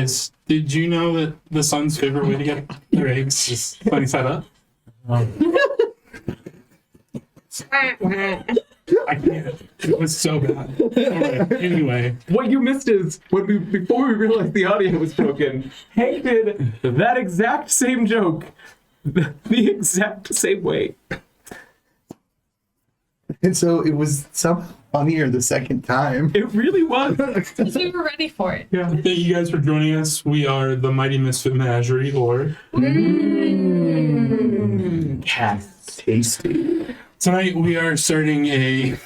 Guys, did you know that the sun's favorite way to get their eggs is sunny side up? I can't. It was so bad. Alright, anyway. What you missed is before we realized the audio was broken, Hank did that exact same joke the exact same way. And so it was somehow funnier the second time. It really was. Because we were ready for it. Yeah. Thank you guys for joining us. We are the Mighty Misfit Menagerie, or Tasty. tonight we are starting a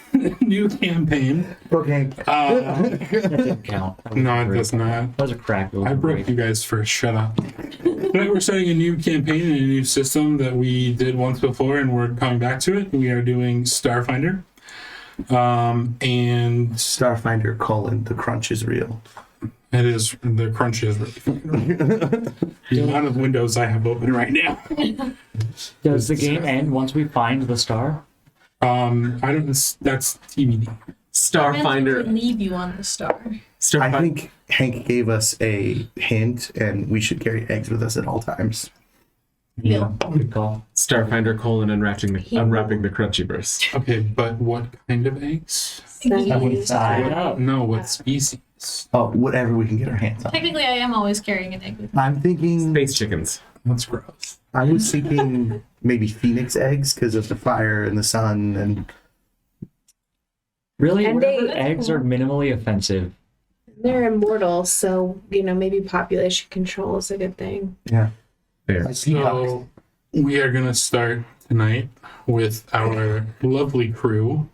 new campaign. Okay. That didn't count. No, it does not. That was a crack. I broke you guys first. Shut up. Tonight we're starting a new campaign and a new system that we did once before, and we're coming back to it. We are doing Starfinder. And Starfinder : the crunch is real. it is, the crunch is really funny. The amount of windows I have open right now. Does the game end once we find the star? I don't, that's TBD. Meant to Starfinder. leave you on the star. I think Hank gave us a hint, and we should carry eggs with us at all times. Yeah. Good call. Starfinder : unwrapping the crunchy burst. Okay, but what kind of eggs? Side up. No, what species? Oh, whatever we can get our hands on. Technically, I am always carrying an egg with me. I'm thinking. Space chickens. That's gross. I was thinking maybe phoenix eggs because of the fire and the sun and. Really? And Whatever they- eggs are minimally offensive. They're immortal, so maybe population control is a good thing. Yeah. There. So we are gonna start tonight with our lovely crew.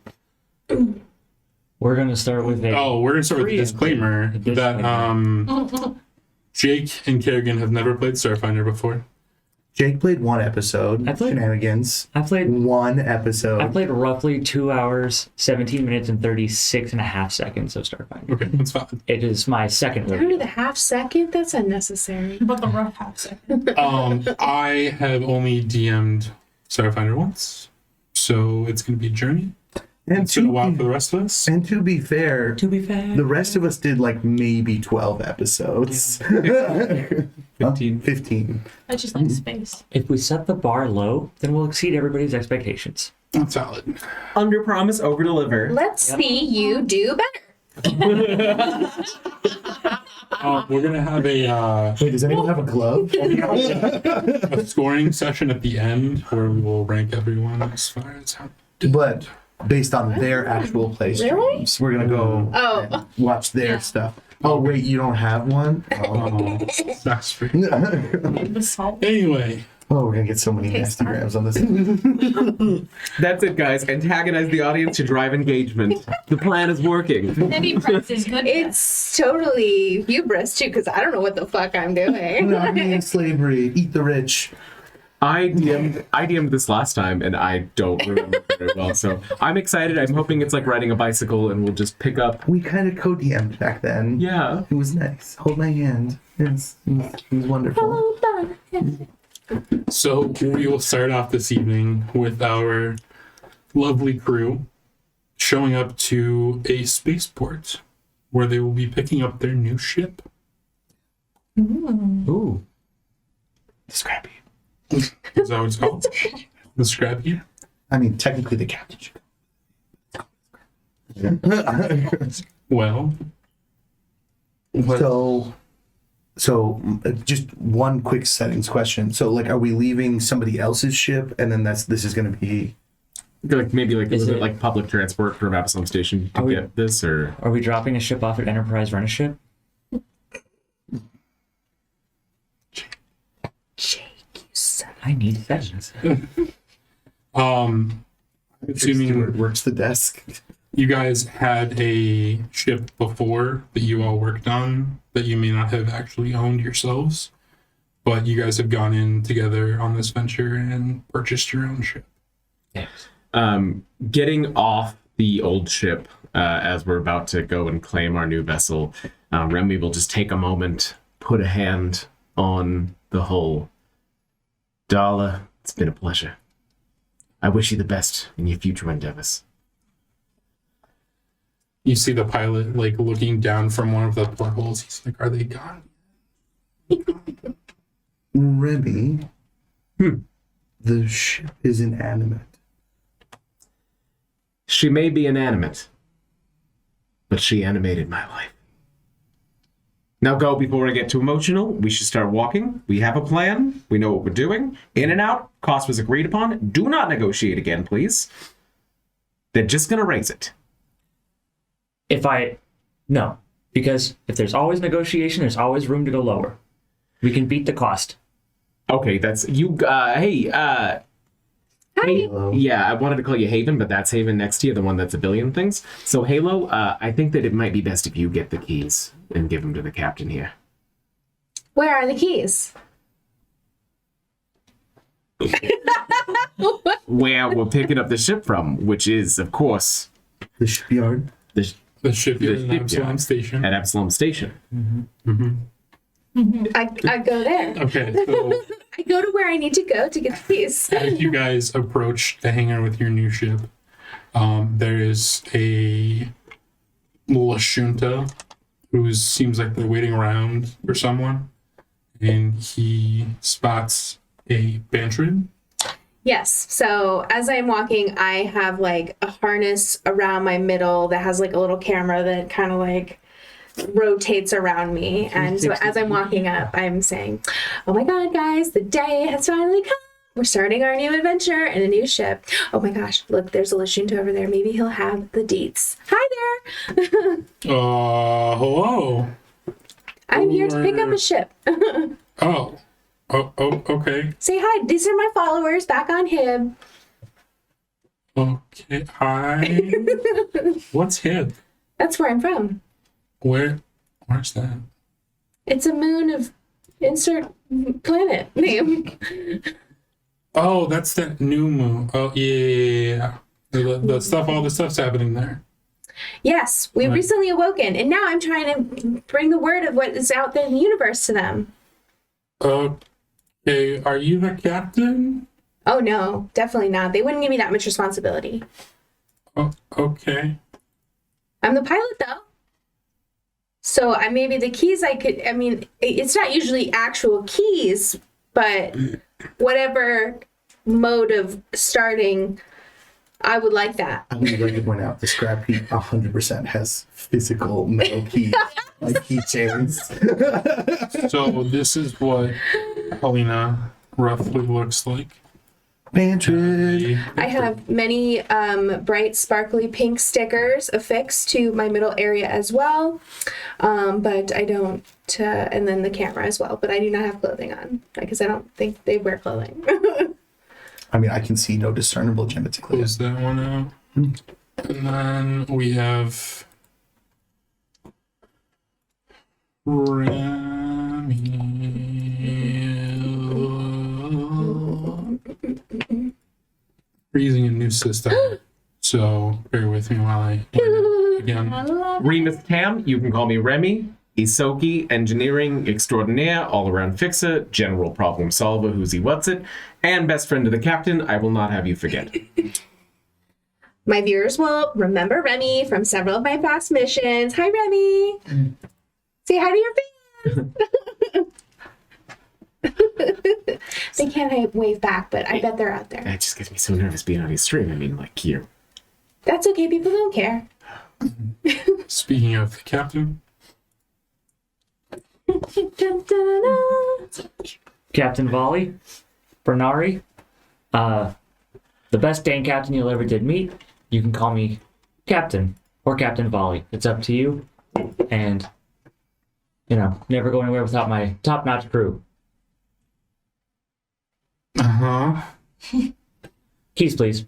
We're gonna start with a. Oh, we're gonna start with a Free disclaimer disclaimer. that Jake and Kerrigan have never played Starfinder before. Jake played one episode. I played- Shenanigans. I played One episode. I played roughly 2 hours, 17 minutes, and 36.5 seconds of Starfinder. Okay, that's fine. It is my second Under review. the half second? That's unnecessary. But the rough half second. I have only DM'd Starfinder once, so it's gonna be a journey. And It's been a while for the rest of us. And to be fair, To be fair, the rest of us did like maybe 12 episodes. 15. 15. I just like space. if we set the bar low, then we'll exceed everybody's expectations. That's valid. Under promise, over deliver. Let's see you do better. We're gonna have Wait, does anyone have a glove? a scoring session at the end where we will rank everyone as far as how. But based on their actual play Really? streams, we're going to go Oh. watch their stuff. Oh, wait, you don't have one? Oh, That's free. The salt. Anyway, we're going to get so many nasty grams on this. That's it, guys. Antagonize the audience to drive engagement. The plan is working. Maybe press is good. It's totally hubris, too, because I don't know what the fuck I'm doing. I mean, slavery, eat the rich. I DM'd this last time, and I don't remember very well. So I'm excited. I'm hoping it's like riding a bicycle, and we'll just pick up. We kind of co-DM'd back then. Yeah. It was nice. Hold my hand. It was wonderful. Hold on. so we will start off this evening with our lovely crew showing up to a spaceport where they will be picking up their new ship. Ooh. Scrappy. Is that what it's called? The Scrappy? I mean, technically the captain should. Well, So just one quick settings question. So, like, are we leaving somebody else's ship, and then this is going to be? Like maybe like Is was it it- like public transport from Absalom Station to Are we- get this, or Are we dropping a ship off at Enterprise Rent a Ship? Jake, you son. I need sessions. I'm assuming Stewart works the desk. you guys had a ship before that you all worked on that you may not have actually owned yourselves, but you guys have gone in together on this venture and purchased your own ship. getting off the old ship as we're about to go and claim our new vessel. Remy will just take a moment, put a hand on the hull. Darla, it's been a pleasure. I wish you the best in your future endeavors. You see the pilot like looking down from one of the portholes. He's like, "Are they gone?" Remy, Hmm. the ship is inanimate. She may be inanimate, but she animated my life. Now go before I get too emotional. We should start walking. We have a plan. We know what we're doing. In and out. Cost was agreed upon. Do not negotiate again, please. They're just going to raise it. No, because if there's always negotiation, there's always room to go lower. We can beat the cost. Okay, that's you. Hey, Halo. yeah, I wanted to call you Haven, but that's Haven next to you, the one that's a billion things. So Halo, I think that it might be best if you get the keys and give them to the captain here. Where are the keys? Where we're picking up the ship from, which is, of course, The shipyard. the The shipyard The in shipyard. Absalom Station. at Absalom Station. I go there. Okay, so I go to where I need to go to get the keys. as you guys approach the hangar with your new ship, there is a Lashunta who seems like they're waiting around for someone, and he spots a Bantrid. Yes. So as I'm walking, I have like a harness around my middle that has like a little camera that kind of like rotates around me. And so as I'm walking up, I'm saying, "Oh my God, guys, the day has finally come. We're starting our new adventure in a new ship. Oh my gosh, look, there's a Lashunta over there. Maybe he'll have the deets. Hi there. Hello. I'm here to pick up a ship. Oh, okay. Say hi. These are my followers back on Hib. Okay, hi. What's hip? That's where I'm from. Where's that? It's a moon of insert planet name. Oh, that's that new moon. Oh, yeah. The stuff, all the stuff's happening there. Yes, we Right. recently awoken, and now I'm trying to bring the word of what is out there in the universe to them. Okay, are you the captain? Oh no, definitely not. They wouldn't give me that much responsibility. Oh, okay. I'm the pilot though. So I maybe the keys I mean, it's not usually actual keys, but whatever mode of starting, I would like that. I would like to point out the scrap heap 100% has physical metal keys, like keychains. So this is what Helena roughly looks like. Bantrid. I have many bright, sparkly pink stickers affixed to my middle area as well, but I don't. And then the camera as well, but I do not have clothing on because I don't think they wear clothing. I mean, I can see no discernible genitalia. Close that one out. And then we have Remy. We're using a new system, so bear with me while I learn it again. Remus Tam, you can call me Remy. Isoki, engineering extraordinaire, all-around fixer, general problem solver, who's he what's it, and best friend of the captain. I will not have you forget. My viewers will remember Remy from several of my past missions. Hi, Remy. Say hi to your fans. They can't wave back, but I bet they're out there. It just gets me so nervous being on his stream. I mean, like, here. That's okay. People don't care. Speaking of the captain, Captain Volley, Bernari, the best Dane captain you'll ever did meet. You can call me Captain or Captain Volley. It's up to you. And, never go anywhere without my top-notch crew. Keys, please.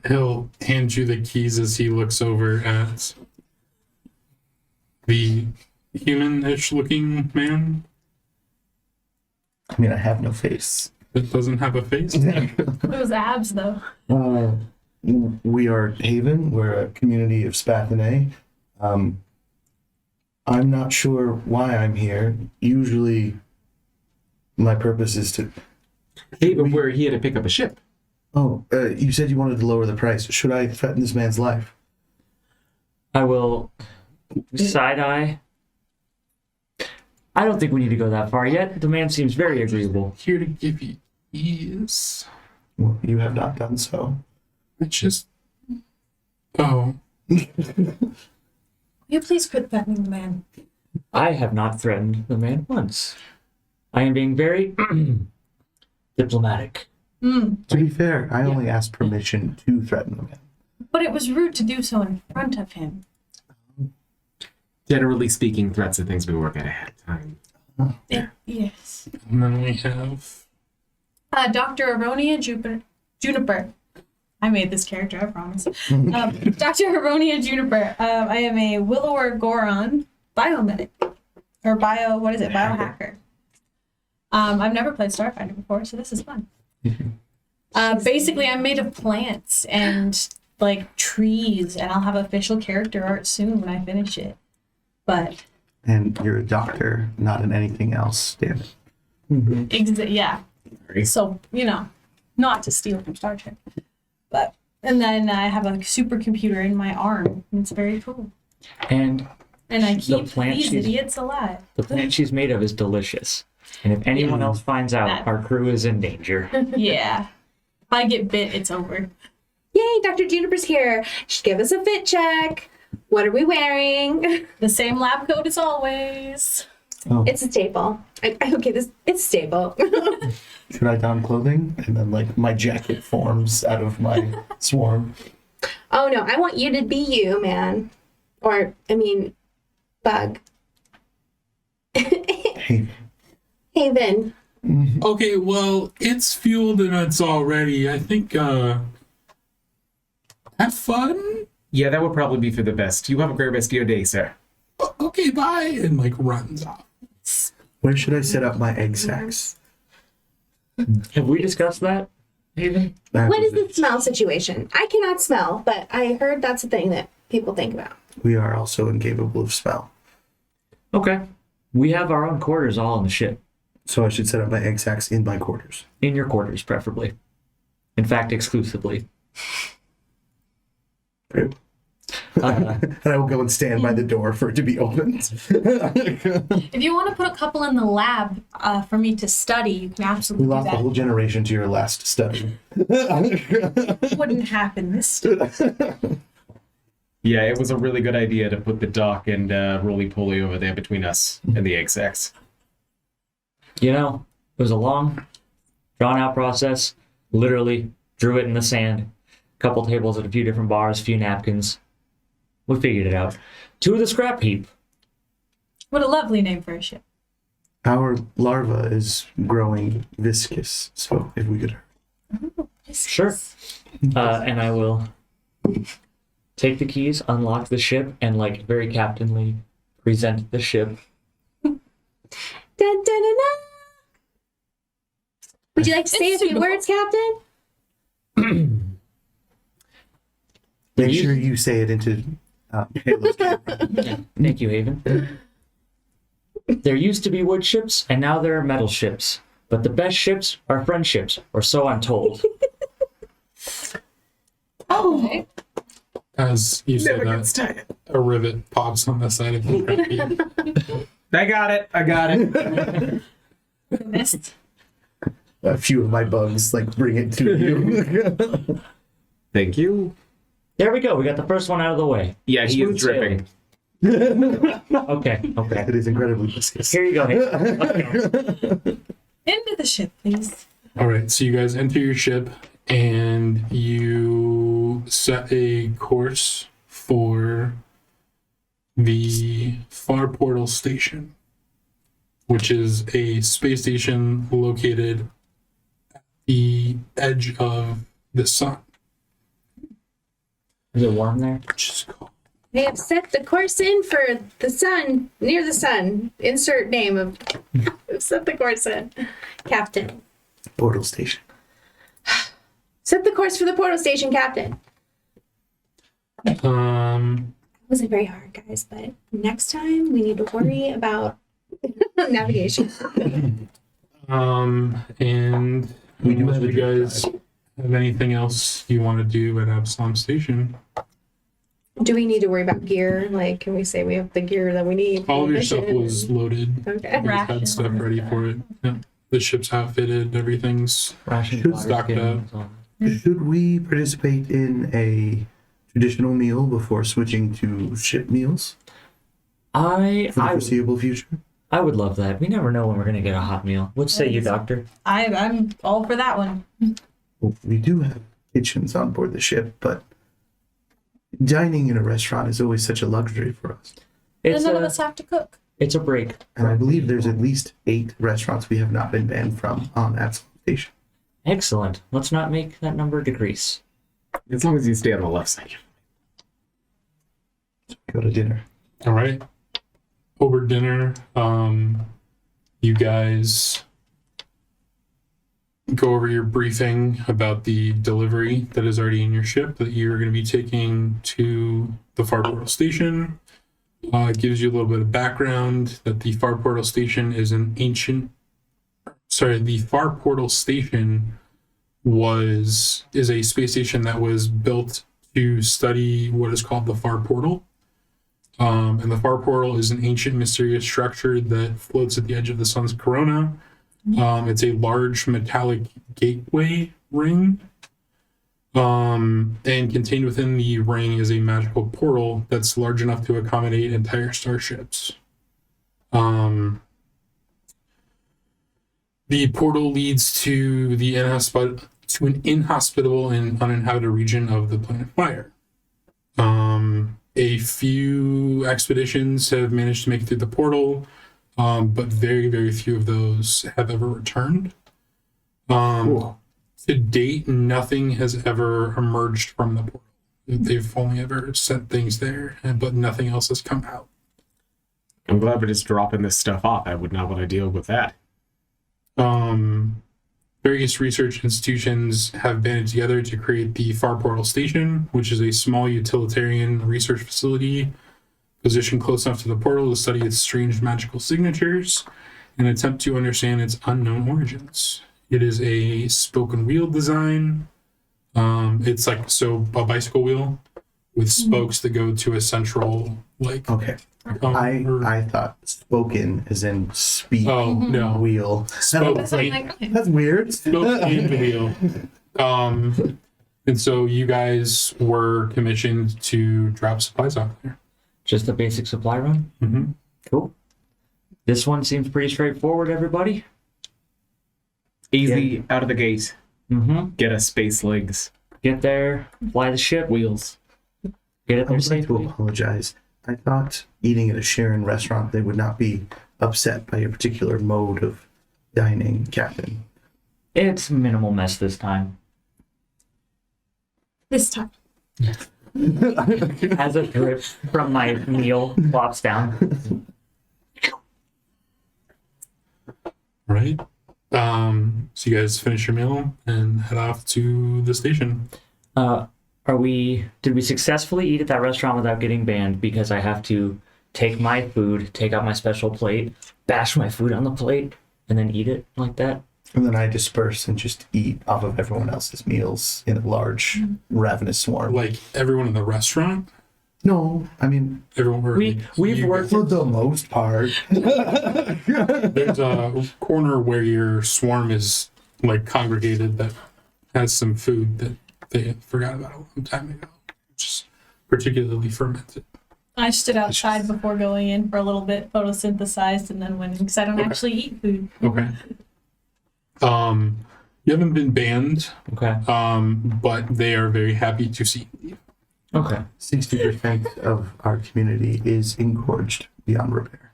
he'll hand you the keys as he looks over at the human-ish looking man I mean, I have no face. that doesn't have a face. Those abs, though. We are Haven. We're a community of Spathinae. I'm not sure why I'm here. Usually, my purpose is to... Hey, but we're here to pick up a ship. Oh, you said you wanted to lower the price. Should I threaten this man's life? I will side-eye. I don't think we need to go that far yet. The man seems very agreeable. Here to give you ease. Well, you have not done so. I just. Oh. Will you please quit threatening the man? I have not threatened the man once. I am being very diplomatic. To be fair, I only asked permission to threaten the man. But it was rude to do so in front of him. Generally speaking, threats are things we work out ahead of time. Yes. And then we have. Dr. Aronia Juniper. I made this character, I promise. Dr. Aronia Juniper. I am a Willower Goron biomedic. Or biohacker. I've never played Starfinder before, so this is fun. Basically, I'm made of plants and like trees, and I'll have official character art soon when I finish it. But And you're a doctor, not in anything else, damn it. yeah. So, not to steal from Star Trek. But and then I have a supercomputer in my arm, and it's very cool. And And I keep plant these she's- idiots alive. the plant she's made of is delicious. And if anyone else finds out, our crew is in danger. Yeah. If I get bit, it's over. Yay, Dr. Juniper's here. Just give us a fit check. What are we wearing? The same lab coat as always. It's a staple. It's stable. Should I don clothing? And then, like, my jacket forms out of my swarm. Oh no, I want you to be you, man. Or, Bug. Hey, Haven. Okay, well, it's fueled and it's all ready. I think, have fun. Yeah, that would probably be for the best. You have a great rest of your day, sir. Okay, bye. And, like, runs off. where should I set up my egg sacs? Have we discussed that, Haven? What is the smell situation? I cannot smell, but I heard that's a thing that people think about. We are also incapable of smell. Okay. We have our own quarters all on the ship. So I should set up my egg sacs in my quarters. In your quarters, preferably. In fact, exclusively. Great. And I will go and stand by the door for it to be opened. If you want to put a couple in the lab for me to study, you can We absolutely do lost a that. whole generation to your last study. Wouldn't happen this time. Yeah, it was a really good idea to put the dock and roly-poly over there between us and the egg sacs. It was a long, drawn-out process. Literally drew it in the sand. A couple tables at a few different bars, a few napkins. We figured it out. To the scrap heap. What a lovely name for a ship. Our larva is growing viscous, so if we could. Sure. And I will take the keys, unlock the ship, and very captainly present the ship. Dun, dun, dun, dun. Would you like to say a few suitable. words, Captain? Make sure you say it into Halo's camera. Thank you, Haven. There used to be wood ships, and now there are metal ships. But the best ships are friendships, or so I'm told. Oh, As you say that, a rivet pops on the side of the crappy. I got it. missed. A few of my bugs bring it to you. Thank you. There we go. We got the first one out of the way. Yeah, he Smooth is dripping. Okay. It is incredibly viscous. Here you go, Haven. Let's go. Into the ship, please. All right, so you guys enter your ship and you set a course for the Far Portal Station, which is a space station located at the edge of the sun, Is it warm there? which is called. They have set the course in for the sun, near the sun. Insert name of set the course in. Captain. Portal station. Set the course for the portal station, Captain. Wasn't very hard, guys, but next time we need to worry about navigation. And We do unless have a you drip guys have anything else you want to do at Absalom Station. Do we need to worry about gear? Like, can we say we have the gear that we need? All of your Mission? stuff was loaded. Okay. You guys had Rations. stuff ready for it. Yeah. The ship's outfitted. Everything's Ration Should water stock skins, all Should we participate in a traditional meal before switching to ship meals that. for the foreseeable future? I would love that. We never know when we're gonna get a hot meal. What say you, Doctor? I'm all for that one. Well, we do have kitchens on board the ship, but dining in a restaurant is always such a luxury for us. It's None of a us have to cook. it's a break. And I believe there's at least 8 restaurants we have not been banned from on Absalom Station. Excellent. Let's not make that number decrease. As long as you stay on the left side. Go to dinner. all right. Over dinner, you guys go over your briefing about the delivery that is already in your ship that you're going to be taking to the Far Portal Station. It gives you a little bit of background that the Far Portal Station is the Far Portal Station is a space station that was built to study what is called the Far Portal. And the Far Portal is an ancient, mysterious structure that floats at the edge of the sun's corona. It's a large metallic gateway ring. And contained within the ring is a magical portal that's large enough to accommodate entire starships. The portal leads to an inhospitable and uninhabited region of the planet Fire. A few expeditions have managed to make it through the portal, but very, very few of those have ever returned. Cool. To date, nothing has ever emerged from the portal. They've only ever sent things there, but nothing else has come out. I'm glad we're just dropping this stuff off. I would not want to deal with that. Various research institutions have banded together to create the Far Portal Station, which is a small utilitarian research facility positioned close enough to the portal to study its strange magical signatures and attempt to understand its unknown origins. It is a spoken wheel design. It's like a bicycle wheel with spokes that go to a central Okay. I thought spoken as in speak no. wheel. Spoke. So I'm like, okay. That's weird. Spoke in the wheel. And so you guys were commissioned to drop supplies off there. Just a basic supply run? Mm-hmm. Cool. This one seems pretty straightforward, everybody. Easy out of the gate. Mm-hmm. Get us space legs. Get there, fly the ship, Wheels. get it I there would like to safely. apologize. I thought eating at a Sharon restaurant, they would not be upset by a particular mode of dining, Captain. It's minimal mess this time. This time. As a drip from my meal flops down. Right? So you guys finish your meal and head off to the station. Did we successfully eat at that restaurant without getting banned? Because I have to take my food, take out my special plate, bash my food on the plate, and then eat it like that. And then I disperse and just eat off of everyone else's meals in a large, ravenous swarm. Like everyone in the restaurant? No, I mean, Everyone were We've worked for the most part. There's a corner where your swarm is like congregated that has some food that they forgot about a long time ago, which is particularly fermented. I stood outside before going in for a little bit, photosynthesized, and then went in because I don't actually eat food. Okay. You haven't been banned, Okay. but they are very happy to see you. Okay. 60% of our community is engorged beyond repair.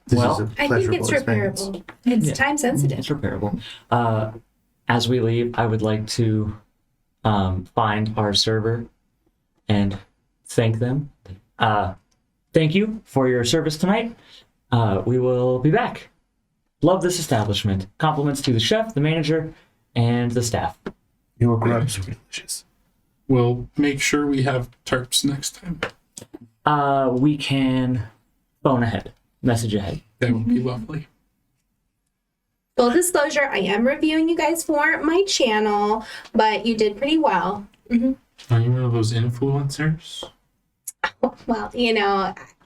This Well, is a I think pleasurable it's experience. repairable. It's Yeah. time sensitive. It's repairable. As we leave, I would like to find our server and thank them. Thank you for your service tonight. We will be back. Love this establishment. Compliments to the chef, the manager, and the staff. Your grubs are delicious. We'll make sure we have tarps next time. We can phone ahead, message ahead. That would be lovely. Full disclosure, I am reviewing you guys for my channel, but you did pretty well. Are you one of those influencers? Well,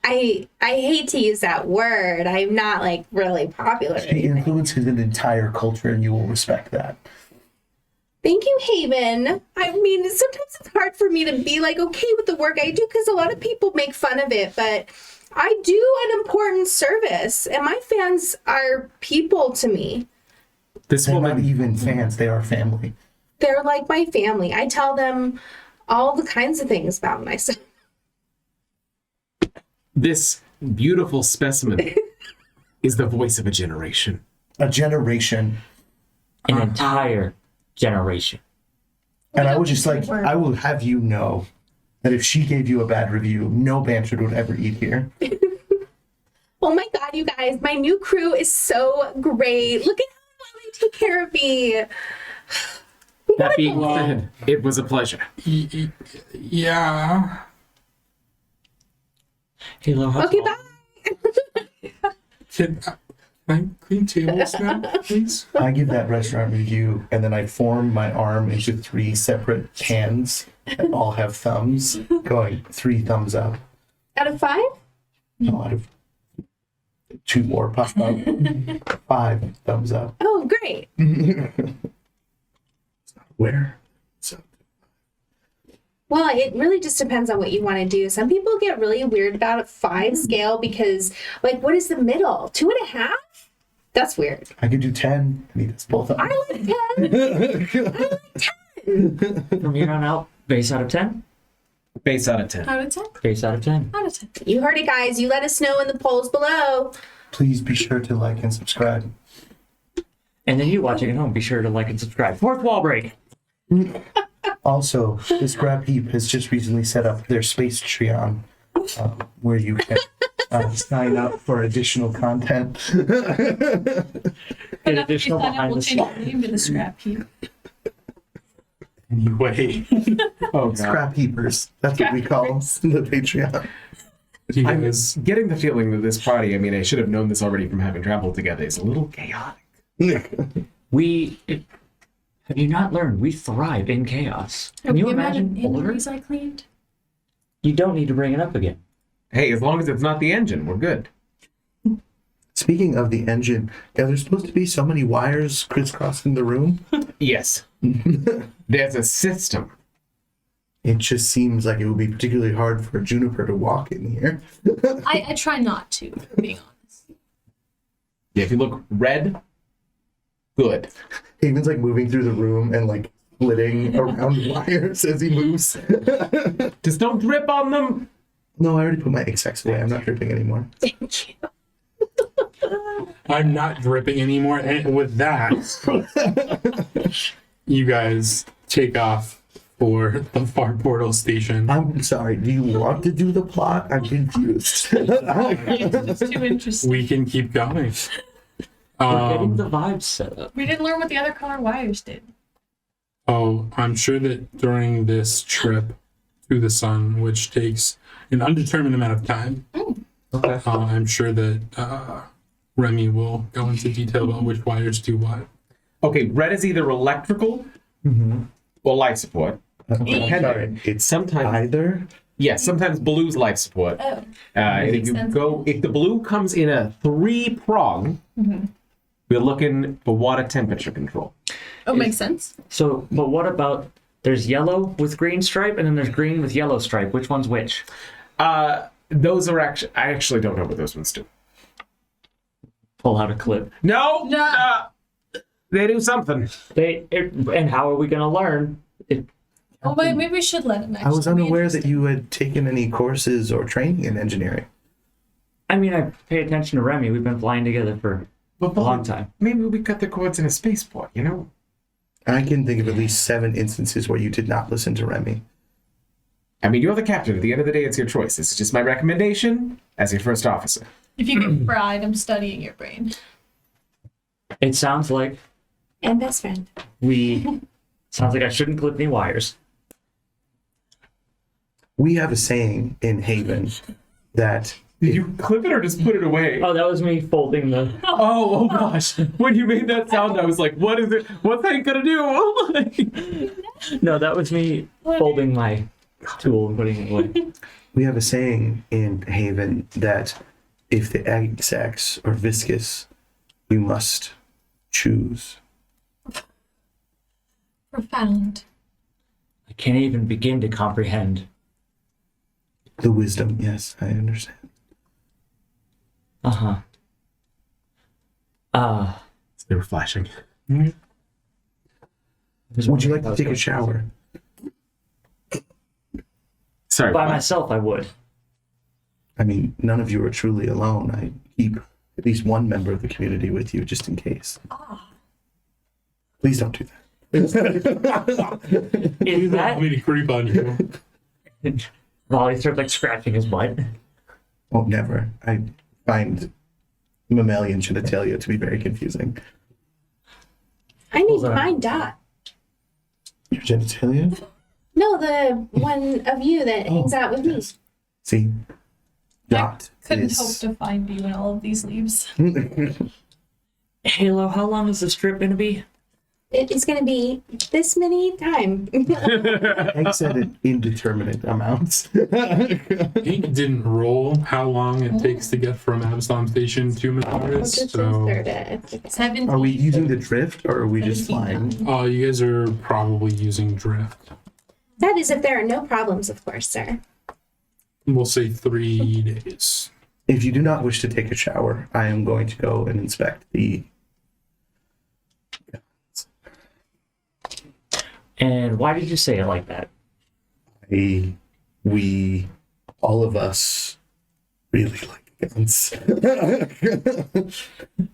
I hate to use that word. I'm not like really popular. or She anything. influences an entire culture, and you will respect that. Thank you, Haven. I mean, sometimes it's hard for me to be like okay with the work I do because a lot of people make fun of it, but I do an important service, and my fans are people to me. This They're not woman, even fans; they are family. They're like my family. I tell them all the kinds of things about myself. this beautiful specimen is the voice of a generation. A generation. An entire generation. And I was just like, I will have you know that if she gave you a bad review, no bastard would ever eat here. Oh my god, you guys, my new crew is so great. Look at how well they take care of me. That being said, it was a pleasure. Yeah. Halo has Okay, all- bye. Can I clean tables now, please? I give that restaurant review, and then I form my arm into 3 separate hands that all have thumbs, going 3 thumbs up. Out of 5? No, out of 2 more pop up. 5 thumbs up. Oh, great. Where? So Well, it really just depends on what you want to do. Some people get really weird about a 5 scale because, like, what is the middle? 2.5? That's weird. I could do 10, and he does both of them. I like 10. From here on out, base out of 10. Base out of 10. Out of 10? Base out of 10. Out of 10. You heard it, guys. You let us know in the polls below. Please be sure to like and subscribe. And then you watching at home, be sure to like and subscribe. Fourth wall break. Also, this Grab Heap has just recently set up their Space Patreon, where you can sign up for additional content. Get additional behind the change the name to the scrap heap. Anyway, Oh, God. Scrap Heapers. That's what we call them, the Patreon. you I'm guys, getting the feeling that this party, I mean, I should have known this already from having traveled together, is a little chaotic. Have you not learned? We thrive in chaos. Can you imagine order? injuries I cleaned? You don't need to bring it up again. Hey, as long as it's not the engine, we're good. Speaking of the engine, yeah, there's supposed to be so many wires crisscrossing the room. Yes. There's a system. It just seems like it would be particularly hard for Juniper to walk in here. I try not to, if I'm being honest. Yeah, if you look red, good. Haven's like moving through the room and like splitting around wires as he moves. Just don't drip on them. No, I already put my XX away. I'm not dripping anymore. Thank you. I'm not dripping anymore. And with that, you guys take off for the far portal station. I'm sorry. Do you want to do the plot? I'm confused. It's too interesting. We can keep going. We're getting the vibes set up. We didn't learn what the other color wires did. Oh, I'm sure that during this trip to the sun, which takes an undetermined amount of time, Okay. I'm sure that Remy will go into detail about which wires do what. Okay, red is either electrical or life support. Sorry. It's Sometimes, either. yes, sometimes blue's life support. Oh. And if Makes you sense. go, if the blue comes in a 3-prong, we're looking for water temperature control. Oh, makes sense. So, but what about there's yellow with green stripe and then there's green with yellow stripe. Which one's which? Those are actually, I actually don't know what those ones do. Pull out a clip. No, No. they do something. And how are we going to learn? Oh, wait, maybe we should let him I was actually be unaware that interested. you had taken any courses or training in engineering. I mean, I pay attention to Remy. We've been flying together for a long time. Maybe we cut the cords in a spaceport, you know? I can think of at least 7 instances where you did not listen to Remy. I mean, you're the captain. At the end of the day, it's your choice. This is just my recommendation as your first officer. If you get fried, I'm studying your brain. It sounds like And best friend. sounds like I shouldn't clip any wires. We have a saying in Haven that Did you clip it or just put it away? Oh, that was me folding the. Oh gosh. When you made that sound, I was like, what is it? What's Hank gonna do? No, that was me folding my tool and putting it away. We have a saying in Haven that if the egg sacs are viscous, you must choose. Profound. I can't even begin to comprehend. The wisdom, yes, I understand. Uh-huh. They were flashing. Would you like to take a shower? Sorry. By what? myself, I would. I mean, none of you are truly alone. I keep at least one member of the community with you just in case. Please don't do that. Is I'm that... going to creep on you. Volley starts like scratching his butt. Oh, never. I find mammalian genitalia to be very confusing. I need Hold on. mine dot. Your genitalia? No, the one of you that hangs out with me. See? Dot Couldn't is... hope to find you in all of these leaves. Halo, how long is the strip gonna be? It is going to be this many time. Egg said an indeterminate amount. Hank didn't roll how long it takes to get from Absalom Station to Menagerie, so 17. Are we using the drift or are we just 17. flying? you guys are probably using drift. That is if there are no problems, of course, sir. We'll say 3 days. If you do not wish to take a shower, I am going to go and inspect the... And why did you say it like that? We, all of us, really like guns.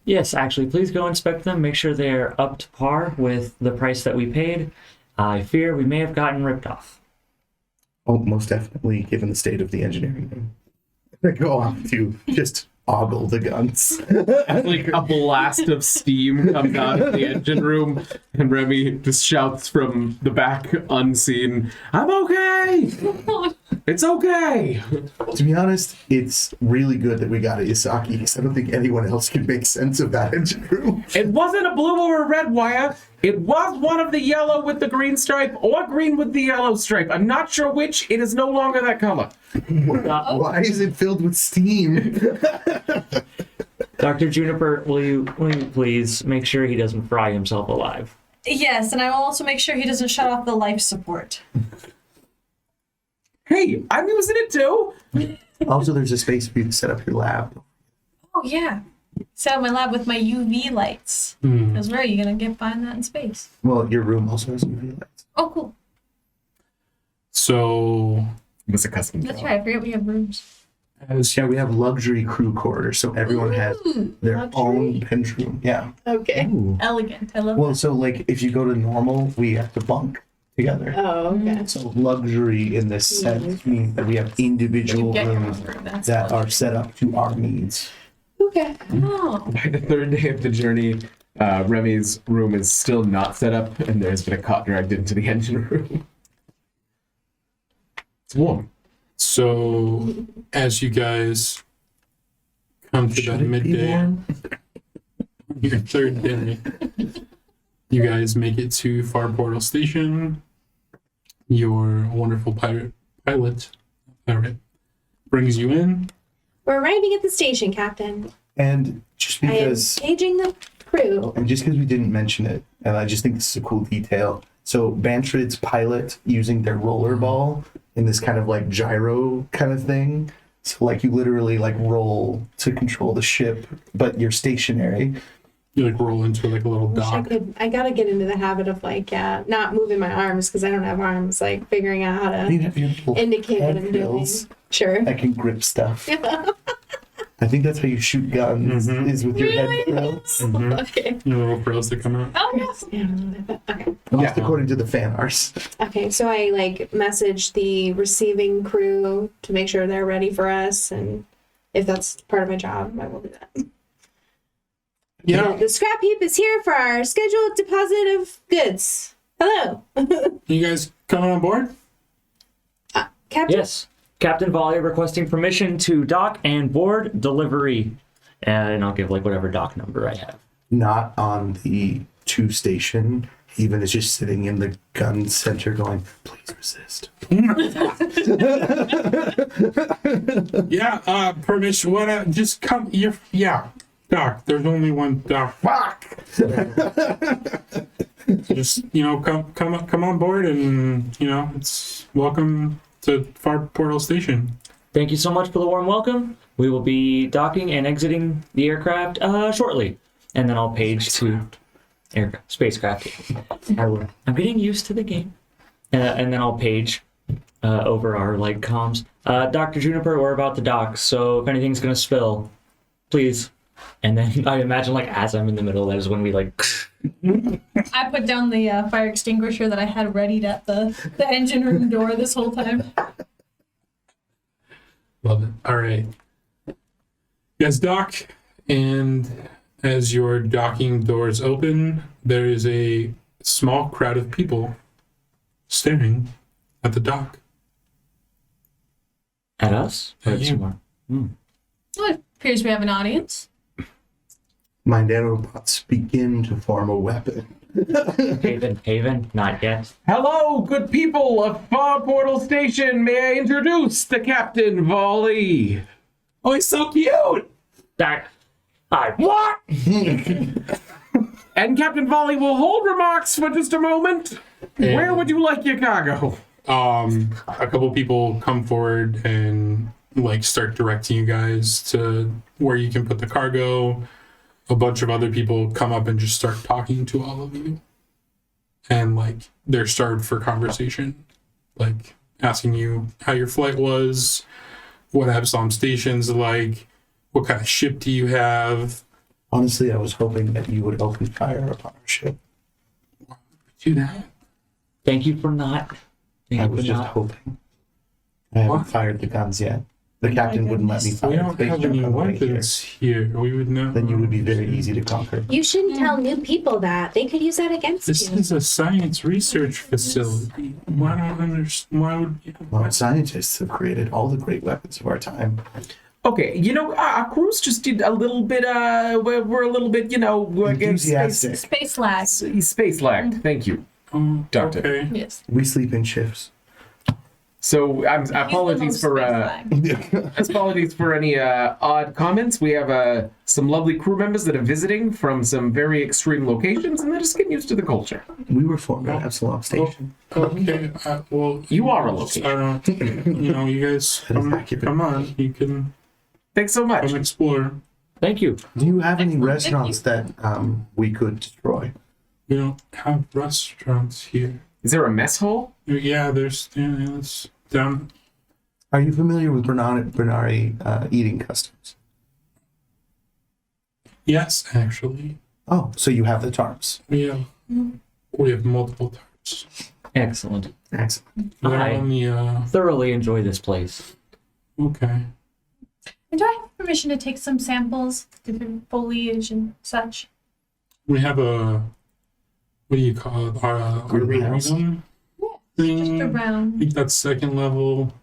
Yes, actually, please go inspect them. Make sure they're up to par with the price that we paid. I fear we may have gotten ripped off. Oh, most definitely, given the state of the engineering room. I go off to just ogle the guns. Like a blast of steam comes out of the engine room, and Remy just shouts from the back, unseen, "I'm okay! It's okay!" To be honest, it's really good that we got a Isaki because I don't think anyone else can make sense of that engine room. It wasn't a blue or a red wire. It was one of the yellow with the green stripe or green with the yellow stripe. I'm not sure which. It is no longer that color. Why is it filled with steam? Dr. Juniper, will you please make sure he doesn't fry himself alive? Yes, and I will also make sure he doesn't shut off the life support. Hey, I'm using it too. Also, there's a space for you to set up your lab. Oh, yeah. Set up my lab with my UV lights. Because where are you going to find that in space? Well, your room also has UV lights. Oh, cool. So, It was a custom That's job. right. I forget we have rooms. as Yeah, we have luxury crew quarters, so everyone has their luxury? own bedroom. Yeah. Okay. Elegant. I love Well, that. so like if you go to normal, we have to bunk together. Oh, okay. So luxury in this sense means that we have individual You get your rooms own room. That's that are luxury. set up to our needs. Okay. Oh. By the third day of the journey, Remy's room is still not set up, and there's been a cot dragged into the engine room. It's warm. So, as you guys come to Should that it be midday, warm? your third day, you guys make it to Far Portal Station. Your wonderful pirate brings you in. We're arriving at the station, Captain. And just I am because paging the crew. we didn't mention it, and I just think this is a cool detail. So Bantrid's pilot using their roller ball in this kind of like gyro kind of thing. So like you literally like roll to control the ship, but you're stationary. You like roll into like a little Wish I dock. could. I gotta get into the habit of like, not moving my arms because I don't have arms. Like figuring out how I to mean, have your little indicate what head I'm doing. drills Sure. that can grip stuff. I think that's how you shoot guns Mhm. is with your head Really? drills. Okay. Your little frills that come out. Oh, yes. Yeah. Okay. At least according to the fan art. Okay. So I like message the receiving crew to make sure they're ready for us, and if that's part of my job, I will do that. Yeah. The scrap heap is here for our scheduled deposit of goods. Hello, You guys coming on board? Captain. Yes. Captain Volley requesting permission to dock and board delivery. And I'll give like whatever dock number I have. Not on the 2 station. Haven is just sitting in the gun center going, please resist. Yeah, permission. What? Just come. Yeah, Doc. There's only one Doc. Fuck. Just come on board, and it's welcome to Far Portal Station. Thank you so much for the warm welcome. We will be docking and exiting the aircraft shortly. And then I'll page to spacecraft. I'm getting used to the game. And then I'll page over our comms. Dr. Juniper, we're about to dock, so if anything's gonna spill, please. And then I imagine as I'm in the middle, that is when we I put down the fire extinguisher that I had readied at the engine room door this whole time. Love it. All right. You guys dock, and as your docking doors open, there is a small crowd of people staring at the dock. at us. At you. Somewhere. Well, it appears we have an audience. My nanobots begin to form a weapon. Haven, not yet. Hello, good people of Far Portal Station. May I introduce the Captain Volley? Oh, he's so cute! What? And Captain Volley will hold remarks for just a moment. Where would you like your cargo? A couple people come forward and start directing you guys to where you can put the cargo. A bunch of other people come up and just start talking to all of you. And they're starved for conversation. Asking you how your flight was, what Absalom Station's like, what kind of ship do you have? Honestly, I was hoping that you would open fire upon our ship. Do that. Thank you for not. I was just hoping. I haven't fired the guns yet. The captain wouldn't let me We fire don't the have any weapons here. We would know. Then you would be very easy to conquer. You shouldn't tell new people that. They could use that against This you. is a science research facility. Why don't understand? Why would you? Well, scientists have created all the great weapons of our time. Okay, our crews just did a little bit, we're a little bit, Enthusiastic. Space lag. space lagged. Thank you, Doctor. Okay. Yes. We sleep in shifts. So, apologies He's the most for, space lag. apologies for any odd comments. We have some lovely crew members that are visiting from some very extreme locations, and they're just getting used to the culture. We were formed at Absalom Station. Okay. Well, You are a I location. don't. You guys That is accurate. come on. You can Thanks so much. come explore. Thank you. Do you have any Excellent, thank restaurants that we could destroy? We don't have restaurants here. Is there a mess hall? Yeah, there's. Yeah, it's down. Are you familiar with Bernari eating customs? Yes, actually, Oh, so you have the tarps. we have multiple types. Excellent. Excellent. They're Hi. on the. Thoroughly enjoy this place. Okay. And do I have permission to take some samples, different foliage and such? We have a. What do you call it? Greenhouse? Arboretum Just thing. I around. think that's second level.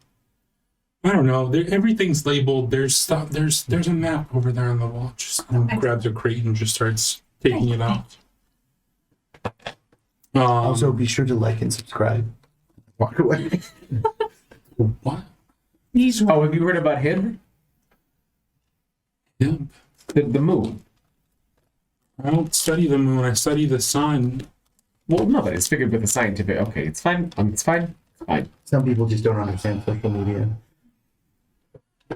I don't know. Everything's labeled. There's stuff. There's a map over there on the wall. Just grabs a crate and just starts taking it out. Also, be sure to like and subscribe. Walk away. What? These Oh, have you heard about him? Yeah. The moon. I don't study the moon. I study the sun. Well, no, but it's figured with the scientific. Okay, it's fine. It's fine. It's fine. Some people just don't understand social media.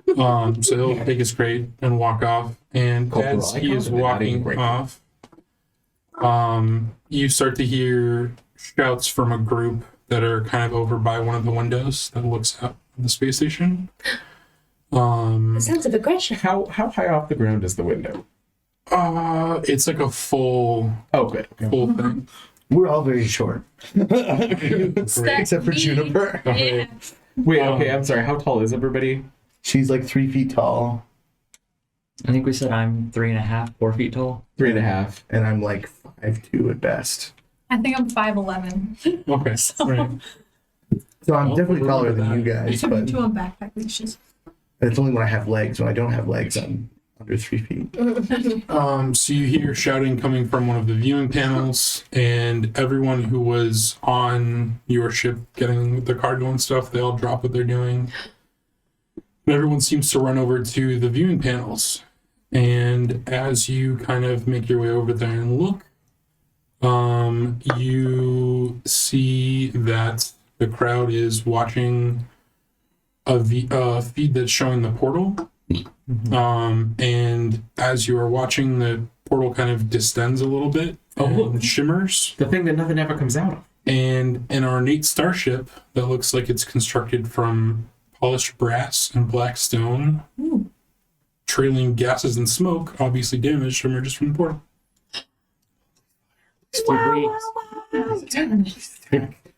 So he'll take his crate and walk off. And Cultural as he icons, is but not even walking great. off, you start to hear shouts from a group that are kind of over by one of the windows that looks out of the space station. A sense of aggression. How high off the ground is the window? It's like a full Oh, good. thing. We're all very short. Great. Except for Juniper. Yeah. Wait, okay, I'm sorry. How tall is everybody? She's like 3 feet tall, I think we said I'm 3.5, 4 feet tall. 3.5. and I'm like 5'2" at best. I think I'm 5'11". Okay. Right. So I'm definitely taller than you You guys, took me but to on backpack leashes. it's only when I have legs. When I don't have legs, I'm under 3 feet. So you hear shouting coming from one of the viewing panels, and everyone who was on your ship getting the cargo and stuff, they all drop what they're doing. And everyone seems to run over to the viewing panels. And as you kind of make your way over there and look, you see that the crowd is watching a feed that's showing the portal. And as you are watching, the portal kind of distends a little bit and shimmers. The thing that nothing ever comes out of. And an ornate starship that looks like it's constructed from polished brass and black stone, trailing gases and smoke, obviously damaged, emerges from the portal.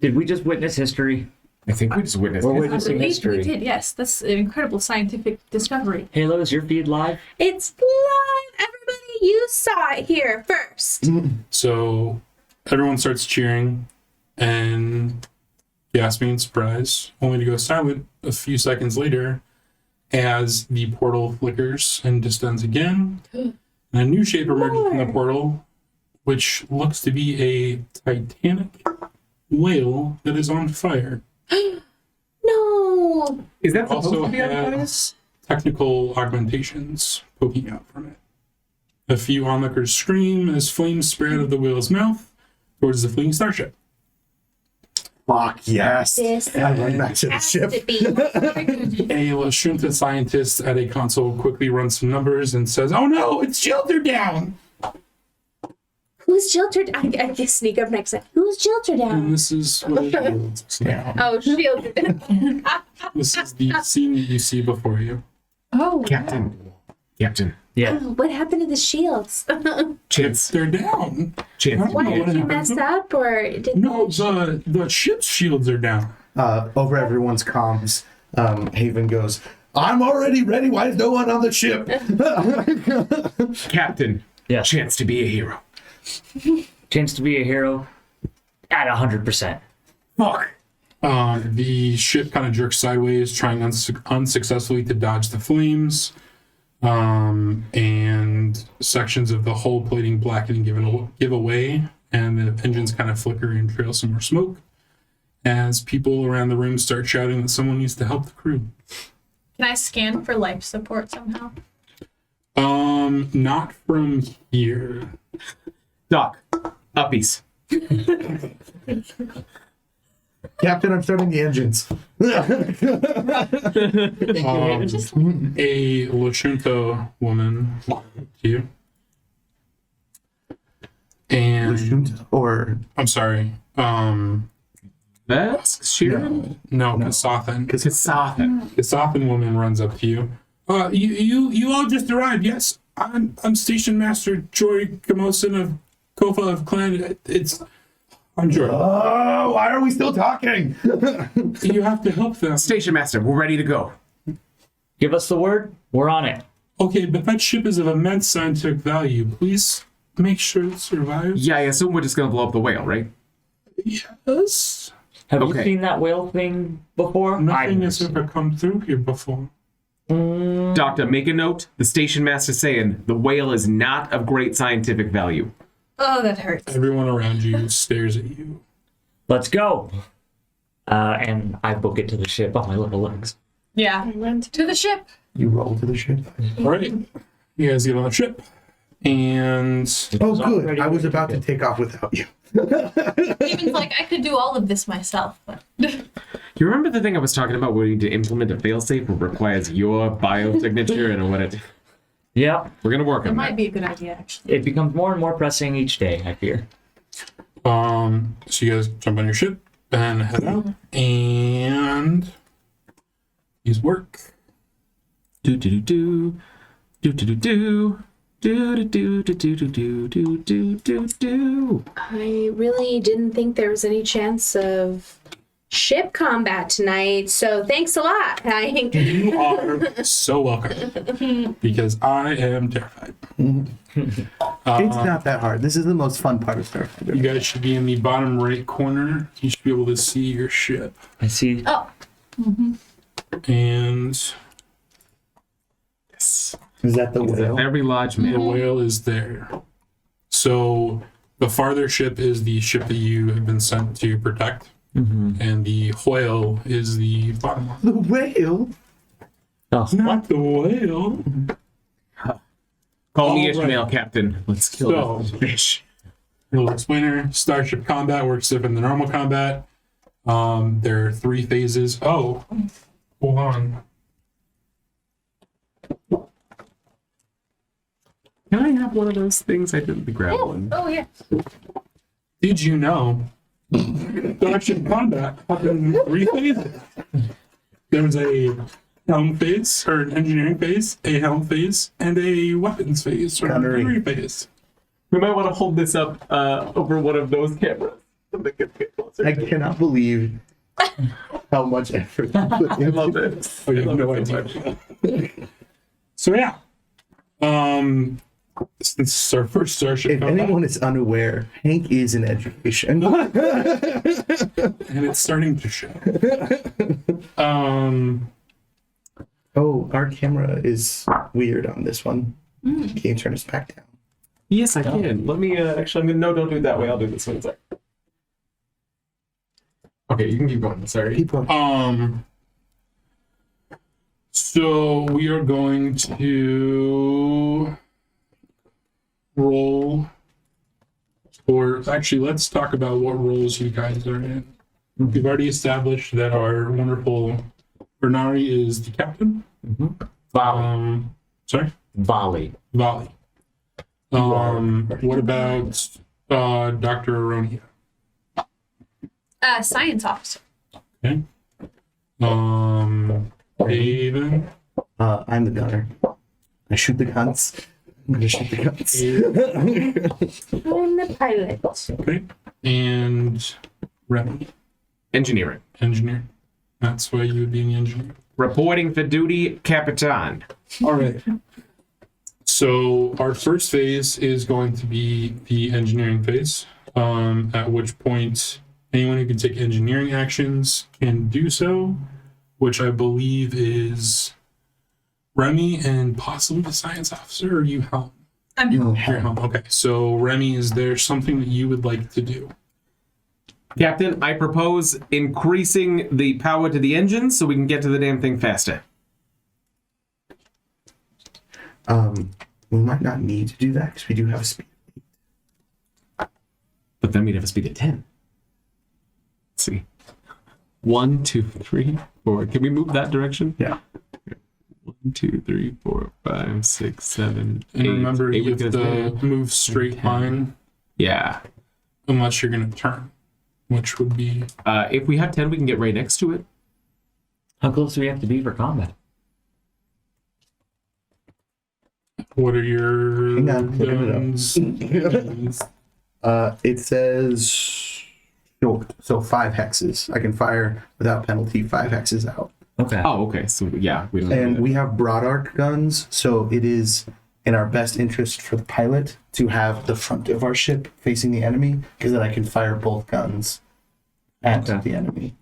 Did we just witness history? I think we just witnessed We're it. witnessing We history. did, yes. That's an incredible scientific discovery. Halo, is your feed live? It's live. Everybody, you saw it here first. So everyone starts cheering and gasping in surprise, only to go silent a few seconds later as the portal flickers and distends again. And a new shape emerges from the portal, which looks to be a titanic whale that is on fire. No. Is that supposed Also to be on fire? has technical augmentations poking out from it. A few onlookers scream as flames spray out of the whale's mouth towards the fleeing starship. Fuck yes. This I run back to the has ship. to be. A Lashunta scientist at a console quickly runs some numbers and says, "Oh no, it's shelter down!" Who's Jilter? I can sneak up next to who's Jilter And down? this is what it is now. Oh, Shield. This is the scene that you see before you. Oh, Captain. Yeah. What happened to the shields? Chance. They're down. Chance. Why know did what you happened mess to them. up, or did No, the ship's shields are down. Over everyone's comms, Haven goes, I'm already ready. Why is no one on the ship? Captain. Yeah. Chance to be a hero. Chance to be a hero at 100%. Fuck. The ship kind of jerks sideways, trying unsuccessfully to dodge the flames. And sections of the hull plating blacken and give away, and the engines kind of flicker and trail some more smoke as people around the room start shouting that someone needs to help the crew. can I scan for life support somehow? Not from here. Doc. Uppies. Captain, I'm starting the engines. A Lashunta woman to you. And Or I'm sorry. That's Sheeran? No, Kasathan. Kasathan. Kasathan woman runs up to you. You all just arrived. Yes, I'm Station Master Joy Kamosin of Kofa of Clan. I'm Joy. oh, why are we still talking? You have to help them. Station Master, we're ready to go. Give us the word. We're on it. Okay, but that ship is of immense scientific value. Please make sure it survives. Yeah, I assume we're just gonna blow up the whale, right? Yes. Have you Okay. seen that whale thing before? Nothing has ever come through here before. Doctor, make a note. The Station Master saying the whale is not of great scientific value. Oh, that hurts. Everyone around you stares at you. Let's go. And I book it to the ship on my little legs. Yeah. To the ship. You roll to the ship. All right. You guys get on the ship. And Oh, was good. already I was ready about to to take off without you. Haven's like, I could do all of this myself. But You remember the thing I was talking about where you need to implement a failsafe that requires your biosignature and what it... Yeah. We're gonna work that on might that. be a good idea, actually. It becomes more and more pressing each day, I fear. so you guys jump on your ship and head out. And use work. Do do do do do do do do do do do do do do do do. I really didn't think there was any chance of ship combat tonight, so thanks a lot. You are so welcome because I am terrified. It's not that hard. This is the most fun part of Starfinder. You guys should be in the bottom right corner. You should be able to see your ship. I see. Oh. And Yes. Is that the It's a whale? very large the man. whale is there. So the farther ship is the ship that you have been sent to protect. And the whale is the bottom one. The whale? Oh, Not the whale. Call me All Ishmael, right. Captain. Let's kill this fish. Little explainer. Starship combat works different than normal combat. There are 3 phases. Oh, hold on. Can I have one of those things? I didn't grab one. Oh, yeah. Did you know Starship combat happened in 3 phases? There was a helm phase, or an engineering phase, a helm phase, and a weapons phase, or a Gunnery. gunnery phase. We might want to hold this up over one of those cameras. So they can get closer. I cannot believe how much effort you put I love into it. Oh, you I have love no it so idea. much. So yeah. This is our first Starship If combat, anyone is unaware, Hank is in education. and it's starting to show. Oh, our camera is weird on this one. Can you turn us back down? Yes, I can. Let me actually. I'm gonna no. Don't do it that way. I'll do it this one. Sorry. Okay, you can keep going. Sorry. Keep going. So we are going to roll, or actually, let's talk about what roles you guys are in. We've already established that our wonderful Bernari is the captain. volley. Sorry, Volley. Volley. What about Dr. Aronia? Science officer. Okay. Haven. I'm the gunner. I shoot the guns. I'm gonna shoot the guns. I'm the pilot. Okay. And Remy, Engineering. engineer. That's why you would be an engineer. Reporting for duty, Capitan. All right. So our first phase is going to be the engineering phase, at which point anyone who can take engineering actions can do so, which I believe is Remy and possibly the science officer, or you Helm? I'm You You're have Helm. Okay. So Remy, is there something that you would like to do? Captain, I propose increasing the power to the engine so we can get to the damn thing faster. we might not need to do that because we do have speed. But then we'd have a speed of 10. Let's see. 1, 2, 3, 4. Can we move that direction? Yeah. 1, 2, 3, 4, 5, 6, 7, 8. And remember, Eight you would have get us to there. move straight 10. line Yeah. unless you're going to turn, which would be If we have 10, we can get right next to it. How close do we have to be for combat? what are your Hang on, looking it up. guns? It says short, so 5 hexes. I can fire without penalty 5 hexes out. Okay. Oh, okay. So, yeah. We don't And need we have broad arc guns, so it is in our best interest for the pilot to have the front of our ship facing the enemy, because then I can fire both guns at Okay. the enemy.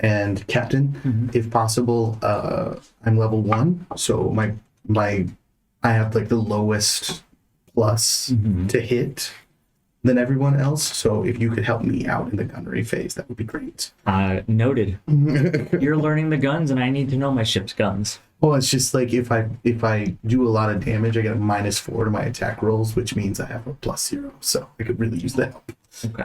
And captain, if possible, I'm level 1, so I have like the lowest plus to hit than everyone else. So if you could help me out in the gunnery phase, that would be great. Noted. You're learning the guns, and I need to know my ship's guns. Well, it's just like if I do a lot of damage, I get a -4 to my attack rolls, which means I have a +0. So I could really use the help. Okay.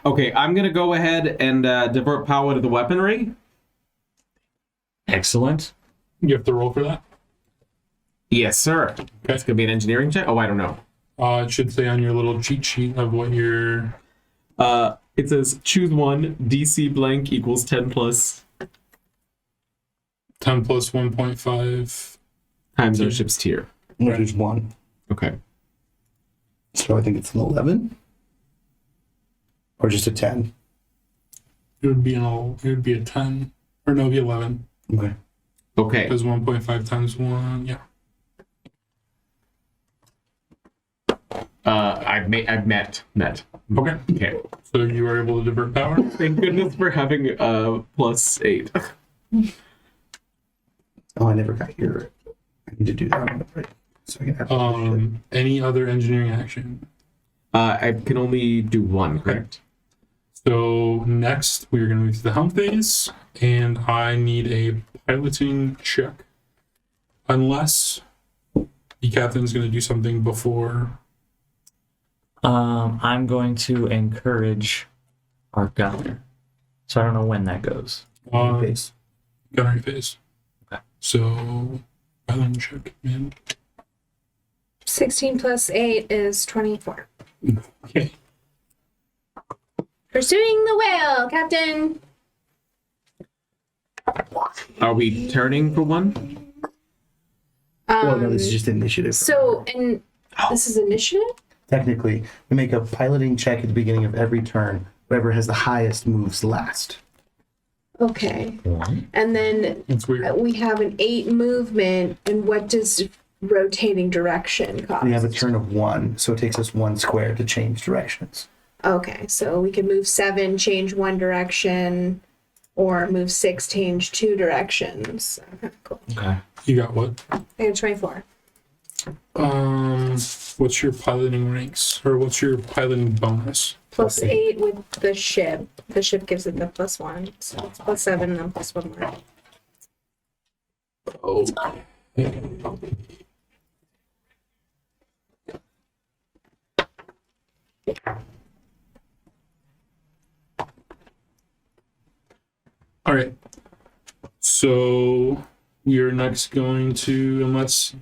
Okay, I'm going to go ahead and divert power to the weaponry. Excellent. You have to roll for that. Yes, sir. That's going to be an engineering check? Oh, I don't know. It should say on your little cheat sheet of what your It says choose one, DC blank equals 10 plus 10 plus 1.5. times our ship's tier. Which is 1. Okay. So I think it's an 11. Or just a 10. It would be a 10, or no, it'd be 11 Okay. Okay. because 1.5 times 1. Yeah. I've met. Okay. Okay. So you are able to divert power. Thank goodness for having +8. Oh, I never got your. I need to do that on the break. So I can have Any other engineering action? I can only do one, correct? So next we're going to move to the helm phase, and I need a piloting check. Unless the captain's going to do something before. I'm going to encourage our gunner. So I don't know when that goes. face. Gunnery phase. Okay. So piloting check, man. 16 plus 8 is 24. Okay. Pursuing the whale, Captain. Are we turning for one? Well, no, this is just initiative. So, and this is initiative? Technically, we make a piloting check at the beginning of every turn. Whoever has the highest moves last. Okay. One. And then That's weird. we have an 8 movement, and what does rotating direction cost? We have a turn of 1, so it takes us 1 square to change directions. Okay, so we can move 7, change 1 direction, or move 6, change 2 directions. Okay, cool. Okay. You got what? I got 24. What's your piloting ranks, or what's your piloting bonus? Plus 8 with the ship. The ship gives it the +1. So it's +7 and then +1 more. Oh. All right. So we are next going to, unless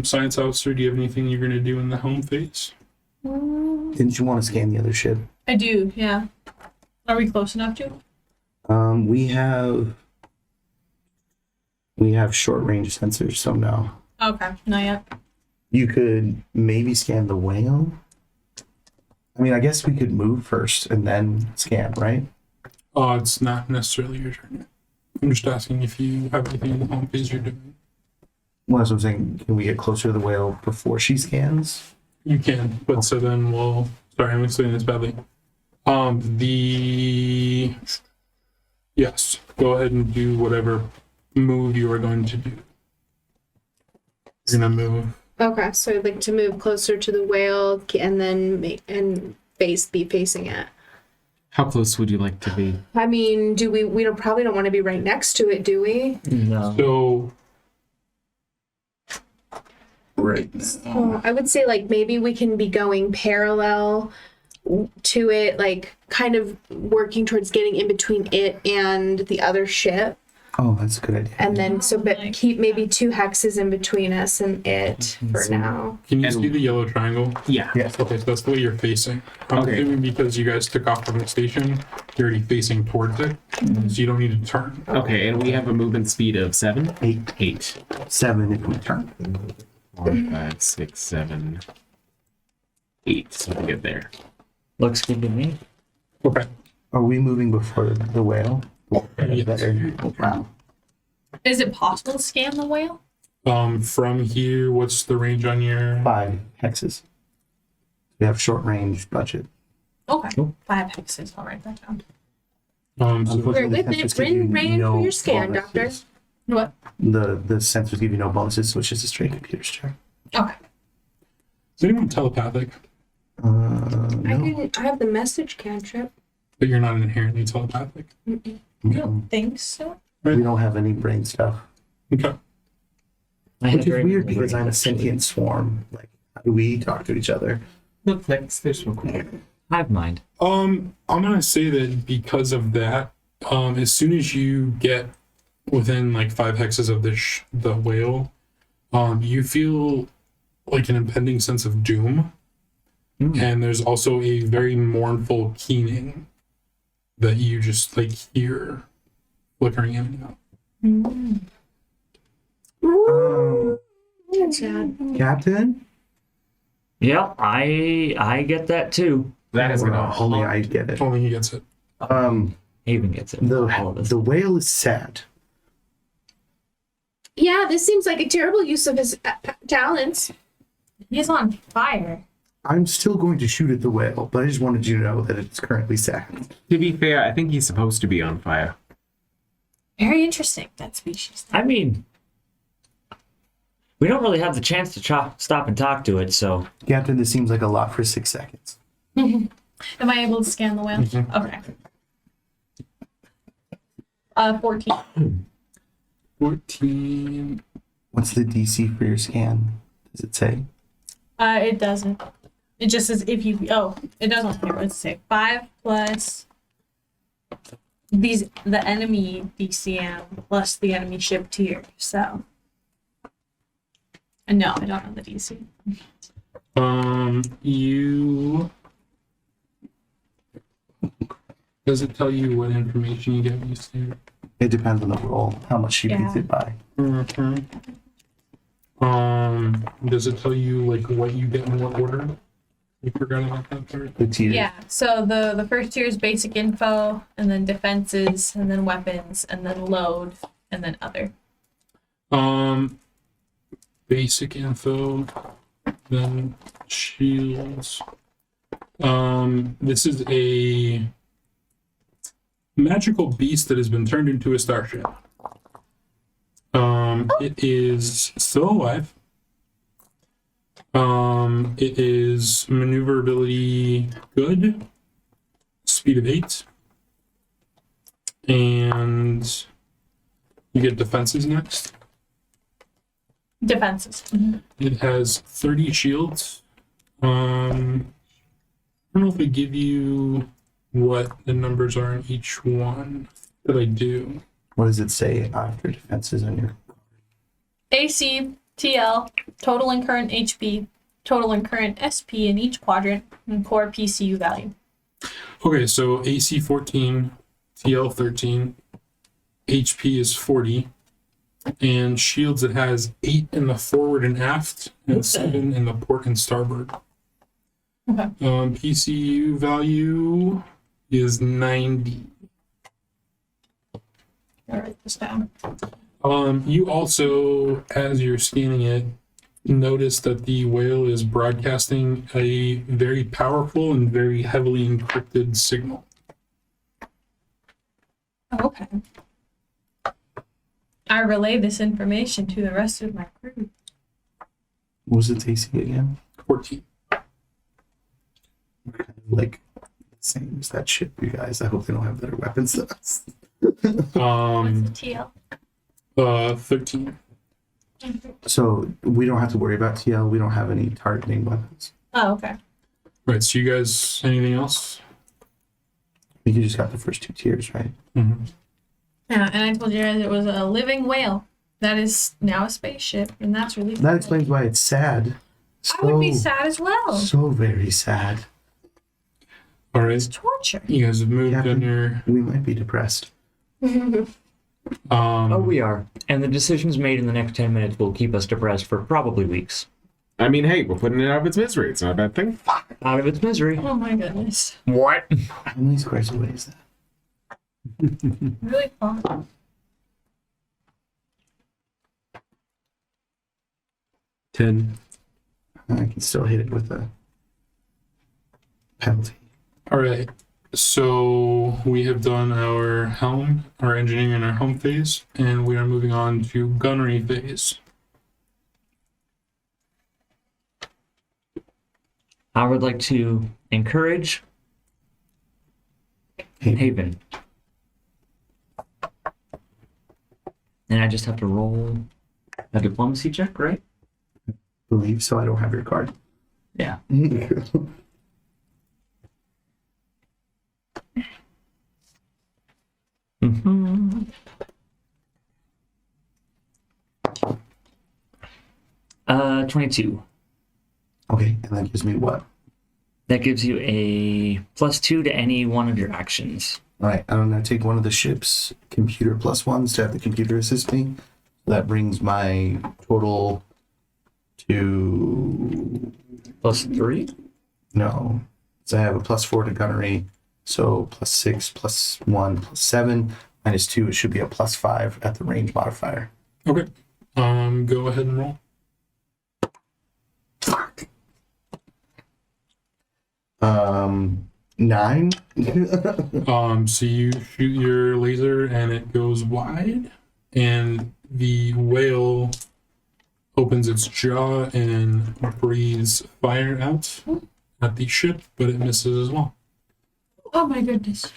science officer, do you have anything you're going to do in the home phase? Didn't you want to scan the other ship? I do, yeah. Are we close enough to? We have short range sensors, so no. Okay, not yet. You could maybe scan the whale. I mean, I guess we could move first and then scan, right? It's not necessarily your turn yet. I'm just asking if you have anything in the home phase you're doing. Well, that's what I'm saying. Can we get closer to the whale before she scans? You can, but so then we'll. Sorry, I'm explaining this badly. Yes, go ahead and do whatever move you are going to do. You're gonna move. Okay, so I'd like to move closer to the whale and then be facing it. How close would you like to be? I mean, we don't probably don't want to be right next to it, do we? No. So Right. Oh, I would say like maybe we can be going parallel to it, like kind of working towards getting in between it and the other ship. Oh, that's a good idea. And then but Like, keep maybe 2 hexes in between us and it for now. can you And- see the yellow triangle? Yeah. Yes. Okay, so that's the way you're facing. I'm Okay. assuming because you guys took off from the station, you're already facing towards it, so you don't need to turn. Okay, and we have a movement speed of 7? 8, 8. 7 if we turn. 4, 5, 6, 7, 8. So we get there. Looks good to me. Okay. Are we moving before the whale? Yes. Wow. Is it possible to scan the whale? From here, what's the range on your? 5 hexes. We have short range budget. Okay. Cool. 5 hexes. I'll write that down. So We're with Sensors it. give you Rin ran for your scan, bonuses. doctor. What? The sensors give you no bonuses, so it's just a straight computer's check. Okay. is anyone telepathic? No. I have the message cantrip. But you're not inherently telepathic. I don't think so. We don't have any brain stuff. Okay. I had Which is very weird many because I'm a brains, actually. sentient swarm. Like, how do we talk to each other? Look, next visual. Hive mind. I'm gonna say that because of that, as soon as you get within like 5 hexes of the whale, you feel like an impending sense of doom, and there's also a very mournful keening that you just like hear flickering in and out. That's sad. Captain? Yep, I get that too. That is going to Well, only I get it. Only he gets it. Haven gets it. All of us. The whale is sad. Yeah, this seems like a terrible use of his talents. He's on fire. I'm still going to shoot at the whale, but I just wanted you to know that it's currently sad. To be fair, I think he's supposed to be on fire. Very interesting, that species. I mean, we don't really have the chance to stop and talk to it, so Captain, this seems like a lot for 6 seconds. Am I able to scan the whale? Okay. 14. 14. What's the DC for your scan? Does it say? It doesn't. It just says if you. Oh, it doesn't. Here, let's say 5 plus the enemy DCM plus the enemy ship tier. So. No, I don't know the DC. You. Does it tell you what information you get when you scan? It depends on the roll, how much she beats Yeah. it by. Mm-hmm. Does it tell you like what you get in what order? You forgot about that part. The tier. Yeah. So the first tier is basic info, and then defenses, and then weapons, and then load, and then other. Basic info, then shields. This is a magical beast that has been turned into a starship. It is still alive. It is maneuverability good, speed of 8, and you get defenses next. Defenses. It has 30 shields. I don't know if they give you what the numbers are in each one. That I do. What does it say after defenses on your? AC, TL, total and current HP, total and current SP in each quadrant, and core PCU value. Okay, so AC 14, TL 13, HP is 40, and shields it has 8 in the forward and aft, and 7 in the port and starboard. Okay. PCU value is 90. I'll write this down. You also, as you're scanning it, notice that the whale is broadcasting a very powerful and very heavily encrypted signal. Okay. I relay this information to the rest of my crew. What was its AC again? 14. Like same as that ship, you guys. I hope they don't have better weapons than us. What's the TL? 13. So we don't have to worry about TL. We don't have any targeting weapons. Oh, okay. Right, so you guys, anything else? You just got the first 2 tiers, right? Mm-hmm. Yeah, and I told you guys it was a living whale. That is now a spaceship, and that's really That explains why it's sad. I would be sad as well. So very sad. All right, It's torture. you guys have moved Captain. on your. We might be depressed. oh, we are. And the decisions made in the next 10 minutes will keep us depressed for probably weeks. I mean, hey, we're putting it out of its misery. It's not a bad thing. Out of its misery. Oh my goodness. What? How many squares away is that? Really fun. Ten. I can still hit it with a penalty. All right, so we have done our helm, our engineering, and our helm phase, and we are moving on to gunnery phase. I would like to encourage Haven. And I just have to roll a diplomacy check, right? Believe so. I don't have your card. Yeah. Mm-hmm. Uh, 22. Okay, and that gives me what? That gives you a +2 to any one of your actions. All right, I'm gonna take one of the ship's computer +1s to have the computer assist me. That brings my total to +3? no. So I have a +4 to gunnery. So +6, +1, +7, -2. It should be a +5 at the range modifier. Okay, go ahead and roll. 9. So you shoot your laser and it goes wide, and the whale opens its jaw and breathes fire out at the ship, but it misses as well. Oh my goodness.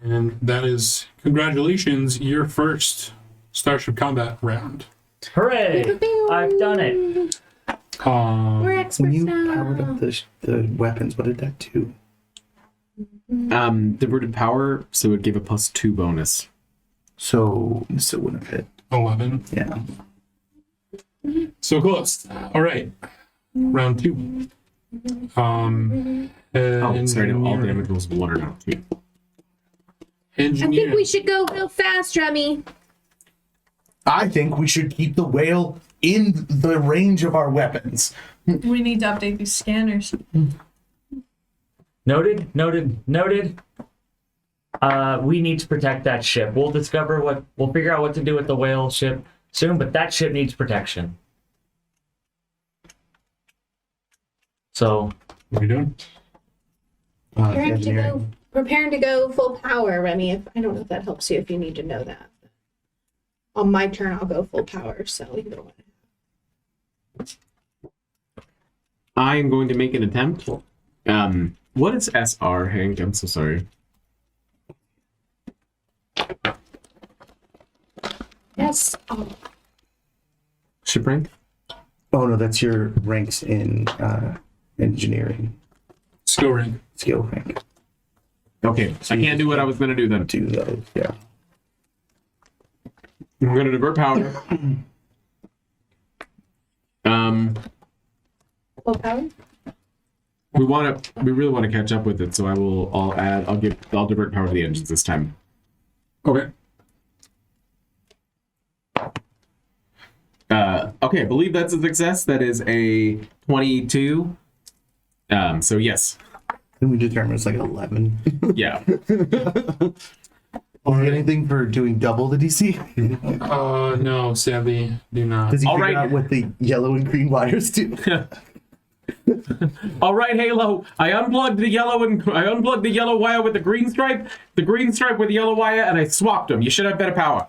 And that is, congratulations, your first Starship Combat round. Hooray! I've done it. We're experts When you now. powered up the weapons, what did that do? Diverted power, so it would give a +2 bonus. So this wouldn't have hit. 11. Yeah. So close. All right. Round 2. Oh, sorry, no, all engineering. damage rolls 1 or not 2. I think Engineering. we should go real fast, Remy. I think we should keep the whale in the range of our weapons. We need to update these scanners. Noted. We need to protect that ship. We'll figure out what to do with the whale ship soon, but that ship needs protection. So, What are you doing? Engineering. Preparing to go full power, Remy. I don't know if that helps you if you need to know that. On my turn, I'll go full power, so either way. I am going to make an attempt. What is SR, Hank? I'm so sorry. Yes. Oh, Ship rank? Oh no, that's your ranks in engineering Skill rank. skill rank. Okay, I can't do what I was going to do then. Do those, yeah. I'm going to divert power. full power? We really want to catch up with it, so I'll divert power to the engines this time. Okay. Okay, I believe that's a success. That is a 22. So yes. Then we determine it's like 11. Yeah. Or anything for doing double the DC? No, sadly, do not. Does he All figure right. out what the yellow and green wires do? All right, Halo. I unplugged the yellow wire with the green stripe with the yellow wire, and I swapped them. You should have better power.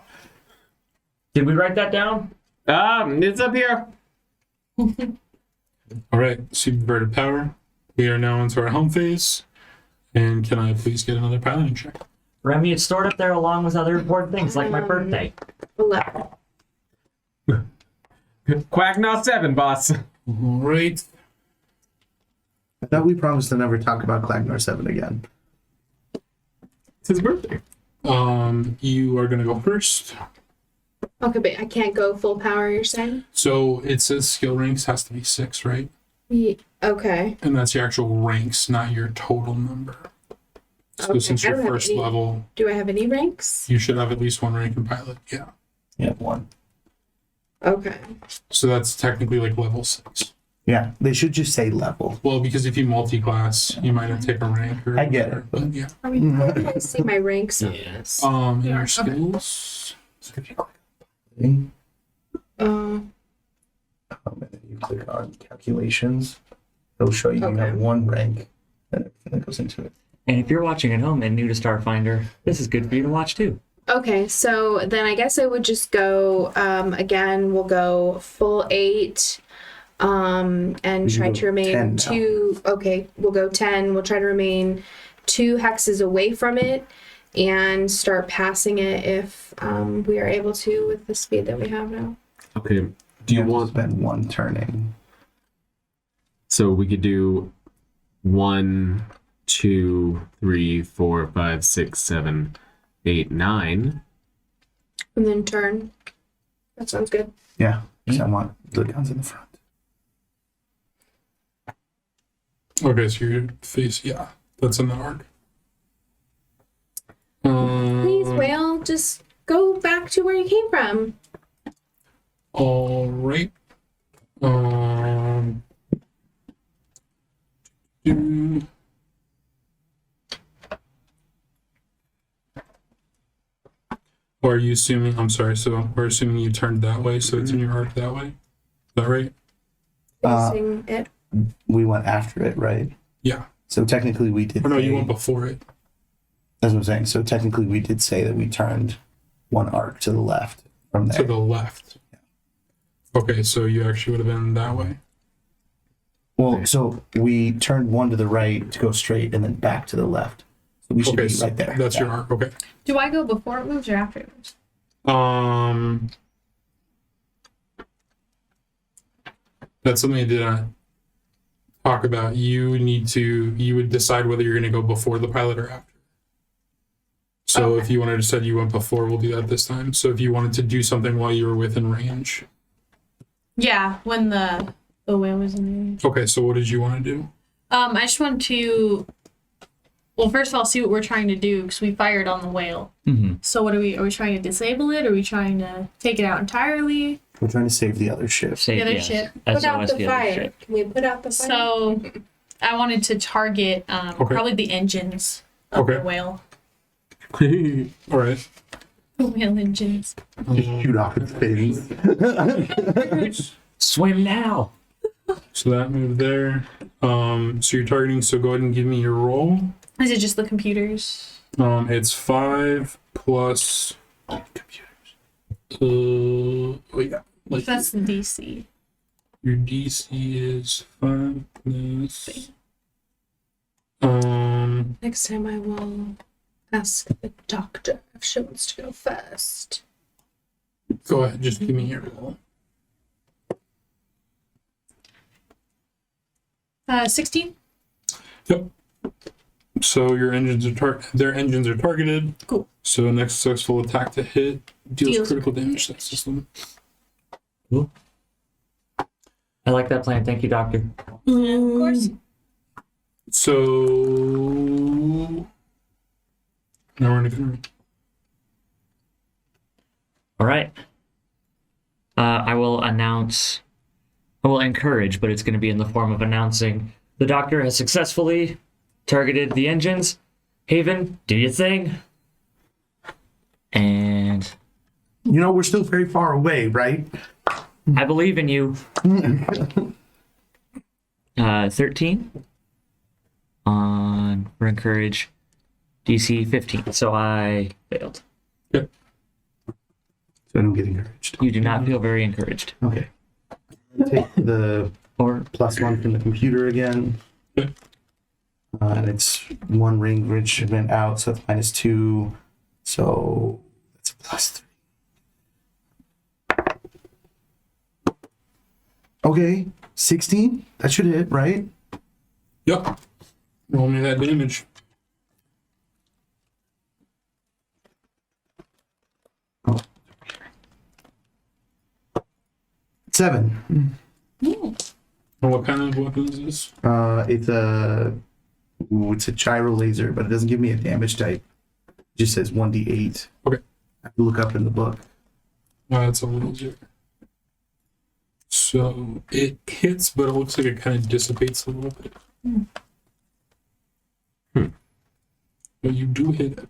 did we write that down? It's up here. All right, so you've diverted power. We are now into our home phase. And can I please get another piloting check? Remy, it's stored up there along with other important things like my birthday. 11. Quack not 7, boss. All right. I thought we promised to never talk about Clagnor 7 again. It's his birthday. You are gonna go first. Okay, but I can't go full power, you're saying? So it says skill ranks has to be 6, right? Okay. And that's your actual ranks, not your total number. So Okay, since I you're don't have first any. level, Do I have any ranks? you should have at least 1 rank in pilot. Yeah. Yeah, 1. Okay. So that's technically like level 6. Yeah, they should just say level. Well, because if you multi-class, you might not take a rank. Or I get it. But yeah. I mean, where do I see my ranks on this? In your skills. So if you click on thing, Uh, and then you click on calculations, it'll show you you Okay. have 1 rank and everything that goes into it. And if you're watching at home and new to Starfinder, this is good for you to watch too. okay, so then I guess I would just go, again, we'll go full 8, and We try can to go remain 10 now. 2, okay, we'll go 10, we'll try to remain 2 hexes away from it, and start passing it if, we are able to with the speed that we have now. Okay. Do you have to want? spend 1 turning? So we could do 1, 2, 3, 4, 5, 6, 7, 8, 9. And then turn. That sounds good. Yeah, because I want the guns in the front. Okay, so your face, yeah, that's in the arc. Please, whale, just go back to where you came from. All right. Do- Or are you assuming? I'm sorry. So we're assuming you turned that way, so it's in your arc that way. Is that right? Uh, Facing it. We went after it, right? Yeah. So technically we did. Oh no, you say- went before it. That's what I'm saying. So technically we did say that we turned one arc to the left from there. To the left. Okay, so you actually would have been that way. Well, so we turned one to the right to go straight and then back to the left. So we should Okay, be so right there. that's Yeah. your arc. Okay. Do I go before it moves or after it moves? That's something I did not talk about. You would decide whether you're going to go before the pilot or after. So if you wanted to say you went before, we'll do that this time. So if you wanted to do something while you were within range. Yeah, when the whale was in range. Okay, so what did you want to do? I just want to. Well, first of all, see what we're trying to do because we fired on the whale. Mm-hmm. So what are we trying to disable it? Are we trying to take it out entirely? We're trying to save the other ship. Save, The other yes. ship. Put out SOS the other fire. ship. Can we put out the fire? So I wanted to target probably the engines of the Okay. whale. All right. The whale engines. Just shoot off its fins. Swim now. So that moved there. So you're targeting. So go ahead and give me your roll. Is it just the computers? It's 5 plus computers. Oh yeah. Like That's the DC. your DC is 5 plus. Next time I will ask the doctor if she wants to go first. Go ahead. Just give me your roll. 16. Yep. So your engines are their engines are targeted. Cool. So next successful attack to hit deals Deals critical damage to that system. I like that plan. Thank you, Doctor. Of course. So now we're in a good. All right. I will announce. I will encourage, but it's going to be in the form of announcing the doctor has successfully targeted the engines. Haven, do your thing. And You know, we're still very far away, right? I believe in you. 13 on for encourage. DC 15. So I failed. So I don't get encouraged. You do not feel very encouraged. Okay. Take the Or +1 from the computer again. Okay. And it's 1 ring grid event out, so that's -2. So that's a +3. Okay, 16. That should hit, right? Yep. Roll me that damage. Oh. 7. And what kind of weapon is this? It's a gyro laser, but it doesn't give me a damage type. It just says 1d8. Okay. I have to look up in the book. That's a little easier. So it hits, but it looks like it kind of dissipates a little bit. But you do hit it.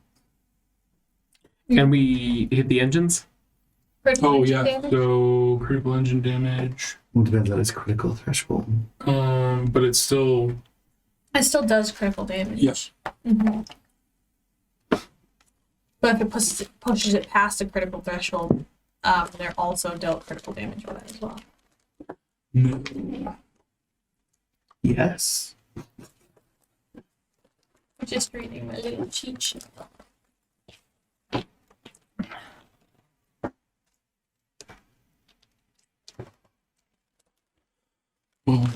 Can we hit the engines? Critical Oh engine yeah. damage? So critical engine damage. It depends on its critical threshold. But it's still It still does critical damage. yes. Mm-hmm. But if it pushes it past the critical threshold, they're also dealt critical damage with it as well. No. Yes. Just reading my little cheat sheet. Well,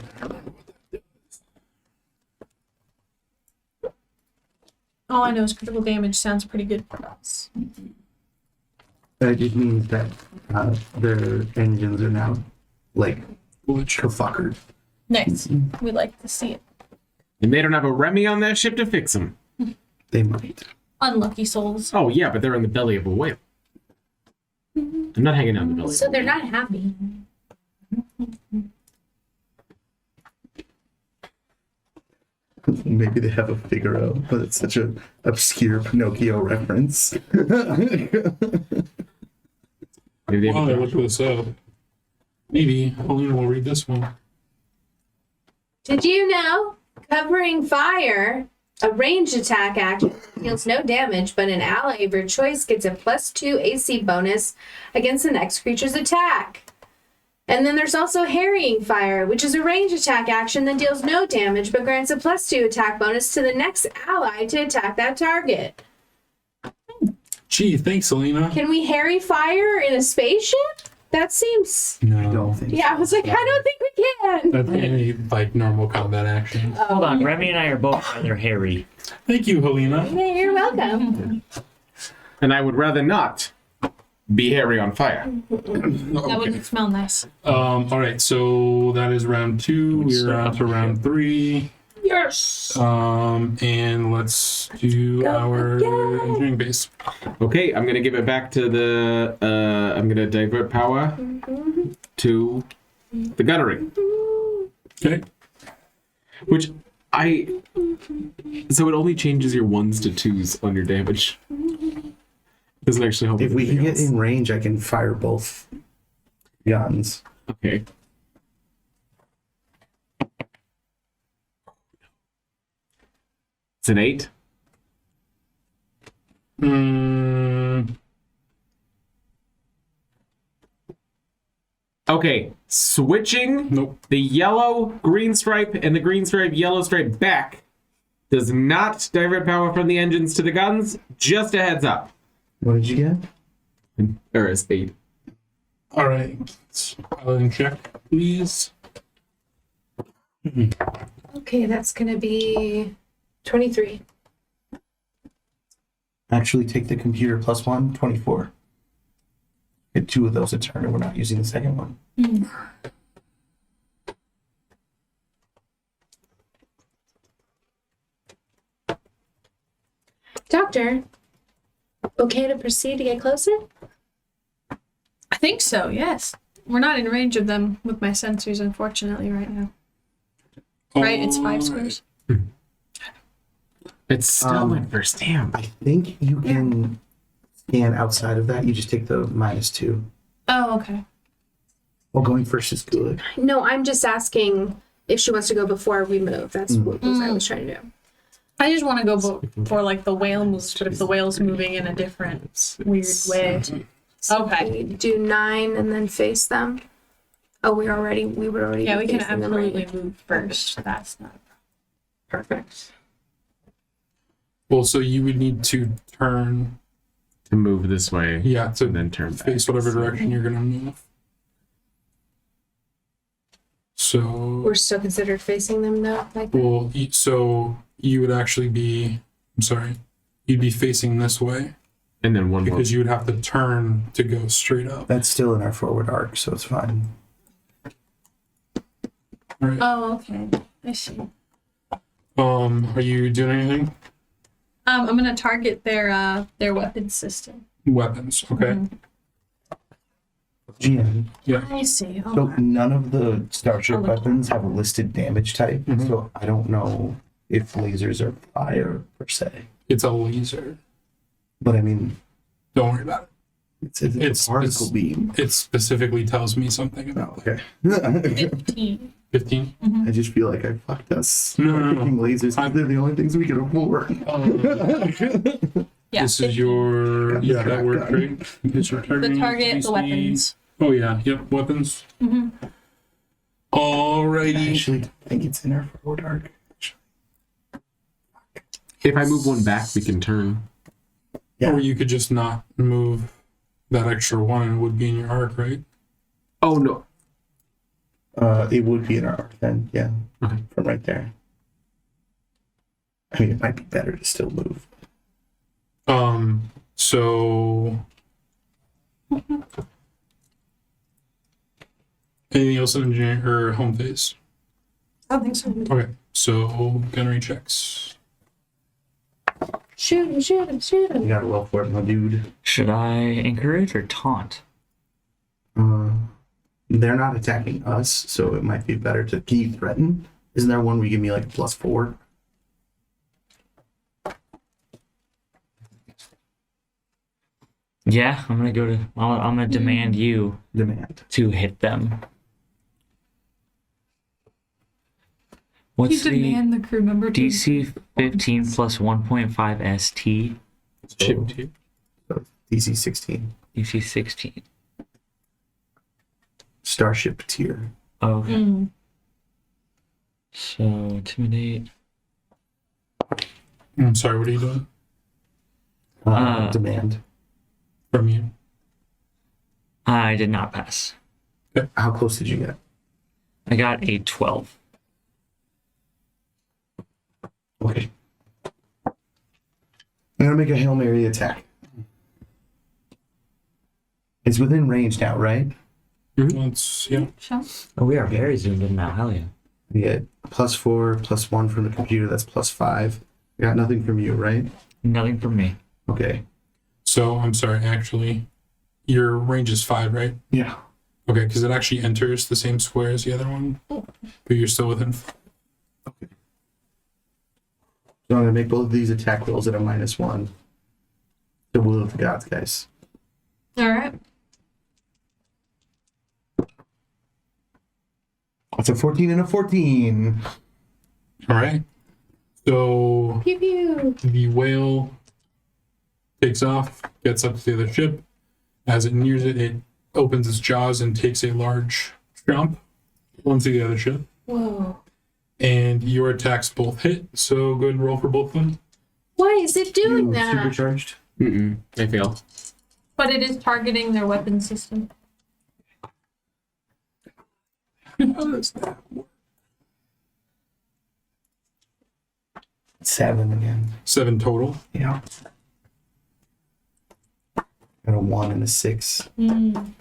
All I know is critical damage sounds pretty good for us. That just means that their engines are now like kafuckered. Nice. We'd like to see it. And they don't have a Remy on that ship to fix them. They might. Unlucky souls. Oh yeah, but they're in the belly of a whale. I'm not hanging out in the belly. So they're not happy. Maybe they have a Figaro, but it's such an obscure Pinocchio reference. Maybe they have While I a look this up, maybe Helena will read this one. Did you know Covering fire, a ranged attack action, deals no damage, but an ally of your choice gets a +2 AC bonus against the next creature's attack. And then there's also Harrying Fire, which is a ranged attack action that deals no damage, but grants a +2 attack bonus to the next ally to attack that target. Gee, thanks, Selena. Can we Harry Fire in a spaceship? That seems... I No, don't think. Yeah, I was like, I don't think we can. that's any like normal combat action. Hold on, Remy and I are both rather hairy. Thank you, Helena. Yeah, you're welcome. And I would rather not be hairy on fire. That wouldn't smell nice. All right, so that is round 2. We're on to round 3. Yes. And let's do our engineering base. Okay, I'm gonna give it back to the. I'm gonna divert power to the gunnery, Okay. which I. So it only changes your 1s to 2s on your damage. Doesn't actually help. If we can anything get else. in range, I can fire both guns. Okay. It's an 8. Okay, switching Nope. the yellow green stripe and the green stripe yellow stripe back does not divert power from the engines to the guns. Just a heads up. What did you get? Or it's 8. All right. Let's pilot and check, please. Okay, that's going to be 23. Actually, take the computer +1, 24. Get 2 of those a turn, and we're not using the second one. Doctor, okay to proceed to get closer? I think so, yes. We're not in range of them with my sensors, unfortunately, right now. Right? It's 5 squares. It's still my first damn. I think you can scan outside of that. You just take the -2. Oh, okay. Well, going first is good. No, I'm just asking if she wants to go before we move. That's what I was trying to do. I just want to go for like the whale moves, but if the whale's moving in a different weird way. Okay. We do 9 and then face them. Oh, we would already Yeah, be we can facing them, right? absolutely move first. That's not perfect. Well, so you would need to turn, To move this way. yeah, to And then turn back. face whatever direction you're gonna move. So, We're still considered facing them though, like that? well, so you would actually be, I'm sorry, you'd be facing this way And then one more. because you would have to turn to go straight up. That's still in our forward arc, so it's fine. All right. Oh, okay. I see. Are you doing anything? I'm gonna target their weapon system. Weapons. Okay. GM. Yeah. I see. So Okay. none of the Starship Oh, look. weapons have a listed damage type, Mhm. so I don't know if lasers are fire per se. It's a laser. But I mean, Don't worry about it says it's a particle beam. it. It specifically tells me something about Oh, okay. 15. 15. I just feel like I fucked us. No, no, no. Picking lasers, 'cause they're the only things we can afford. Yeah. This is 15. your Got the that track worked gun. great. It's your The targeting target, the speed. weapons. Oh yeah, yep, weapons. Mm-hmm. I Alrighty. actually think it's in our forward arc. If I move one back, we can turn. Yeah. Or you could just not move that extra one and it would be in your arc, right? Oh, no. It would be in our arc then, yeah. Okay. From right there. I mean, it might be better to still move. So anything else in engineering or home phase? I don't think so. Okay, so gunnery checks. Shoot him, shoot him, shoot You him. got a roll for it, my dude. Should I encourage or taunt? They're not attacking us, so it might be better to. Can you threaten? Isn't there one where you give me like +4? Yeah, I'm gonna go to. I'm gonna demand you Demand. to hit them. What's you the demand the crew member to DC 15 plus 1.5 ST? Ship tier. DC 16. DC 16. Starship tier. Okay. Mm. So intimidate. I'm sorry, what are you doing? Demand. From you. I did not pass. How close did you get? I got a 12. Okay. I'm gonna make a Hail Mary attack. It's within range now, right? Let's, yeah. Sure. Oh, we are very zoomed in now. Hell yeah. Yeah. +4, +1 from the computer. That's +5. I got nothing from you, right? Nothing from me. Okay. So, I'm sorry, actually, your range is 5, right? Yeah. Okay, because it actually enters the same square as the other one, but you're still within. Okay. So I'm gonna make both of these attack rolls at a -1. The will of the gods, guys. All right. That's a 14 and a 14. All right. So Pew pew. the whale takes off, gets up to the other ship. As it nears it, it opens its jaws and takes a large jump onto the other ship. Whoa. And your attacks both hit, so go ahead and roll for both of them. Why is it doing You that? supercharged? I failed. But it is targeting their weapon system. How does that work? 7 again. 7 total. Yeah. Got a 1 and a 6. Mm.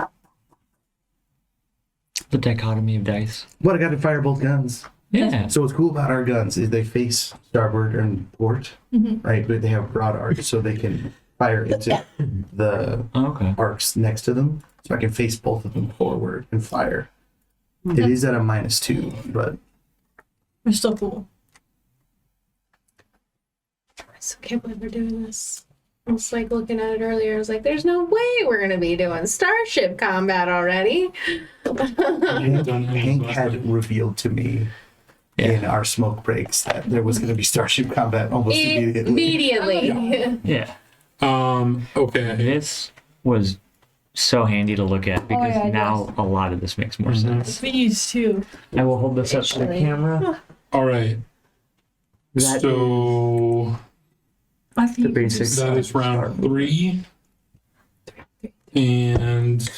The dichotomy of dice. But I got to fire both guns. Yeah. So what's cool about our guns is they face starboard and port, right? But they have broad arcs, so they can fire into the Okay. arcs next to them. So I can face both of them forward and fire. It is at a -2, but They're still cool. I still can't believe we're doing this. I was like looking at it earlier. I was like, there's no way we're going to be doing starship combat already. Hank had revealed to me in our smoke breaks that there was going to be starship combat almost immediately. Yeah. Okay. This was so handy to look at because yeah, now a lot of this makes more sense. These two. I will hold this up to the Actually. camera. All right. That So I think the basics. that is round 3. And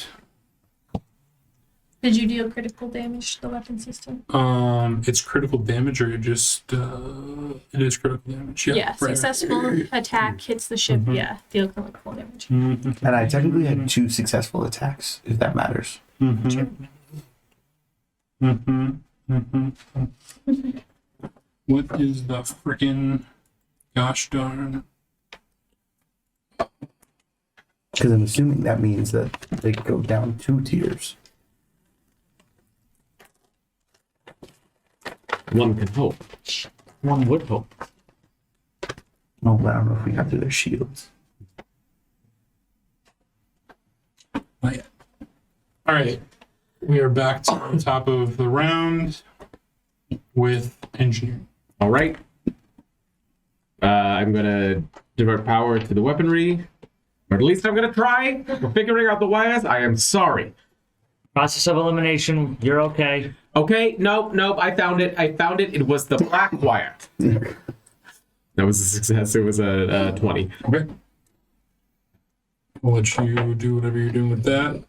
Did you deal critical damage to the weapon system? it's critical damage or just it is critical damage. Yeah. Yeah, right. successful attack hits the ship. Yeah, deal critical damage. Mhm. And I technically had 2 successful attacks, if that matters. Mhm. Mhm. Mhm. What is the freaking gosh darn? Because I'm assuming that means that they go down 2 tiers. One can hope. One would hope. Oh, but I don't know if we got through their shields. Not yet. All right, we are back to the top of the round with engineering. All right. I'm gonna divert power to the weaponry, or at least I'm gonna try. We're figuring out the wires. I am sorry. Process of elimination. You're okay. Okay, nope. I found it. It was the black wire. That was a success. It was a 20. Okay. I'll let you do whatever you're doing with that.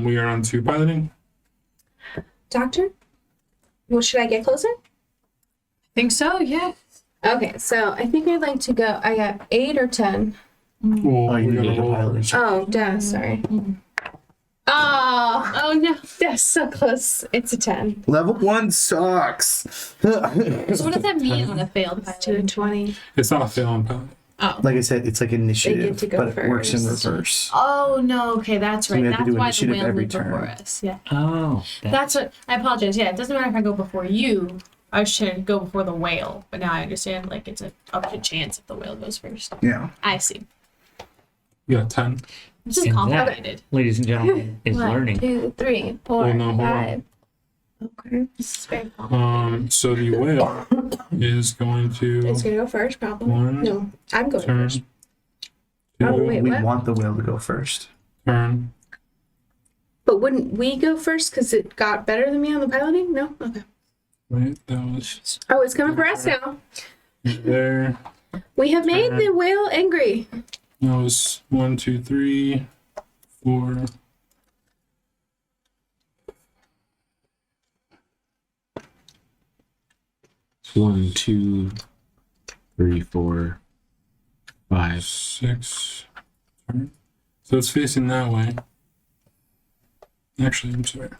We are on to piloting. Doctor? Well, should I get closer? Think so? Yeah. Okay, so I think I'd like to go. I got 8 or 10. Well, Oh, you we're need gonna to roll. pilot. Oh, duh, sorry. Oh no, that's so close. It's a 10. Level 1 sucks. So what does that mean on a failed To a pilot? 20. It's not a fail on pilot. Oh. Like I said, it's like initiative, to go but it works in first. reverse. Oh no. Okay, that's So right. we have to That's do why the initiative whale every moved before turn. us. Yeah. Oh. That's what. I apologize. Yeah, it doesn't matter if I go before you. I should go before the whale. But now I understand. Like it's a up to chance if the whale goes first. Yeah. I see. You got 10. This is And that, complicated. ladies and gentlemen, is 1, learning. 2, 3, 4, Well, no, hold on. 5. Okay. This is very common. So the whale is going to It's gonna go first, probably. One, No, I'm going turn. first. Two, Oh, wait. We What? want the whale to go first. turn. But wouldn't we go first because it got better than me on the piloting? No? Okay. Wait, that was Oh, it's coming for us now. there. We have made Turn. the whale angry. That was 1, 2, 3, 4. One, two, three, 4, 5. 6. Turn. So it's facing that way. Actually, I'm sorry.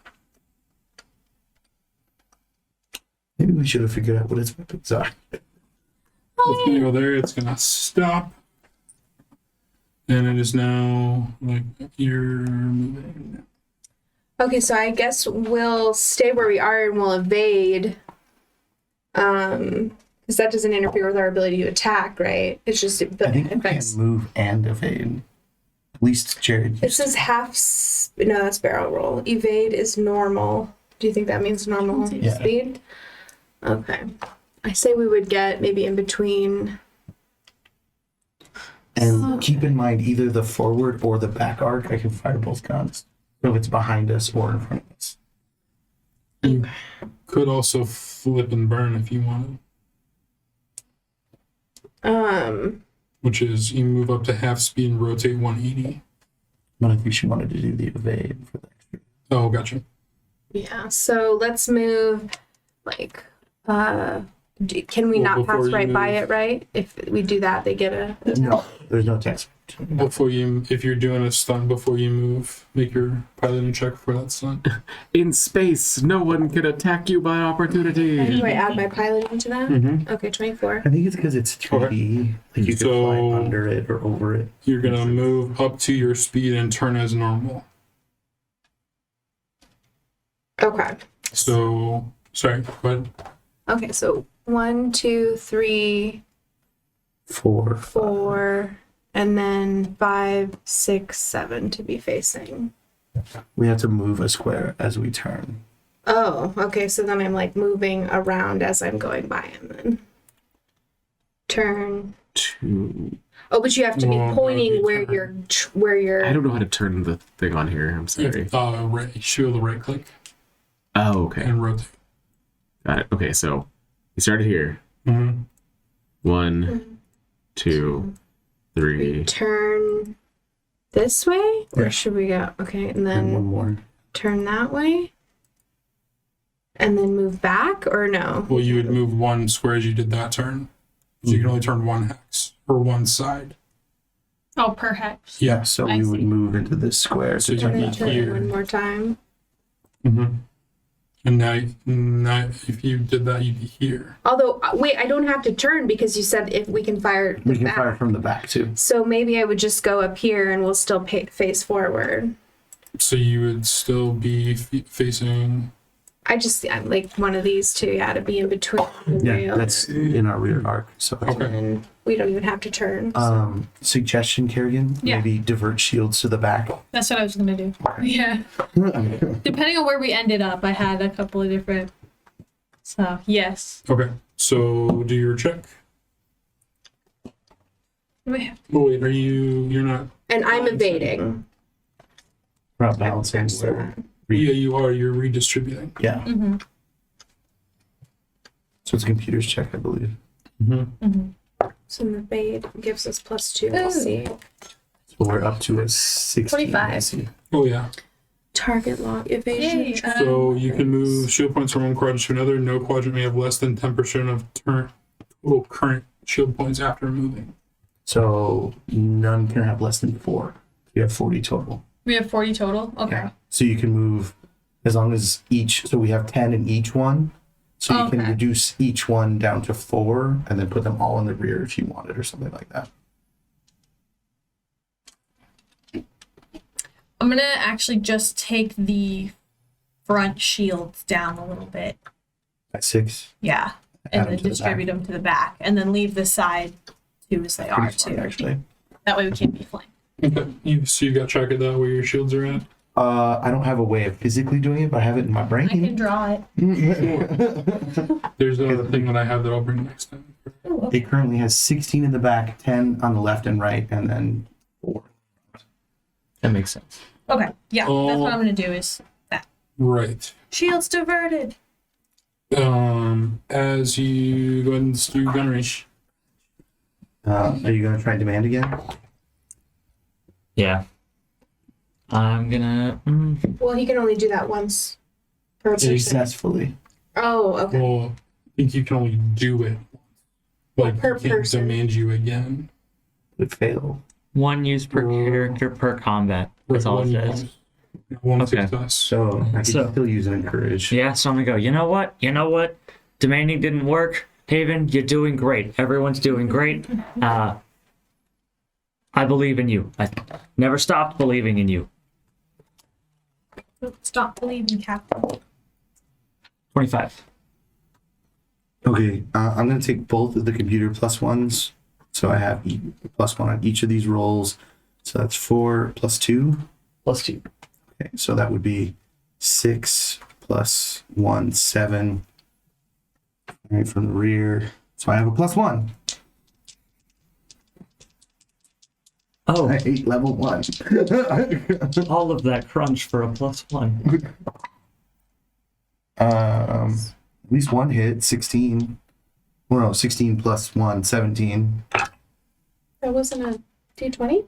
Maybe we should have figured out what its weapons are. It's gonna go there. It's gonna stop, and it is now like you're moving. Okay, so I guess we'll stay where we are and we'll evade. Because that doesn't interfere with our ability to attack, right? It's just it I think you affects. can move and evade. At least Jared. It says no, that's barrel roll. Evade is normal. Do you think that means normal Yeah. speed? Okay. I say we would get maybe in between. And keep in mind either the forward or the back arc. I can fire both guns. So if it's behind us or in front of us. You could also flip and burn if you wanted, which is you move up to half speed and rotate 180. But I think she wanted to do the evade for the extra. Oh, gotcha. Yeah. So let's move. Like, can we Well, not before pass you right by move- it? Right? If we do that, they get a. No, there's no text. Before you, if you're doing a stunt before you move, make your piloting check for that stunt. In space, no one can attack you by opportunity. Do I add my piloting to that? Mhm. Okay, 24. I think it's because it's 3D. Like you can fly So- under it or over it. You're gonna move up to your speed and turn as normal. Okay. So, sorry, but Okay, so 1, 2, 3, 4. 4, and then 5, 6, 7 to be facing. We have to move a square as we turn. Oh, okay, so then I'm like moving around as I'm going by him then. Turn. 2. Oh, but you have to be Well, that would pointing be where turn. you're I don't know how to turn the thing on here. I'm sorry. right, shield right click Oh, okay. and rotate. Got it. Okay, so we started here. Mm-hmm. 1, 2, 3. turn this way? Yeah. Or should we go? Okay, and And then one more. turn that way? And then move back or no? Well, you would move one square as you did that turn. So you can only turn one hex or one side. Oh, per hex. Yeah. So I we would see. move into this square So to you turn And then need that turn way. it here. one more time. Mm-hmm. And now, if you did that, you'd be here. Although, wait, I don't have to turn because you said if we can fire We the can back. fire from the back too. So maybe I would just go up here and we'll still face forward. So you would still be facing. I'm like one of these two, yeah, to be in between the Yeah, rail. that's in our rear arc. So Okay. And we don't even have to turn. suggestion, Kerrigan, Yeah. maybe divert shields to the back. That's what I was gonna do. Yeah. Depending on where we ended up, I had a couple of different. So yes. Okay. So do your check. We have Oh wait, you're not. And I'm evading. We're not balancing. Scratch that. Yeah, you are. You're redistributing. Yeah. Mm-hmm. So it's a computer's check, I believe. So an evade gives us +2. Let's see. So we're up to a 16. 25. I see. Oh yeah. Target lock evasion. Yay. So you can move shield points from one quadrant to another. No quadrant may have less than 10% of total current shield points after moving. So none can have less than 4. We have 40 total. We have 40 total. Okay. So you can move as long as each. So we have 10 in each one. So you can Okay. reduce each one down to 4 and then put them all in the rear if you wanted or something like that. I'm gonna actually just take the front shields down a little bit. At 6. Yeah. Add And them then to the distribute back. them to the back. And then leave the side two as they are Pretty smart, too. actually. That way we can't be flanked. Okay. So you got track of that where your shields are at. I don't have a way of physically doing it, but I have it in my I brain. can draw it. There's a thing that I have that I'll bring next time. Ooh, okay. It currently has 16 in the back, 10 on the left and right, and then 4. That makes sense. Okay. Yeah, that's Oh. what I'm gonna do. Is that Right. shields diverted? As you go ahead and do gunnery. Are you going to try demand again? Yeah. I'm gonna. Well, he can only do that once per person. Successfully. Oh, okay. Well, I think you can only do it. Like, Per he can't person. demand you again. It failed. 1 use per character per combat. That's all it says. One Okay. success. So I can So- still use an encourage. Yeah, so I'm gonna go. You know what? Demanding didn't work. Haven, you're doing great. Everyone's doing great. I believe in you. I never stopped believing in you. Stop believing, Captain. 25. Okay, I'm going to take both of the computer plus ones. So I have plus 1 on each of these rolls. So that's 4 plus 2. +2. Okay, so that would be 6 plus 1, 7. Right from the rear. So I have a plus 1. Oh, I ate level 1. all of that crunch for a +1. At least one hit, 16. Well, no, 16 plus 1, 17. That wasn't a D20?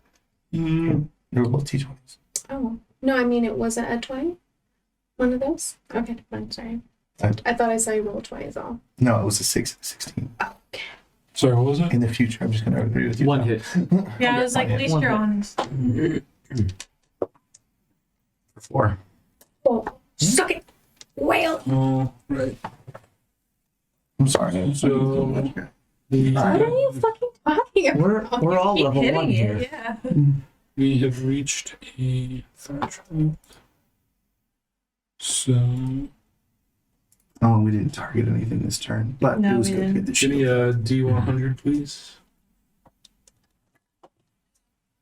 They were both T20s. Oh. No, I mean, it wasn't a 20? One of those? Okay, fine, sorry. And- I thought I saw you roll 20 as all. No, it was a 6 and a 16. Okay. Sorry, what was it? In the future, I'm just going to agree with you. One now. hit. Yeah, I was like, at least One you're hit. honest. 4. Oh, suck it! Whale! Oh, right. I'm sorry. So- What are you fucking talking about? We're all Keep level 1 hitting here. it, yeah. We have reached a threshold. So, Oh, we didn't target anything this turn, but No, it was we good to didn't. get the give me shield. a D100, please.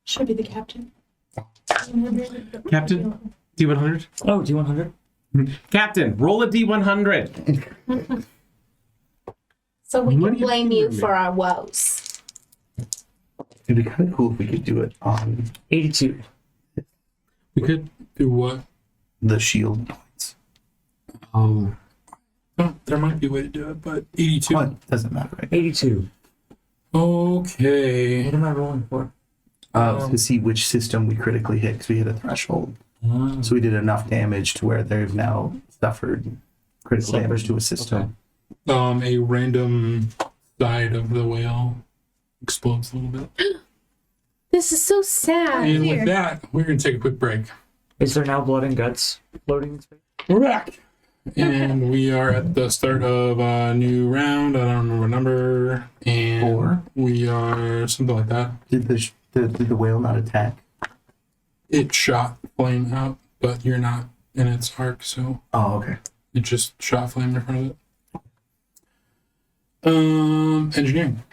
Should be the captain. Captain? D100? Oh, D100? Captain, roll a D100. So we What can do you blame mean, you Remy? for our woes. It'd be kind of cool if we could do it on 82. We could do what? the shield points. Oh, there might be a way to do it, but 82. But doesn't matter, right? 82. Okay. What am I rolling for? To see which system we critically hit, because we hit a threshold. So we did enough damage to where they've now suffered critical damage to a system. A random side of the whale explodes a little bit. This is so sad. And Here. with that, we're going to take a quick break. Is there now blood and guts floating in space? We're back. And we are at the start of a new round. I don't remember what number. And 4. we are something like that. Did the whale not attack? It shot flame out, but you're not in its arc, so Oh, okay. it just shot flame in front of it. Engineering.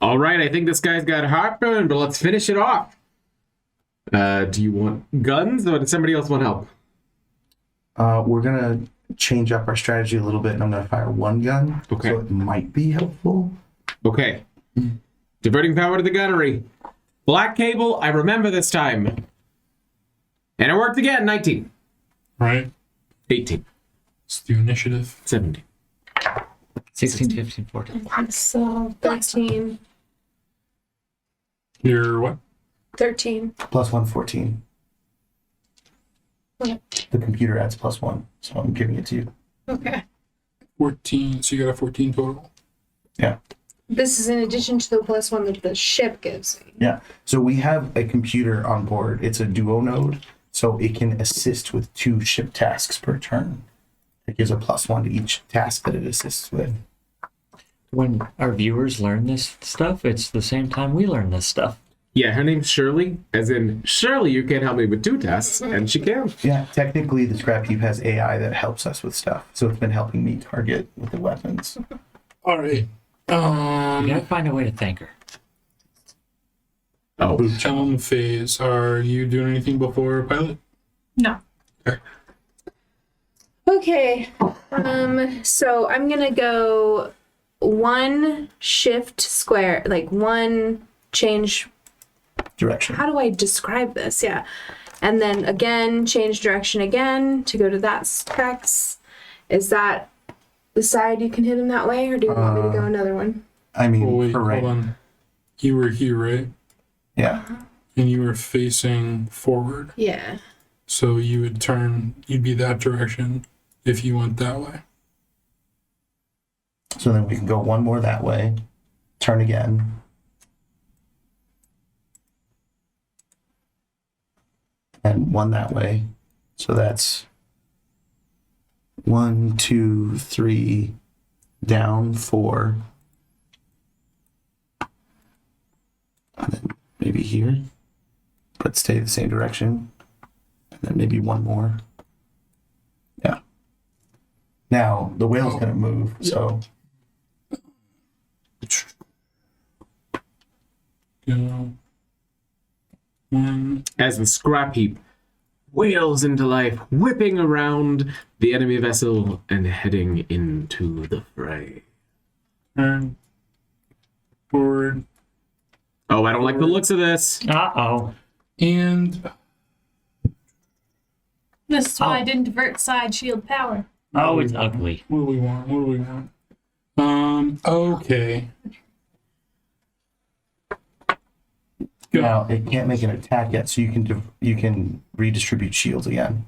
All right, I think this guy's got heartburn, but let's finish it off. Do you want guns, or does somebody else want help? We're gonna change up our strategy a little bit, and I'm gonna fire one gun. Okay. So it might be helpful. Okay. Diverting power to the gunnery. Black cable, I remember this time. And it worked again, 19. Right? 18. Let's do initiative. 17. 16, 15, 14. So 13. You're what? 13. Plus 1, 14. Okay. The computer adds plus 1, so I'm giving it to you. Okay. 14. So you got a 14 total. Yeah. This is in addition to the plus one that the ship gives me. Yeah. So we have a computer on board. It's a duo node, so it can assist with 2 ship tasks per turn. It gives a plus 1 to each task that it assists with. When our viewers learn this stuff, it's the same time we learn this stuff. Yeah, her name's Shirley, as in, Shirley, you can't help me with 2 tasks, and she can. Yeah, technically the scrap heap has AI that helps us with stuff, so it's been helping me target with the weapons. All right. We gotta find a way to thank her. Oh, Phase. Are you doing anything before pilot? No. Okay. So I'm gonna go one shift square, like one change. Direction. How do I describe this? Yeah. And then again, change direction again to go to that specs. Is that the side you can hit him that way, or do you want me to go another one? I mean, Oh wait, for right. hold on. You were here, right? Yeah. And you were facing forward. Yeah. So you would turn, you'd be that direction if you went that way. So then we can go one more that way, turn again. And one that way. So that's 1, 2, 3, down, 4. And then maybe here, but stay the same direction. And then maybe one more. Yeah. Now the whale's gonna move, so Go. One. As the scrap heap wails into life, whipping around the enemy vessel and heading into the fray. Turn. Forward. Oh, I don't like the looks of this. Uh-oh. And This is why I didn't divert side shield power. Oh, it's ugly. what do we want? What do we want? Okay. Go. now it can't make an attack yet, so you can redistribute shields again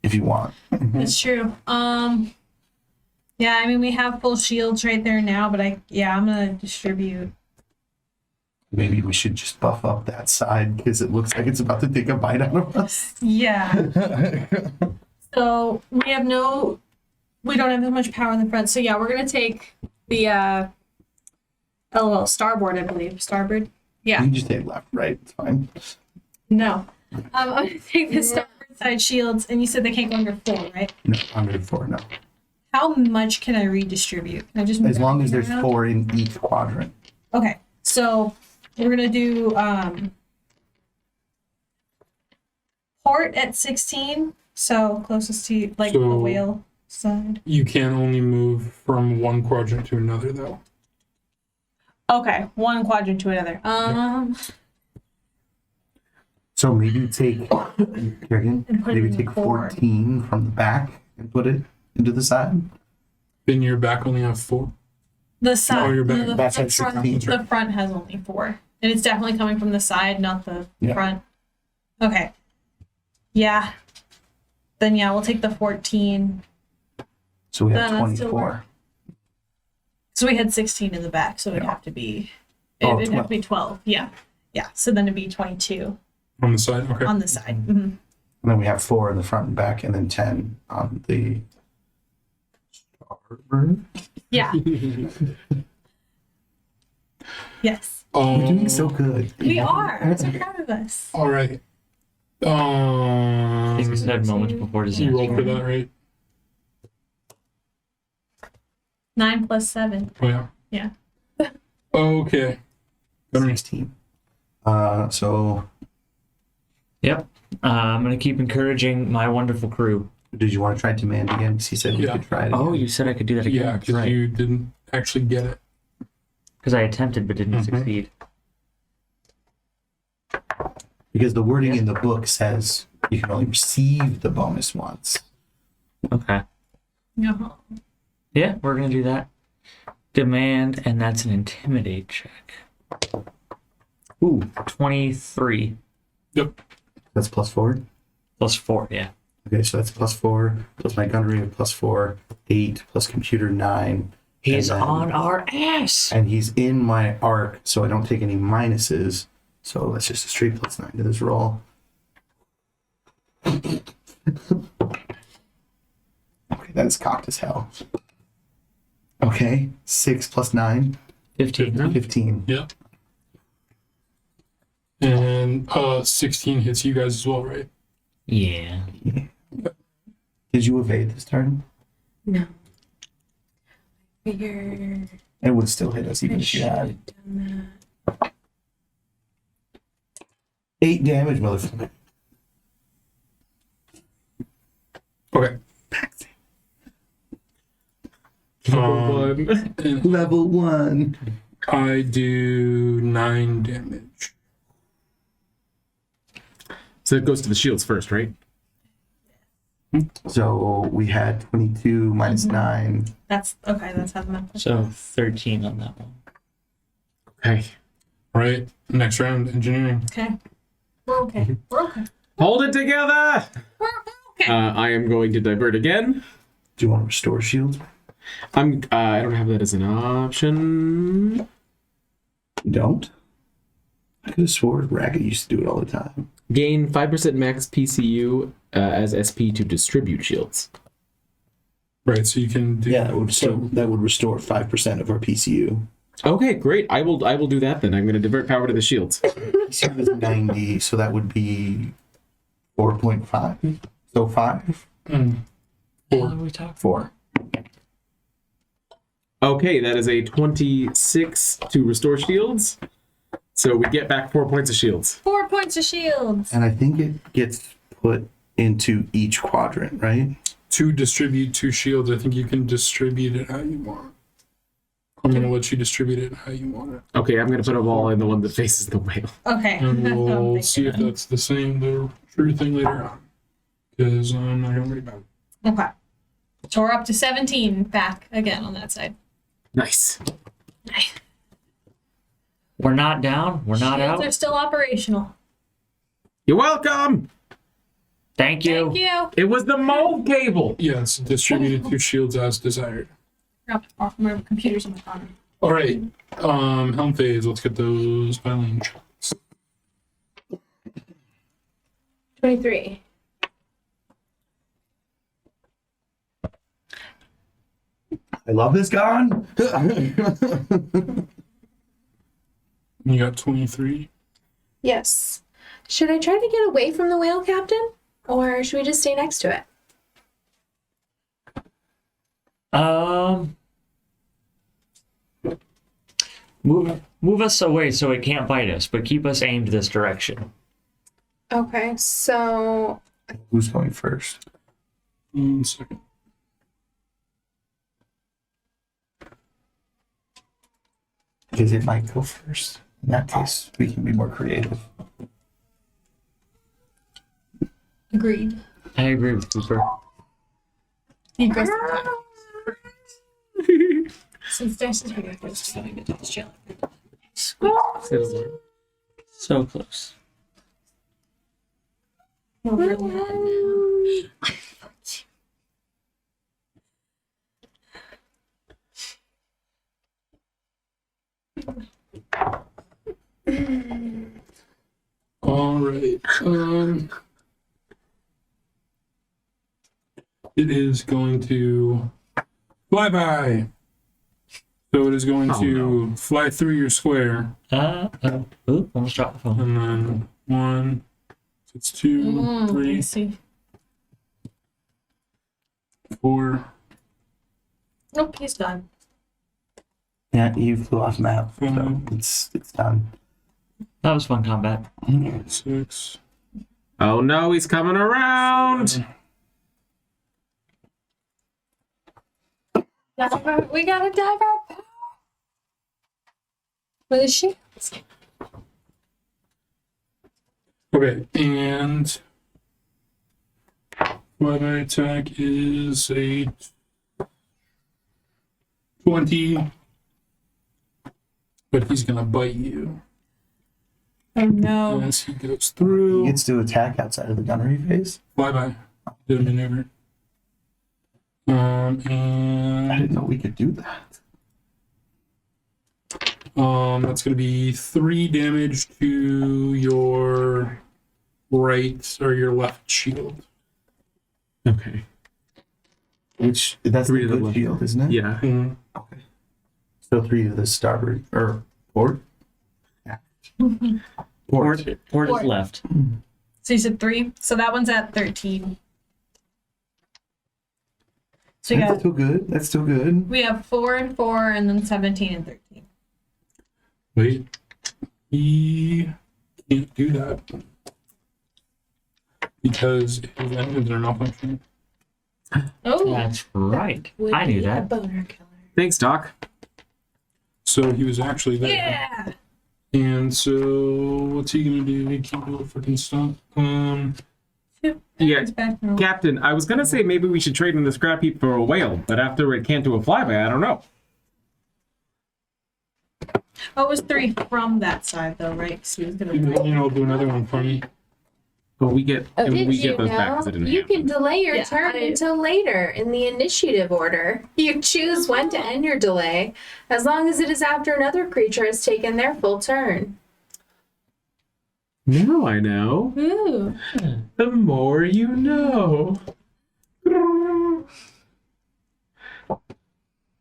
if you want. That's true. Yeah, I mean we have full shields right there now, but I'm gonna distribute. Maybe we should just buff up that side because it looks like it's about to take a bite out of us. Yeah. So we don't have as much power in the front. So yeah, we're gonna take the starboard, I believe. Starboard. You Yeah. can just take left, right? It's fine. No. I'm gonna take the starboard side shields, and you said they can't go under 4, right? No, I'm ready for it now. How much can I redistribute? Can I just move As long as everything there's around? 4 in each quadrant. Okay, so we're gonna do port at 16, so closest to the So- whale side. You can only move from one quadrant to another, though. Okay, one quadrant to another. So maybe take, Kerrigan, And put it maybe in take forward. 14 from the back and put it into the side. Then your back only have 4. The side, you're back. no, the, Back's the at front, 16. the front has only 4, and it's definitely coming from the side, not the Yeah. front. Okay. Yeah. Then yeah, we'll take the 14. So we have That's still 24. So we had 16 in the back, so it'd Yeah. have to be Oh, it'd have to be 12. Yeah. Yeah. So then it'd be 22 On the side? Okay. on the side. Mm-hmm. Mhm. And then we have 4 in the front and back, and then 10 on the starboard. Yeah. Yes. We're doing so good. We are. I'm so proud of us. All right. I think we said moments before You rolled for disaster. that, right? 9 plus 7. Oh, yeah. Yeah. Okay. Gunnery. 16. So Yep. I'm going to keep encouraging my wonderful crew. did you want to try demand again? Because he said you Yeah. could try it Oh, again. you said I could do that again. Yeah, That's because right. you didn't actually get it. Because I attempted but didn't Mhm. succeed. Because the wording in the book says you can only receive the bonus once. Okay. Uh-huh. Yeah, we're going to do that. Demand, and that's an intimidate check. Ooh, 23 Yep. That's +4. plus 4, yeah. Okay, so that's +4 plus my gunnery of +4, 8 plus computer 9. He's And then- on our ass. And he's in my arc, so I don't take any minuses. So that's just a straight +9 to this roll. Okay, that is cocked as hell. Okay, 6 plus 9, 15. 15. Yep. And 16 hits you guys as well, right? Yeah. Did you evade this turn? No. Figure. It would still hit us even if you had. Done that. 8 damage, motherfucker. Okay. And Level 1. I do 9 damage. So it goes to the shields first, right? So we had 22 minus 9. That's okay. That's how the math. So 13 on that one. Okay. All right. Next round, engineering. Okay. We're okay. We're okay. Hold it together! We're okay. I am going to divert again. Do you want to restore shields? I don't have that as an option. You don't? I could have swore Ragged used to do it all the time. Gain 5% max PCU as SP to distribute shields. Right. So you can do. Yeah, that would restore 5% of our PCU. Okay, great. I will do that then. I'm going to divert power to the shields. PCU is 90, so that would be 4.5. So 5? What are we talking? 4. Okay, that is a 26 to restore shields. So we get back 4 points of shields. 4 points of shields. And I think it gets put into each quadrant, right? To distribute 2 shields, I think you can distribute it how you want. I'm going to let you distribute it how you want it. Okay, I'm going to put them all in the one that faces the whale. Okay. And That's what I'm we'll thinking. see if that's the same, the true thing later on. Because I'm not going to worry about it. Okay. So we're up to 17 back again on that side. Nice. We're not down. We're not Shields out. are still operational. You're welcome. Thank you. Thank you. It was the mold cable. Yes, distributed 2 shields as desired. My computer's in the corner. All right. Helm phase. Let's get those violin shots. 23. I love this gun. You got 23. Yes. Should I try to get away from the whale, Captain? Or should we just stay next to it? Move us away so it can't bite us, but keep us aimed this direction. Okay, so Who's going first? 1 second. Because it might go first. In that case, we can be more creative. Agreed. I agree with Cooper. He goes to Since Dice is really close to getting to this challenge. So close. We're really mad now. All right. It is going to fly by. So it is going to fly through your square, Ooh, almost dropped the phone. and then 1, it's 2, 3, I see. 4, Nope, he's gone. Yeah, you flew off map, so it's done. That was fun combat. 6. Oh no, he's coming around. We gotta dive our power. Where is she? Okay, and my attack is a 20, but he's gonna bite you Oh no. as he goes He through. gets to attack outside of the gunnery phase. Fly by. Did a maneuver. I And didn't know we could do that. that's gonna be 3 damage to your right or your left shield. Okay. Which that's 3 the to the good left. shield, isn't it? Yeah. Okay. So 3 to the starboard or port. Yeah. Port. Port is Port. left. So you said 3. So that one's at 13. So we That's got still good. That's still good. we have 4 and 4, and then 17 and 13. Wait. He can't do that. Because his engines are malfunctioning. Oh, That's right. Would I knew be a that. boner killer. Thanks, Doc. So he was actually there. Yeah. And so what's he gonna do? He can't do a freaking stunt. Yeah, it's back now. Captain, I was gonna say maybe we should trade in the scrap heap for a whale, but after it can't do a flyby, I don't know. Oh, it was 3 from that side though, right? 'Cause he was gonna. You know, do another one for me. But we get Oh, did we you get those back know? because it didn't You happen. can delay your Yeah, turn I- until later in the initiative order. You choose when to end your delay, as long as it is after another creature has taken their full turn. Now I know. Ooh. The more you know.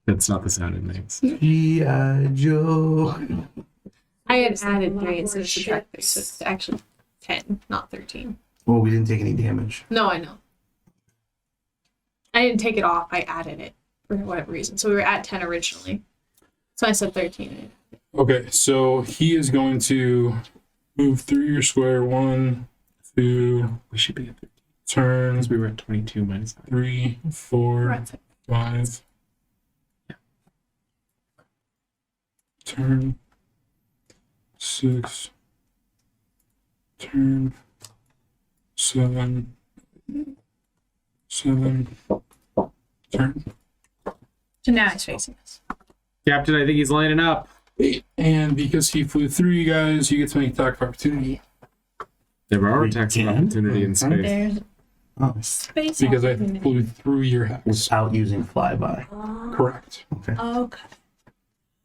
That's not the sound it makes. G.I. Joe. I had added 3 instead of subtracted, so it's actually 10, not 13. Well, we didn't take any damage. No, I know. I didn't take it off. I added it for whatever reason. So we were at 10 originally. So I said 13. Okay, so he is going to move through your square. 1, 2, We should be at 13. turn Because we were at 22 minus 9. 3, We're 4, at 10. 5. Turn 6. Turn 7. 7. Turn So now he's facing us. Captain, I think he's lining up. 8. And because he flew through you guys, you get to make attack of opportunity. There are We attacks of can? opportunity in space. There's Oh, space. Because I opportunity. flew through your hex. without using flyby. Correct. Okay. Okay.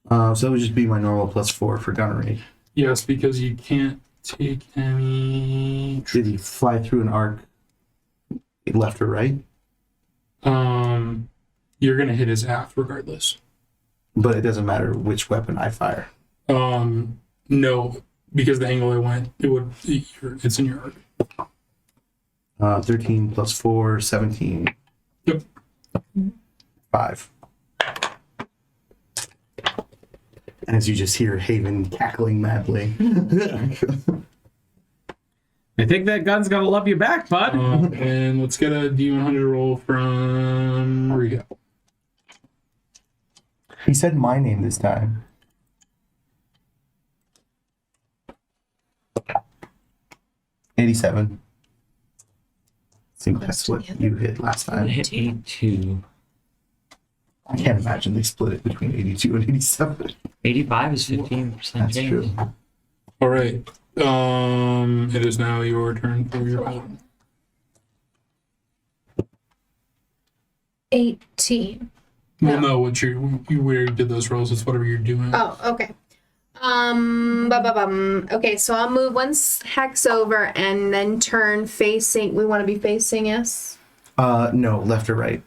So that would just be my normal +4 for gunnery. Yes, because you can't take any. Did he fly through an arc left or right? You're gonna hit his aft regardless. But it doesn't matter which weapon I fire. No, because the angle I went, it's in your arc. 13 +4, 17. Yep. 5. As you just hear Haven cackling madly. I think that gun's gonna love you back, bud. And let's get a D100 roll from Rio. He said my name this time. $87. I think that's what you hit last I time. hit 82. I can't imagine they split it between 82 and 87. 85 is 15% That's change. true. All right. It is now your turn for your pilot. 18. Well, no, what you already did those rolls. It's whatever you're doing. Oh, okay. Okay, so I'll move one hex over and then turn facing. We want to be facing us. No, left or right.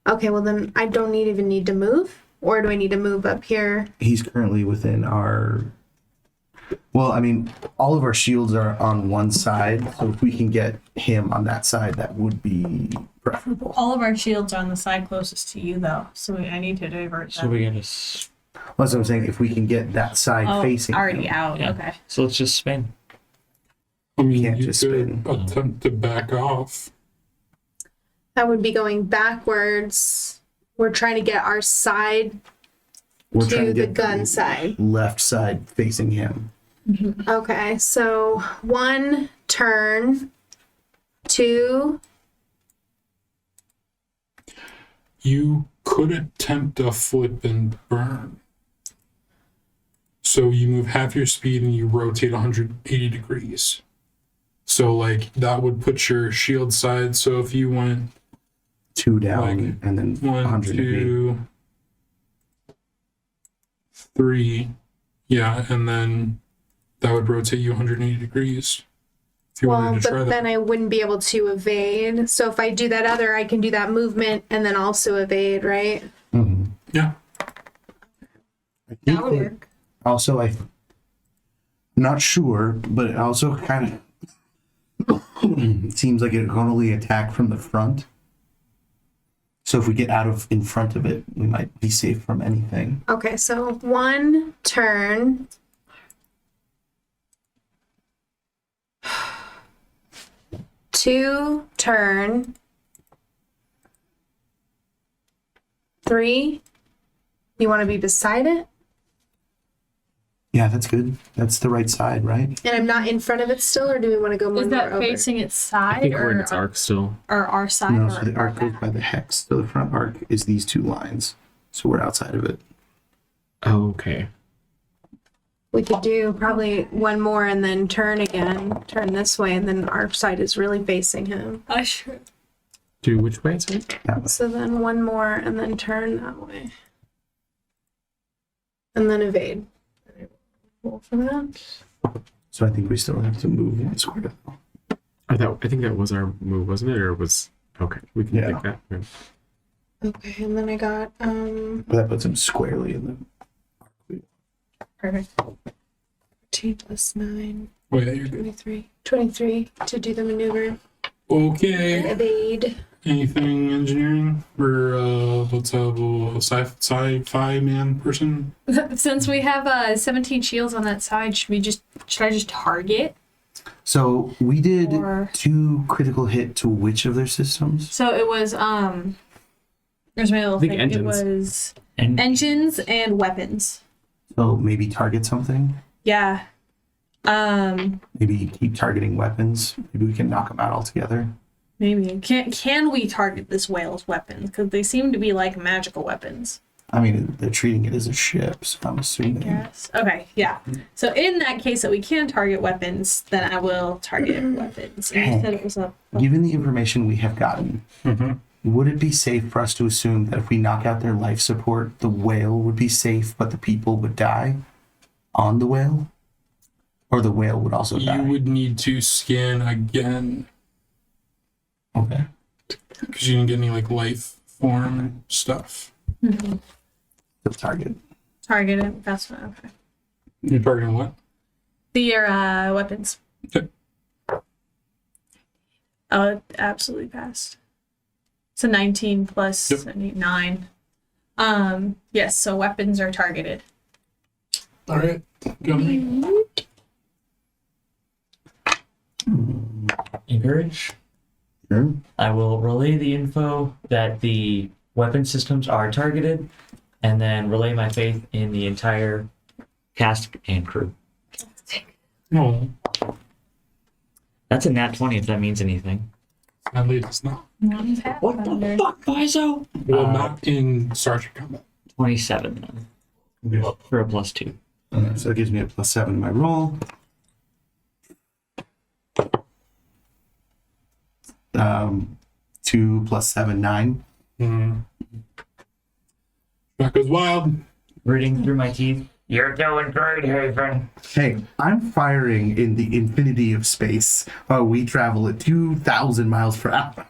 Okay, well then I don't even need to move, or do I need to move up here? He's currently within our. Well, I mean, all of our shields are on one side, so if we can get him on that side, that would be preferable. All of our shields are on the side closest to you, though, so I need to divert So them. we gotta. That's what I'm saying. If we can get that side Oh, facing already him, out. Yeah. Okay. So let's just spin. I mean, Can't you just could spin. attempt to back off. That would be going backwards. We're trying to get our side we're trying to to the get gun side. left side facing him. Okay, so 1 turn, 2. You could attempt a flip and burn. So you move half your speed and you rotate 180 degrees. So like that would put your shield side. So if you went 2 down Like, and then 1, 180. 2, 3, yeah, and then that would rotate you 180 degrees. If you Well, wanted to try but that. then I wouldn't be able to evade. So if I do that other, I can do that movement and then also evade, right? Mhm. Yeah. I think That would that- work. Also, I'm not sure, but it also kind of seems like it can only attack from the front. So if we get out of in front of it, we might be safe from anything. Okay, so 1 turn. 2 turn. 3. You want to be beside it? Yeah, that's good. That's the right side, right? And I'm not in front of it still, or do we want to go one Is more that over? facing its I side think we're in or, its arc still. or our side? No, or so the our arc goes back? by the hex. So the front arc is these 2 lines. So we're outside of it. Oh, okay. We could do probably one more and then turn again. Turn this way, and then our side is really facing him. Sure. Do which way? Sorry? That way. So then one more and then turn that way. And then evade. Roll for that. So I think we still have to move one square. I think that was our move, wasn't it? Or was okay? We can Yeah. take that. Yeah. Okay, and then I got But that puts him squarely in the. Perfect. 2 plus 9, Oh yeah, you're good. 23. 23 to do the maneuver. Okay. Evade. Anything engineering or let's have a sci-fi man person? Since we have 17 shields on that side, should I just target? So we did Or- 2 critical hit to which of their systems? So it was there's my little I think thing. engines. It was And engines and weapons. So maybe target something. Yeah. Maybe keep targeting weapons. Maybe we can knock them out altogether. Maybe can we target this whale's weapons? Because they seem to be like magical weapons. I mean, they're treating it as a ship, so I'm assuming. Yes. Okay. Yeah. So in that case, that we can target weapons, then I will target weapons. And you said it was a. Given the information we have gotten, would it be safe for us to assume that if we knock out their life support, the whale would be safe, but the people would die on the whale? Or the whale would also You die? would need to scan again Okay. because you didn't get any like life form stuff. The target. Target it. That's fine. Okay. You're targeting what? The weapons. Okay. Oh, it absolutely passed. So 19 plus Yep. 9. Yes. So weapons are targeted. All right. Go me. encourage. Sure. I will relay the info that the weapon systems are targeted, and then relay my faith in the entire cast and crew. No, That's a nat 20 if that means anything. sadly it's not. What the fuck, Paizo? Well, not in Starship combat. 27 then. For a +2. So it gives me a +7 in my roll. 2 plus 7, 9. That goes wild. Gritting through my teeth. You're doing great, Haven. Hey, I'm firing in the infinity of space. We travel at 2,000 miles per hour.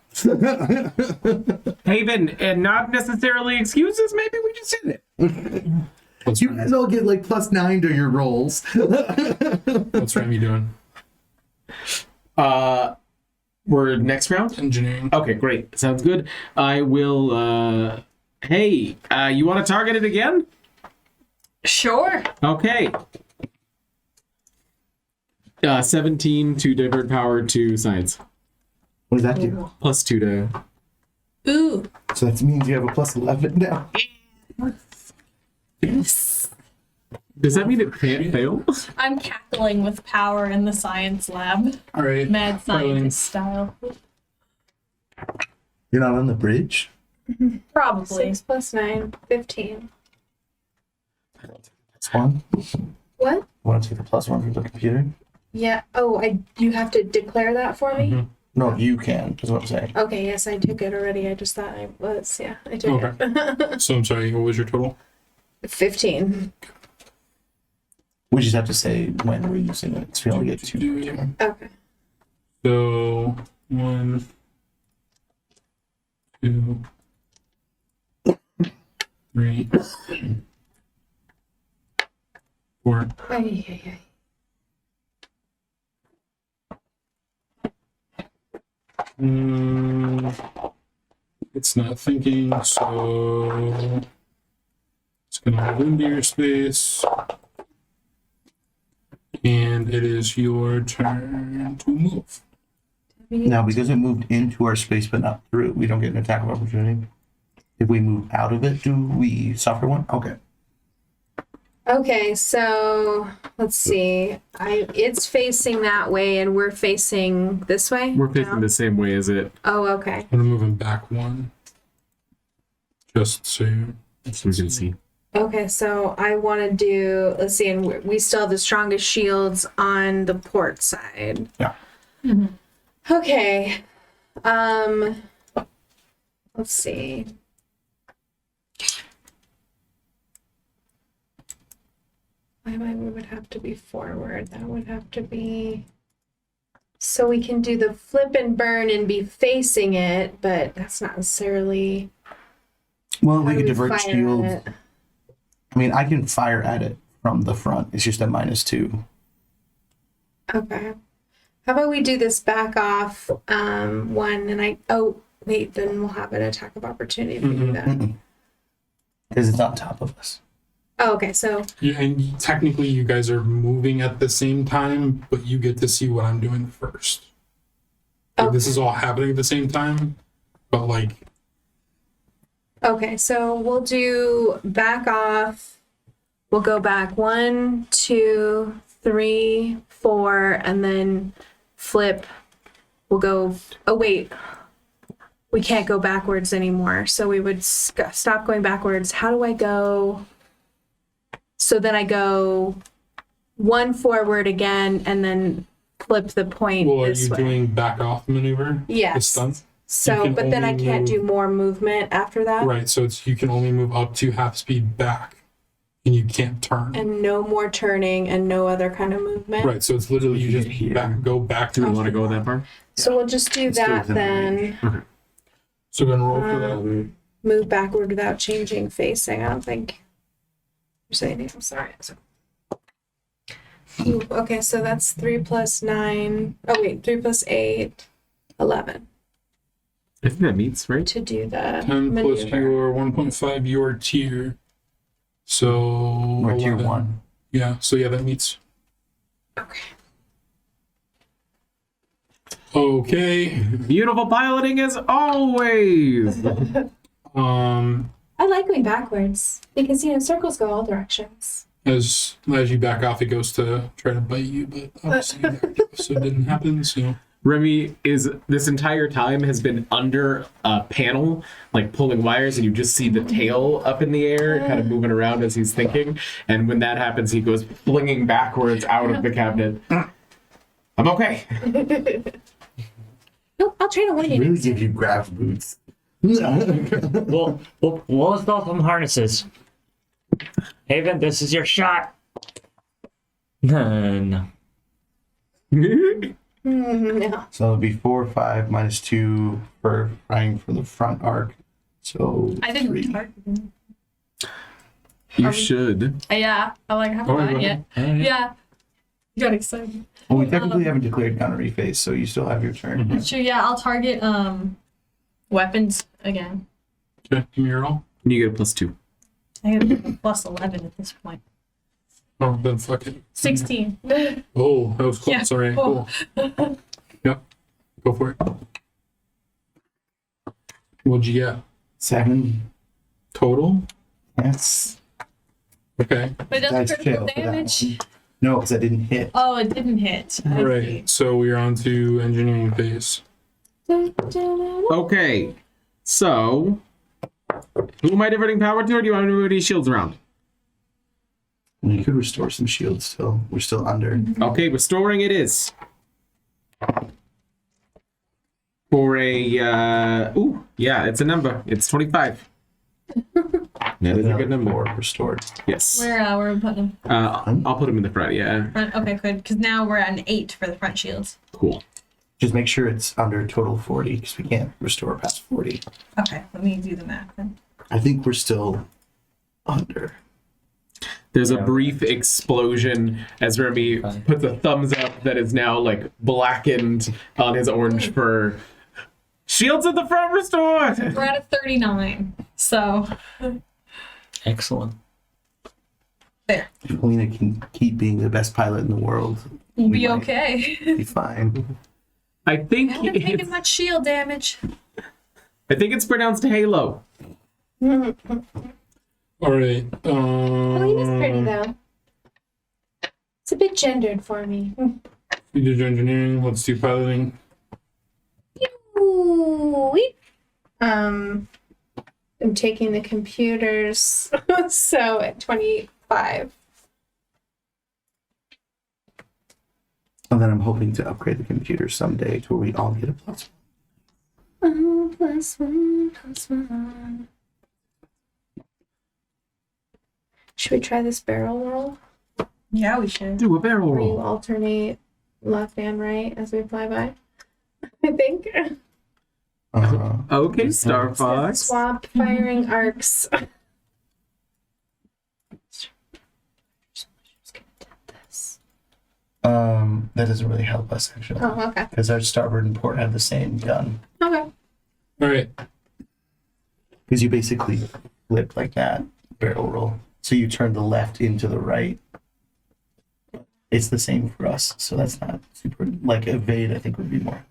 Haven, and not necessarily excuses. Maybe we just did it. What's You guys all get like +9 to your rolls. what's Remy doing? We're next round. Engineering. Okay, great. Sounds good. I will. Hey, you want to target it again? Sure. Okay. 17 to divert power to science. What does that do? +2 to. Ooh. So that means you have a +11 now. Does that mean it can't fail? I'm cackling with power in the science lab. All right. Mad Darling. scientist style. You're not on the bridge? Probably. 6 plus 9, 15. +1? What? Want to take the +1 from the computer? Yeah. Oh, you have to declare that for me? No, you can, is what I'm saying. Okay, yes, I took it already. I just thought I was. Yeah, I took it. So I'm sorry. What was your total? 15. We just have to say when we're using it. So we only get 2. Okay. So 1, 2, 3, 4. Ay, ay, ay. It's not thinking, so it's gonna move into your space. And it is your turn to move. Now, because it moved into our space but not through it, we don't get an attack of opportunity. If we move out of it, do we suffer one? Okay. Okay, so let's see. It's facing that way, and we're facing this way. We're facing now? the same way as it. Oh, okay. I'm gonna move him back one. Just so So we can see. Okay, so I want to do. Let's see, and we still have the strongest shields on the port side. Yeah. Okay. Let's see. We would have to be forward. That would have to be. So we can do the flip and burn and be facing it, but that's not necessarily. Well, how we do could divert fire shield. at it? I mean, I can fire at it from the front. It's just a -2. Okay. How about we do this back off one and wait, then we'll have an attack of opportunity if we do that. Because it's on top of us. Oh, okay, so yeah, and technically you guys are moving at the same time, but you get to see what I'm doing first. Like, this is all happening at the same time, but like okay, so we'll do back off. We'll go back 1, 2, 3, 4, and then flip. We'll go. Oh wait, we can't go backwards anymore. So we would stop going backwards. How do I go? So then I go 1 forward again, and then flip the point well, are this you way. doing back off maneuver? Yes. The stunt? So, can but then I only can't do move- more movement after that, Right, so it's you can only move up to half speed back and you can't turn. and no more turning and no other kind of movement. Right, so it's literally you just go back Do to we it. want to go that far? So we'll just do Let's do it that within then. So go and roll for that. Move backward without changing facing. I don't think there's anything. I'm sorry. Ooh, okay, so that's 3 plus 9. Oh wait, 3 plus 8, 11 I think that meets, right? to do the 10 plus maneuver. your 1.5 your tier. So Or tier 11. 1. Yeah, so yeah, that meets. Okay. Okay. Beautiful piloting as always. I like going backwards because circles go all directions. As you back off, it goes to try to bite you, but obviously you backed off, so it didn't happen. So Remy is this entire time has been under a panel, like pulling wires, and you just see the tail up in the air, kind of moving around as he's thinking. And when that happens, he goes flinging backwards out of the cabinet. I'm okay. Nope, I'll try to win it. Really give you grab boots. We'll install some harnesses. Haven, this is your shot. No. No. So it'll be 4, 5, -2 for trying for the front arc. So I didn't 3. target him. You should. Yeah, I haven't Oh, gone you yet. Yeah. Got excited. Well, we technically haven't declared gunnery phase, so you still have your turn. Sure, yeah, I'll target weapons again. okay, give me your roll. You get a +2. I got a plus 11 at this point. Oh, then fuck it. 16. Oh, that was close. Yeah, All right, cool. cool. Yep, go for it. What'd you get 7. total? Yes. Okay. But it does Dice critical fail for that damage. one. No, because I didn't hit. Oh, it didn't hit. I see. Right. So we're on to engineering phase. Okay, so who am I diverting power to, or do you want me to move these shields around? You could restore some shields still. We're still under. Okay, restoring it is. For a, yeah, it's a number. It's 25. That is a good number. 4 restored. Yes. Where we putting them? I'll put them in the front, yeah. Front. Okay, good. Because now we're at an 8 for the front shields. Cool. Just make sure it's under total 40, because we can't restore past 40. Okay, let me do the math then. I think we're still under. There's a Yeah. brief explosion as Remy Fine. puts a thumbs up that is now like blackened on his orange fur. Shields at the front restored! We're at a 39. So, Excellent. there. If Helena can keep being the best pilot in the world, We'll We be might. okay. be fine. I think I haven't taken much shield damage. it's pronounced Halo. All right. Pauline is pretty though. It's a bit gendered for me. You did your engineering. Let's do piloting. Ooh, I'm taking the computers. So at 25. And then I'm hoping to upgrade the computer someday to where we all get a plus. Oh, +1. Should we try this barrel roll? Yeah, we should. Do a barrel Where you roll. alternate left and right as we fly by? I think. Okay, Star Fox. Swap firing arcs. That doesn't really help us actually, Oh, okay. because our starboard and port have the same gun. Okay. All right. Because you basically flip like that, barrel roll. So you turn the left into the right. It's the same for us, so that's not super. Like evade, I think would be more.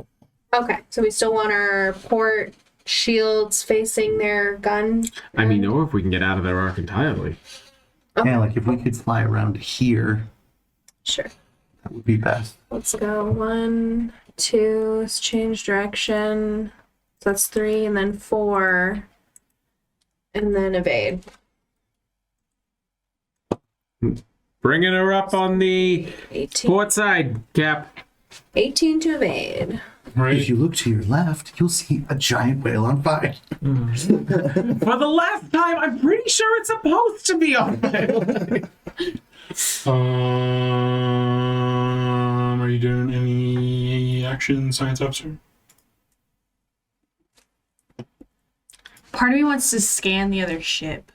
Okay. So we still want our port shields facing their gun. I mean, or if we can get out of their arc entirely. Yeah, like if we could fly around here, Sure. that would be best. Let's go 1, 2. Let's change direction. So that's 3, and then 4, and then evade. Bringing her up on the 18. port side, Cap. 18 to evade. All right. If you look to your left, you'll see a giant whale on fire. For the last time, I'm pretty sure it's supposed to be on fire. Are you doing any action, science officer? Part of me wants to scan the other ship,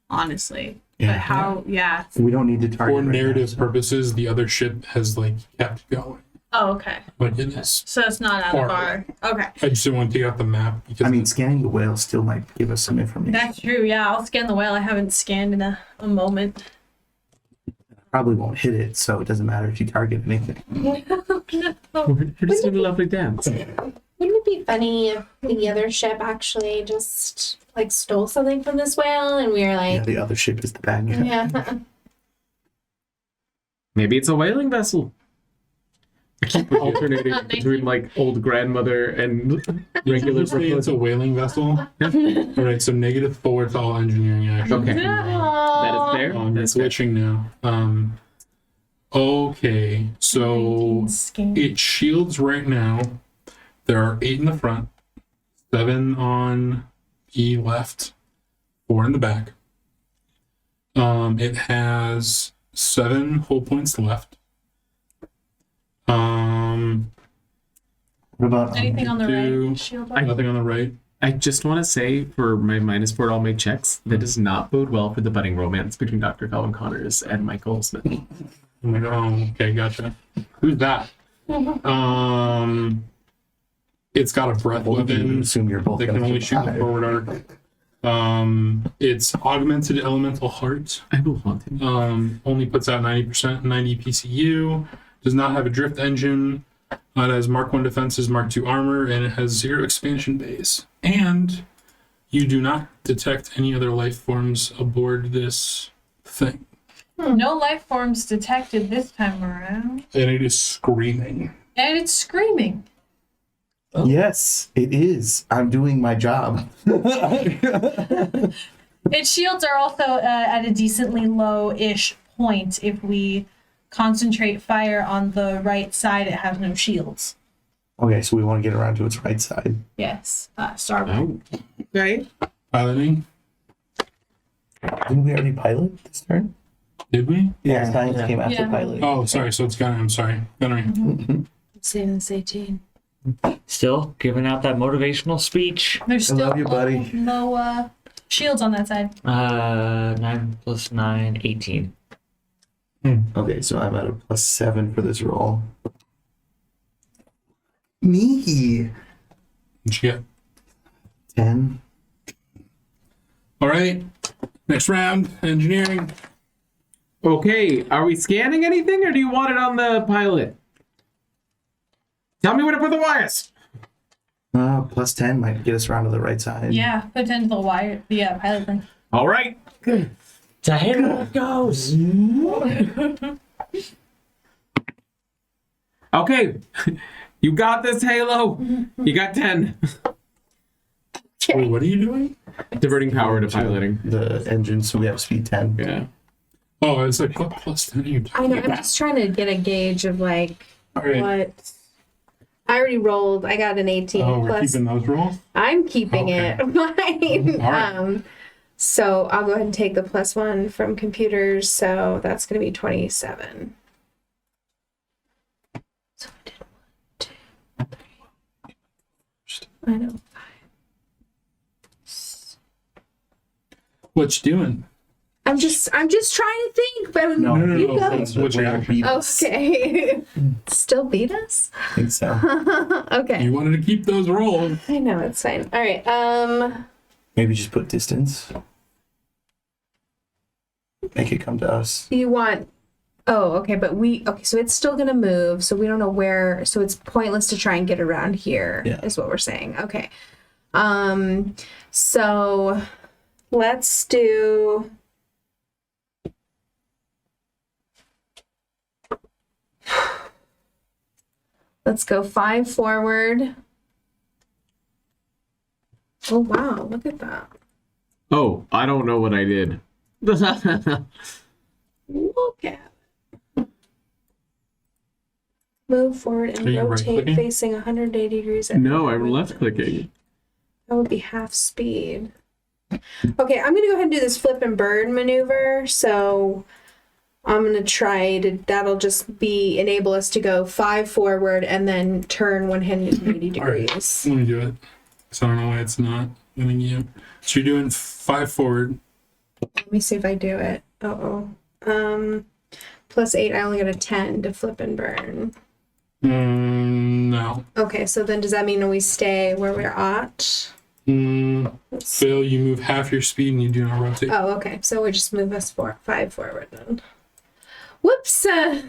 honestly. Yeah. But how? Yeah. We don't need to target. For right now, narrative so- purposes, the other ship has like kept going. Oh, okay. Like it is. So it's not out of our. Okay. I just didn't want to take out the map because I mean, scanning the whale still might give us some information. That's true. Yeah, I'll scan the whale. I haven't scanned in a moment. Probably won't hit it, so it doesn't matter if you target anything. We're just doing a lovely dance. Wouldn't it be funny if the other ship actually just like stole something from this whale and we were Yeah, like, the other ship is the bad guy. yeah. Maybe it's a whaling vessel. I keep alternating between like old grandmother and regular Usually it's a whaling vessel. All right, so -4 to all engineering action. Okay. That is fair. You're That's fair. switching now. Okay, so Scan. it shields right now. There are 8 in the front, 7 on the left, 4 in the back. It has 7 hull points left. What about Anything on the do- right? Shield. Nothing on the right. I just want to say for my -4 all make checks, that does not bode well for the budding romance between Dr. Colin Connors and Michael Smith. I'm like, oh, okay, gotcha. Who's that? It's got a breath Both of you weapon. assume you're both They can gonna only shoot the survive. forward arc. It's augmented elemental heart. I will haunt him. Only puts out 90%, 90 PCU. Does not have a drift engine. It has Mark 1 defenses, Mark 2 armor, and it has 0 expansion bays. And you do not detect any other life forms aboard this thing. No life forms detected this time around. And it is screaming. And it's screaming. Yes, it is. I'm doing my job. Its shields are also at a decently low-ish point. If we concentrate fire on the right side, it has no shields. Okay, so we want to get around to its right side. Yes, starboard. Oh. Okay. Piloting. Didn't we already pilot this turn? Did we? Yeah, science came after Yeah. piloting. Oh, sorry. So it's gunnery. I'm sorry. Gunnery. Saving this 18. Still giving out that motivational speech. There's I still love you, buddy. no shields on that side. 9 + 9, 18. Okay, so I'm at a +7 for this roll. Me. What'd you get? 10. All right. Next round. Engineering. Okay, are we scanning anything or do you want it on the pilot? Tell me where to put the wires. Plus 10 might get us around to the right side. Yeah, put 10 to the wire, the pilot thing. All right. To Halo it goes. Okay. You got this, Halo. You got 10. Wait, what are you doing? Diverting power to piloting. The engine, so we have speed 10. Yeah. Oh, it's like what plus 10 are you I talking know. I'm about? just trying to get a gauge of like All right. what. I already rolled. I got an 18 Oh, we're plus. keeping those rolls? I'm keeping Okay. it. Mine. All right. So I'll go ahead and take the +1 from computers. So that's going to be 27. So I did 1, 2, 3. I know. What you doing? I'm just trying to think. But No, you go. That's what you actually. Okay. Still beat us? I think so. Okay. You wanted to keep those rolls. I know it's fine. All right. Maybe just put distance. Make it come to us. You want. Oh, okay, but okay, so it's still gonna move, so we don't know where, so it's pointless to try and get around here, Yeah. is what we're saying. Okay. So let's do let's go 5 forward. Oh wow, look at that. Oh, I don't know what I did. Look at it. Move forward and Are you rotate right-clicking? facing 180 degrees. No, I'm left clicking. That would be half speed. Okay, I'm gonna go ahead and do this flip and bird maneuver. So I'm gonna try to. That'll just enable us to go 5 forward and then turn 180 All right. degrees. Let me do it. So I don't know why it's not letting you. So you're doing 5 forward. Let me see if I do it. +8. I only got a 10 to flip and burn. No. Okay, so then does that mean we stay where we're at? Phil, you move half your speed and you do not rotate. Oh, okay. So we just move us 5 forward then. Whoops! Got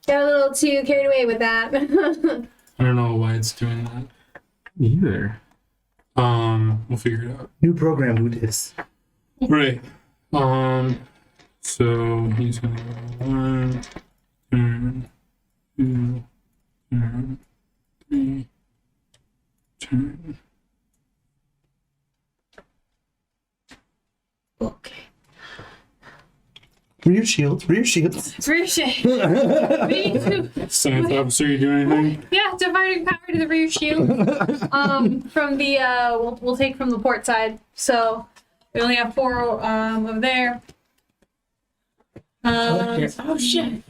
a little too carried away with that. I don't know why it's doing that. Either. We'll figure it out. New program, who dis? Right. So he's gonna go 1, turn, 2, turn, 3, turn. Okay. Rear shields, rear shields. Rear shield. Me too. Science officer, you doing anything? Yeah, diverting power to the rear shield. From the we'll take from the port side. So we only have 4 over there. Oh shit.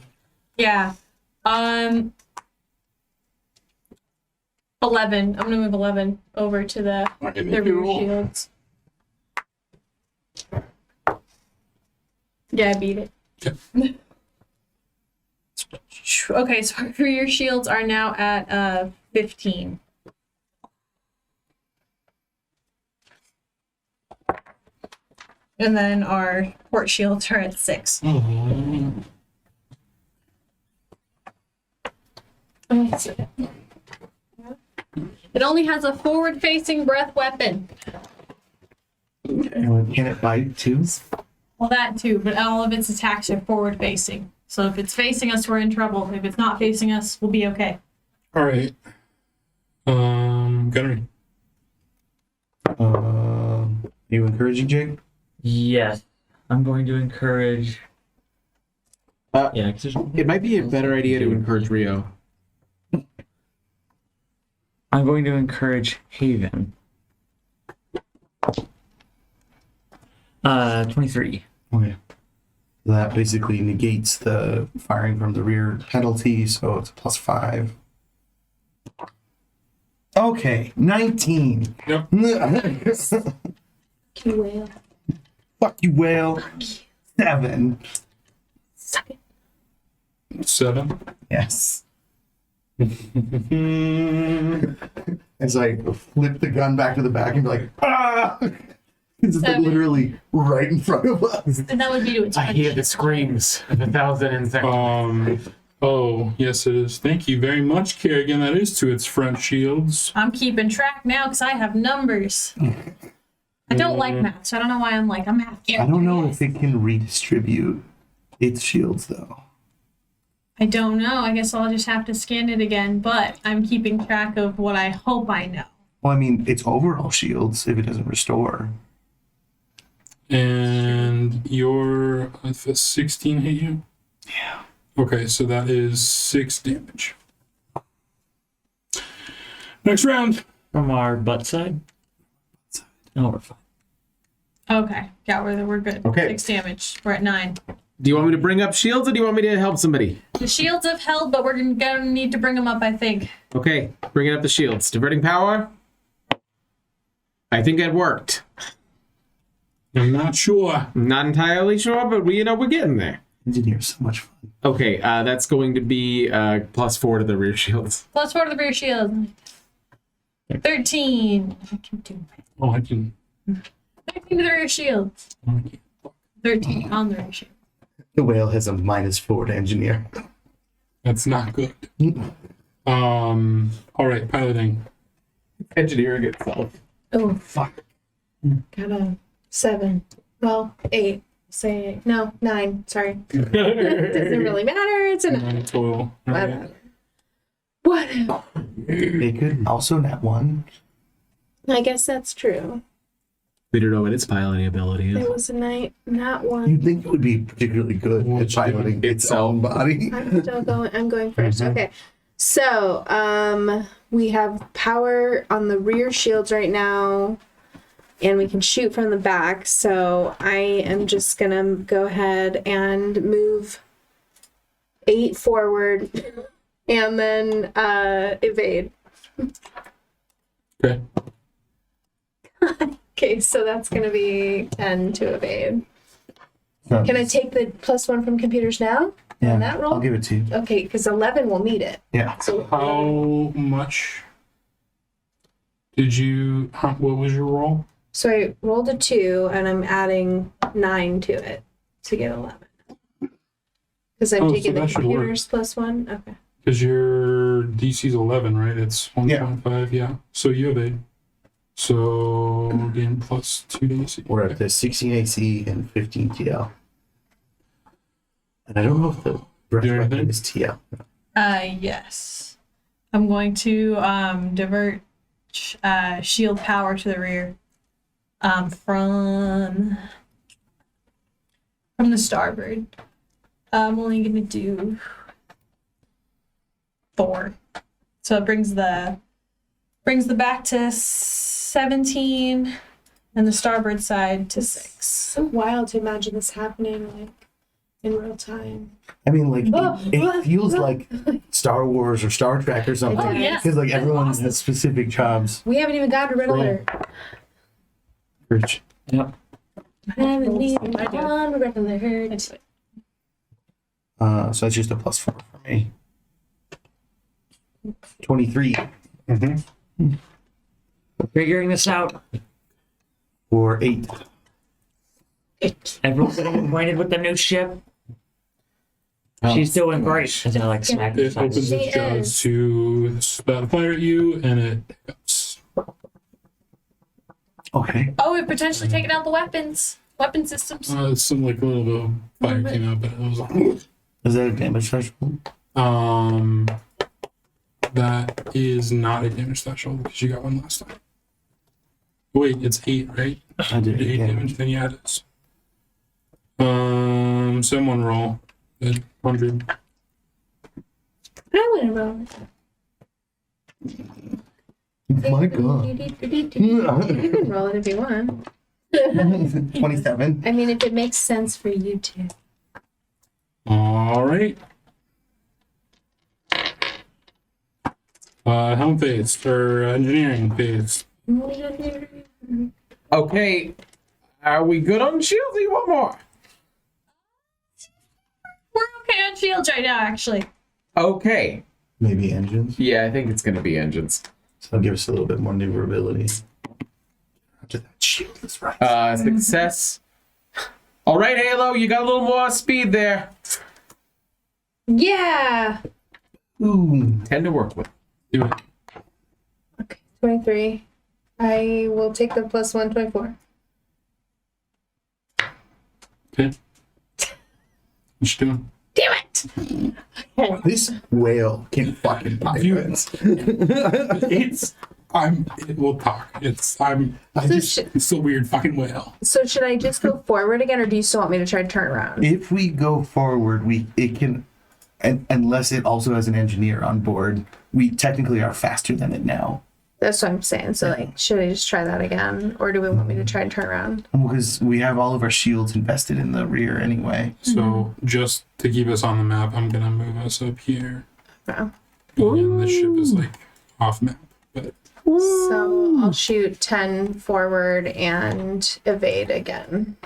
Yeah. 11. I'm gonna move 11 over to the rear shields. Yeah, I beat it. Okay. Okay, so our rear shields are now at 15. And then our port shields are at 6. It only has a forward-facing breath weapon. And can it bite too? Well, that too, but all of its attacks are forward-facing. So if it's facing us, we're in trouble. If it's not facing us, we'll be okay. All right. Gunnery. You encouraging, Jake? Yes. I'm going to encourage. Yeah, 'cause It might be a better idea to encourage Rio. I'm going to encourage Haven. 23. Okay. That basically negates the firing from the rear penalty, so it's a +5. Okay, 19. Yep. Can you whale? Fuck you, whale. 7. Suck it. 7. Yes. As I flip the gun back to the back and be like, ah! It's like 7. literally right in front of us. And that would be to its I hear the screams of 1,000 insects. Oh, yes, it is. Thank you very much, Kerrigan. That is to its front shields. I'm keeping track now because I have numbers. I don't like math, so I don't know why I'm like a math character. I don't know if it can redistribute its shields though. I don't know. I guess I'll just have to scan it again, but I'm keeping track of what I hope I know. Well, I mean, it's overall shields if it doesn't restore. And your if a 16 hit you? Yeah. Okay, so that is 6 damage. Next round. From our butt side? No, we're fine. Okay, yeah, we're good. Okay. 6 damage. We're at 9. Do you want me to bring up shields or do you want me to help somebody? The shields have held, but we're gonna need to bring them up, I think. Okay, bringing up the shields. Diverting power. I think it worked. I'm not sure. I'm not entirely sure, but we're getting there. Engineer's so much fun. Okay, that's going to be +4 to the rear shields. Plus 4 to the rear shield. 13. I can do it. Oh, I can. 13 to the rear shield. Oh, I can't. 13 on the rear shield. The whale has a -4 to engineer. That's not good. All right, piloting. Engineering itself. Oh, Fuck. got a 7. Well, 8. Say no, 9. Sorry. Doesn't really matter. It's a 9. 9 total. All right. Whatever. It could also net 1. I guess that's true. We don't know what its piloting ability It is. was a night, not 1. You'd think it would be particularly good at piloting its own body. I'm still going. I'm going 1st. Okay. So, we have power on the rear shields right now, and we can shoot from the back. So I am just gonna go ahead and move 8 forward, and then evade. Okay. Okay, so that's gonna be 10 to evade. Can I take the +1 from computers now? Yeah, that roll? I'll give it to you. Okay, because 11 will meet it. Yeah. So How much did you? What was your roll? So I rolled a 2, and I'm adding 9 to it to get 11. Because I'm Oh, taking so the that should computers +1. Okay. Because your DC's 11, right? It's 1.5. Yeah. So you evade. So again, +2 DC. We're at the 16 AC and 15 TL. And I don't know if the breath Do weapon anything? is TL. Yes. I'm going to divert shield power to the rear from the starboard. I'm only going to do 4. So it brings the back to 17 and the starboard side to 6. So wild to imagine this happening like in real time. I mean, like, it feels like Star Wars or Star Trek or something. Oh, yes. Because, like, That's everyone awesome. has specific jobs. We haven't even gotten to red Roll. alert. Rich. Yep. Haven't even I do. gone to red alert. So it's just a +4 for me. 23 Mm-hmm. We're figuring this out. or 8. Everyone's getting acquainted with the new ship. She's doing great. And then like smack It opens She its jaws is. to spout fire at you, and it hiccups. Okay. Oh, we've potentially taken out the weapon systems. Some like a little bit of fire came out, but it was like, Is that a damage threshold? that is not a damage threshold because you got one last time. Wait, it's 8, right? I did Did 8 again. damage, then yeah, it is. Someone roll at 100. I want to roll. My God. You can roll it if you want. 27. I mean, if it makes sense for you to. All right. Helm phase or engineering phase. Okay, are we good on shields or you want more? We're okay on shields right now, actually. Okay. Maybe engines. Yeah, I think it's going to be engines. So give us a little bit more maneuverability. After that shieldless right. Success. All right, Halo, you got a little more speed there. Yeah. Ooh. 10 to work with. Do it. Okay. 23. I will take the plus 1, 24. Okay. What you doing? Damn it! Okay. This whale can fucking pilots. It will talk. It's a weird fucking whale. So should I just go forward again, or do you still want me to try to turn around? If we go forward, it can, and unless it also has an engineer on board, we technically are faster than it now. That's what I'm saying. So, like, should I just try that again, or do we want me to try and turn around? Because we have all of our shields invested in the rear anyway. So just to keep us on the map, I'm gonna move us up here. No. And this ship is like off map. But So I'll shoot 10 forward and evade again.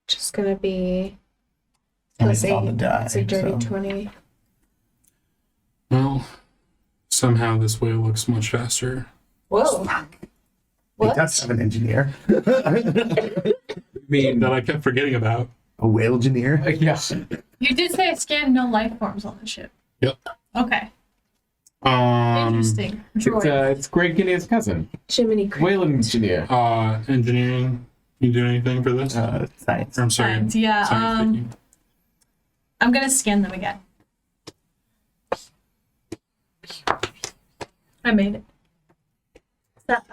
Just gonna be And plus it's on 8. the die. It's a dirty so. 20. well, somehow this whale looks much faster. Whoa. It What? does have an engineer. That I kept forgetting about. A whale engineer. Yeah. You did say I scanned no life forms on the ship. Yep. Okay. Interesting. Interesting. It's Greg Kinnear's cousin, Jiminy Cricket. whale engineer. Engineering. You do anything for this? Science. Or, I'm sorry. Science, yeah, science thinking. I'm gonna scan them again. I made it.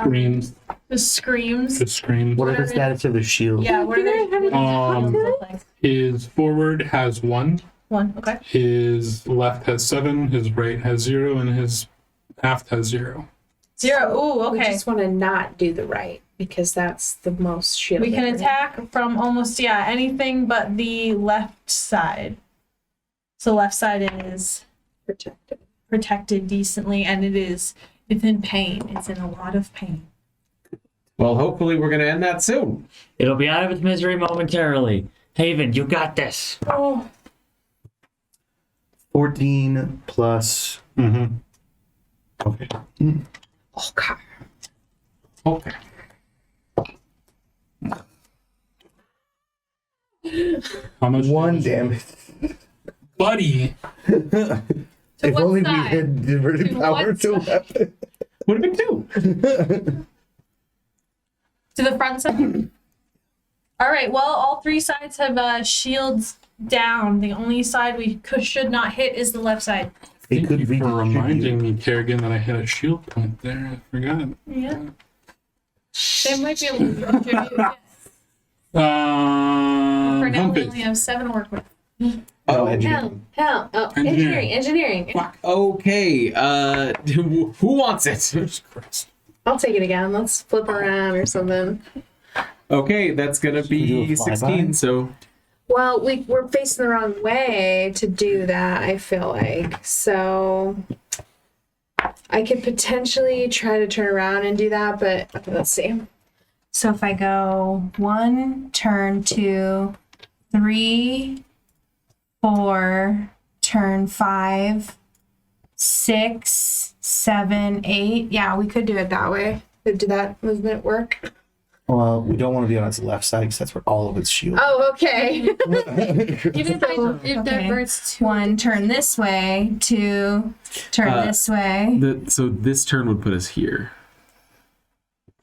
Screams. The screams. Just screams. What are the status of the shield? Yeah, what are they? Um, Like? His forward has 1. 1, okay. His left has 7. His right has 0, and his aft has 0. 0. Ooh, We okay. just want to not do the right because that's the most shielded. We can right? attack from almost, anything but the left side. So left side is Protected. protected decently, and it's in pain. It's in a lot of pain. Well, hopefully we're going to end that soon. It'll be out of its misery momentarily. Haven, you got this. Oh, 14 plus. Mm-hmm. Okay. Oh, God. Okay. How much? One damage. Buddy. If what only we side? had diverted To power what to a side? weapon. Would have been 2. to the front side. All right. Well, all 3 sides have shields down. The only side we should not hit is the left side. It Thank could you be for distributed. reminding me, Kerrigan, that I had a shield point there. I forgot. Yeah. They might be able to distribute. For now, Hump we it. only have 7 to work with. No, engineering. Hell. Oh, Engineering. engineering. Fuck. Okay, who wants it? Jesus Christ. I'll take it again. Let's flip around or something. Okay, that's going to we do be a flyby? 16, so... Well, we're facing the wrong way to do that, I feel like. So I could potentially try to turn around and do that, but let's see. So if I go 1, turn 2, 3, 4, turn 5, 6, 7, 8. Yeah, we could do it that way. Did that movement work? Well, we don't want to be on its left side because that's where all of its shield. Oh, okay. Even if it diverts to 1, turn this way. 2, turn this way. So this turn would put us here.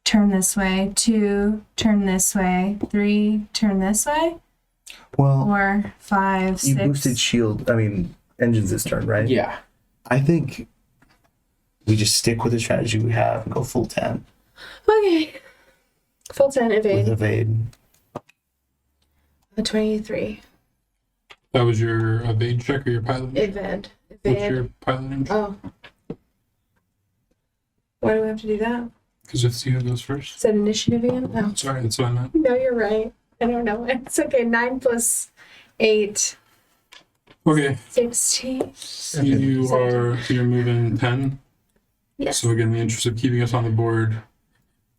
Turn this way. 2, turn this way. 3, turn this way. Well, 4, 5, you 6. boosted shield. I mean, engines this turn, right? Yeah. I think we just stick with the strategy we have and go full 10 Okay. Full 10 with evade. evade. A 23. That was your evade check or your pilot? Evade. What's your piloting check? Oh. Why do we have to do that? Because it's you who goes first. Is that initiative again? No. Sorry, that's what I meant. No, you're right. I don't know. It's okay. 9 plus 8. Okay, 16. you're moving 10. Yes. So again, in the interest of keeping us on the board,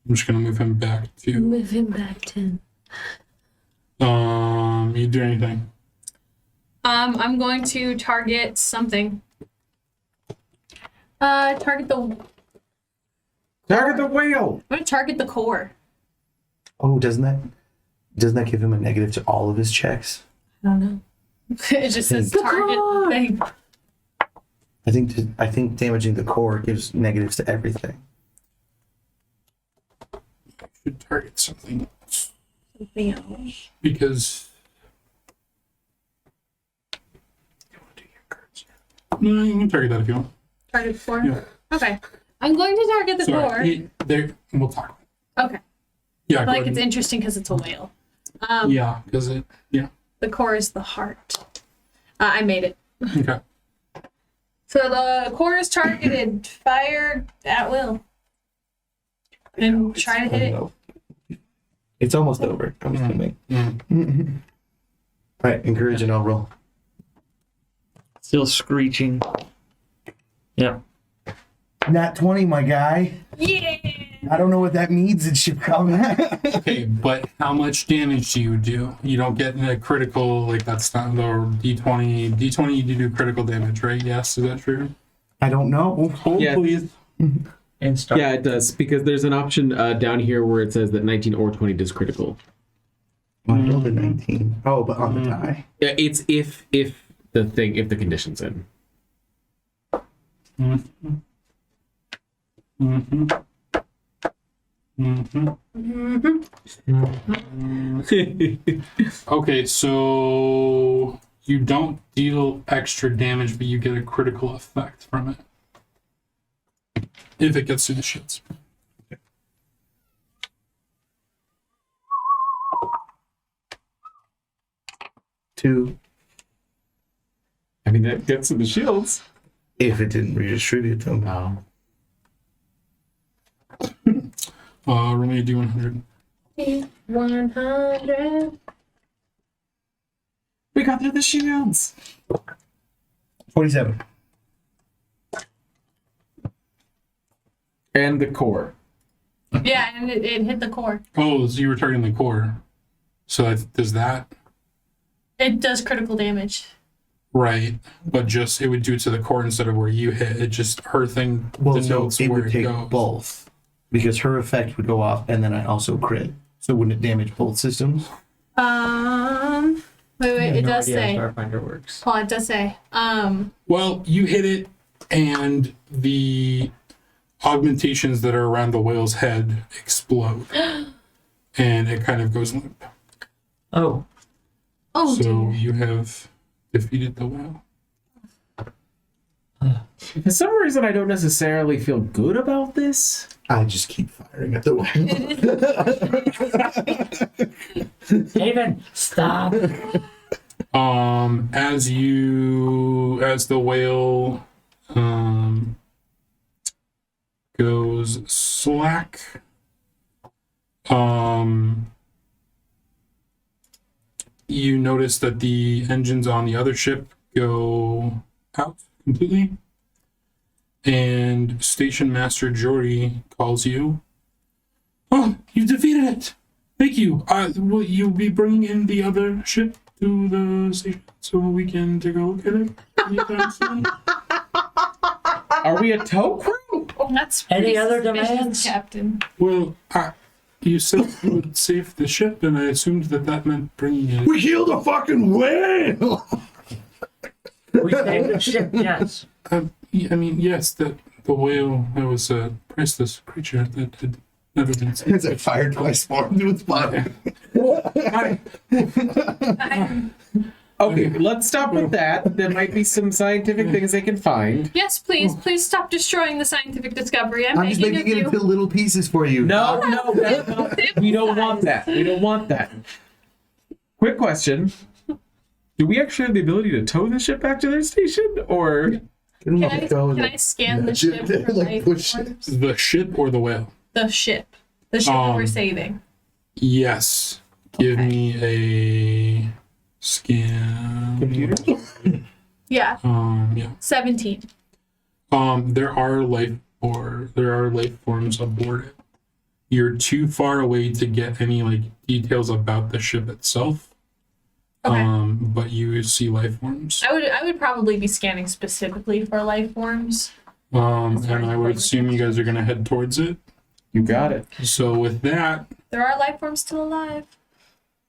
I'm just gonna move him back to. Move him back 10. You do anything? I'm going to target something. Target the. Target the whale! I'm gonna target the core. Oh, doesn't that give him a negative to all of his checks? I don't know. It just says target thing. I think damaging the core gives negatives to everything. Should target something else Something else. because. No, you can target that if you want. Target the core? Yeah. Okay. I'm going to target the core. Sorry, there. We'll talk. Okay. Yeah, I go feel like ahead. it's interesting because it's a whale. Yeah, because it. Yeah. The core is the heart. I made it. Okay. So the core is targeted. Fire at will. And try to hit it. It's almost over. I'm assuming. Mm. All right, encourage and I'll roll. Still screeching. Yep. Nat 20, my guy. Yeah. I don't know what that means. It should come. Okay, but how much damage do you do? You don't get a critical, like that's not the D20. D20, you do critical damage, right? Yes, is that true? I don't know. Hold, Yeah. please. And start. Yeah, it does, because there's an option down here where it says that 19 or 20 does critical. I rolled a 19. Oh, but on the die. Yeah, it's if the condition's in. Mm-hmm. Mm-hmm. Mm-hmm. Okay, so you don't deal extra damage, but you get a critical effect from it. If it gets through the shits. Two. I mean, that gets to the shields. If it didn't redistribute them. Oh. Roll me a D100. 100. We got through the shields. 47. And the core. Yeah, and it hit the core. Oh, so you were targeting the core. So does that? It does critical damage. Right, but just it would do it to the core instead of where you hit. It just her thing Well, no, denotes it where would it take goes. both. Because her effect would go off and then I also crit. So wouldn't it damage both systems? Wait, it No does idea say. how Starfinder works. Paul, it does say. Well, you hit it, and the augmentations that are around the whale's head explode, and it kind of goes limp. Oh. Oh, So dear. you have defeated the whale. For some reason, I don't necessarily feel good about this. I just keep firing at the whale. Haven, stop. As the whale goes slack, you notice that the engines on the other ship go out completely, and Station Master Jory calls you. Oh, you defeated it! Thank you. Will you be bringing in the other ship to the station so we can take a look at it anytime soon? Are we a tow crew? That's Any pretty other suspicious, demands? Captain. Well, you said you would save the ship, and I assumed that meant bringing it. We killed a fucking whale! We saved the ship, yes. I mean, yes, that the whale that was a priceless creature that had never been seen. As I fired twice more with fire. Okay, let's stop with that. There might be some scientific things they can find. Yes, please. Please stop destroying the scientific discovery. I'm I'm just begging making of it you. into little pieces for you. No, that's not, we don't want that. We don't want that. Quick question. Do we actually have the ability to tow the ship back to their station? Or Can I scan the ship for like life push forms? The ship or the whale? The ship. The ship that we're saving. Yes. Give me a scan. computer? Yeah. Yeah. 17. There are life forms aboard it. You're too far away to get any details about the ship itself. Okay. But you see life forms. I would probably be scanning specifically for life forms. And I would assume you guys are gonna head towards it. You got it. So with that, There are life forms still alive.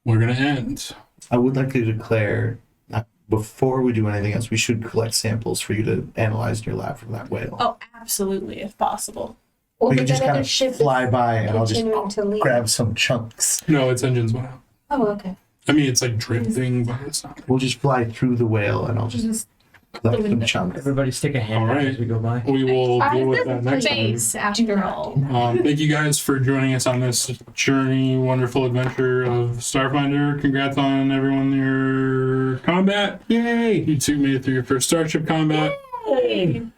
we're gonna end. I would like to declare, not before we do anything else, we should collect samples for you to analyze in your lab from that whale. Oh, absolutely, if possible. Well, we but can just then kind other of ship is fly by and I'll just continuing to leave. grab some chunks. No, its engines went out. Oh, okay. I mean, it's like drifting, but it's not. We'll just fly through the whale and I'll just collect some chunks. Everybody stick a hand All out right. as we go by. We will deal with that next time. Space, after all. Thank you guys for joining us on this journey, wonderful adventure of Starfinder. Congrats on everyone your combat. Yay! You two made it through your first Starship combat. I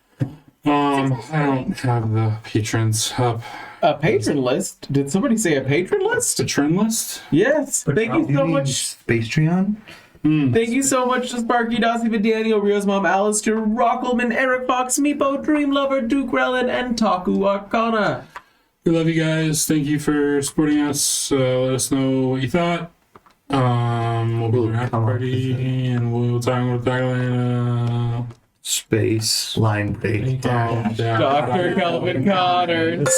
don't have the patrons up. A patron list? Did somebody say a patron list? The trend list? Yes. But Thank you You so need much. Spacetreon? Thank you so much to Sparky, Dossie, Daniel, Rio's mom, Alistair, Rockelman, Eric Fox, Meepo, Dream Lover, Duke Relin, and Taku Arcana. We love you guys. Thank you for supporting us. Let us know what you thought. We'll be We'll at the come up party with and we'll talk with Diana. Space line break. Yeah. Dr. Calvin Connors.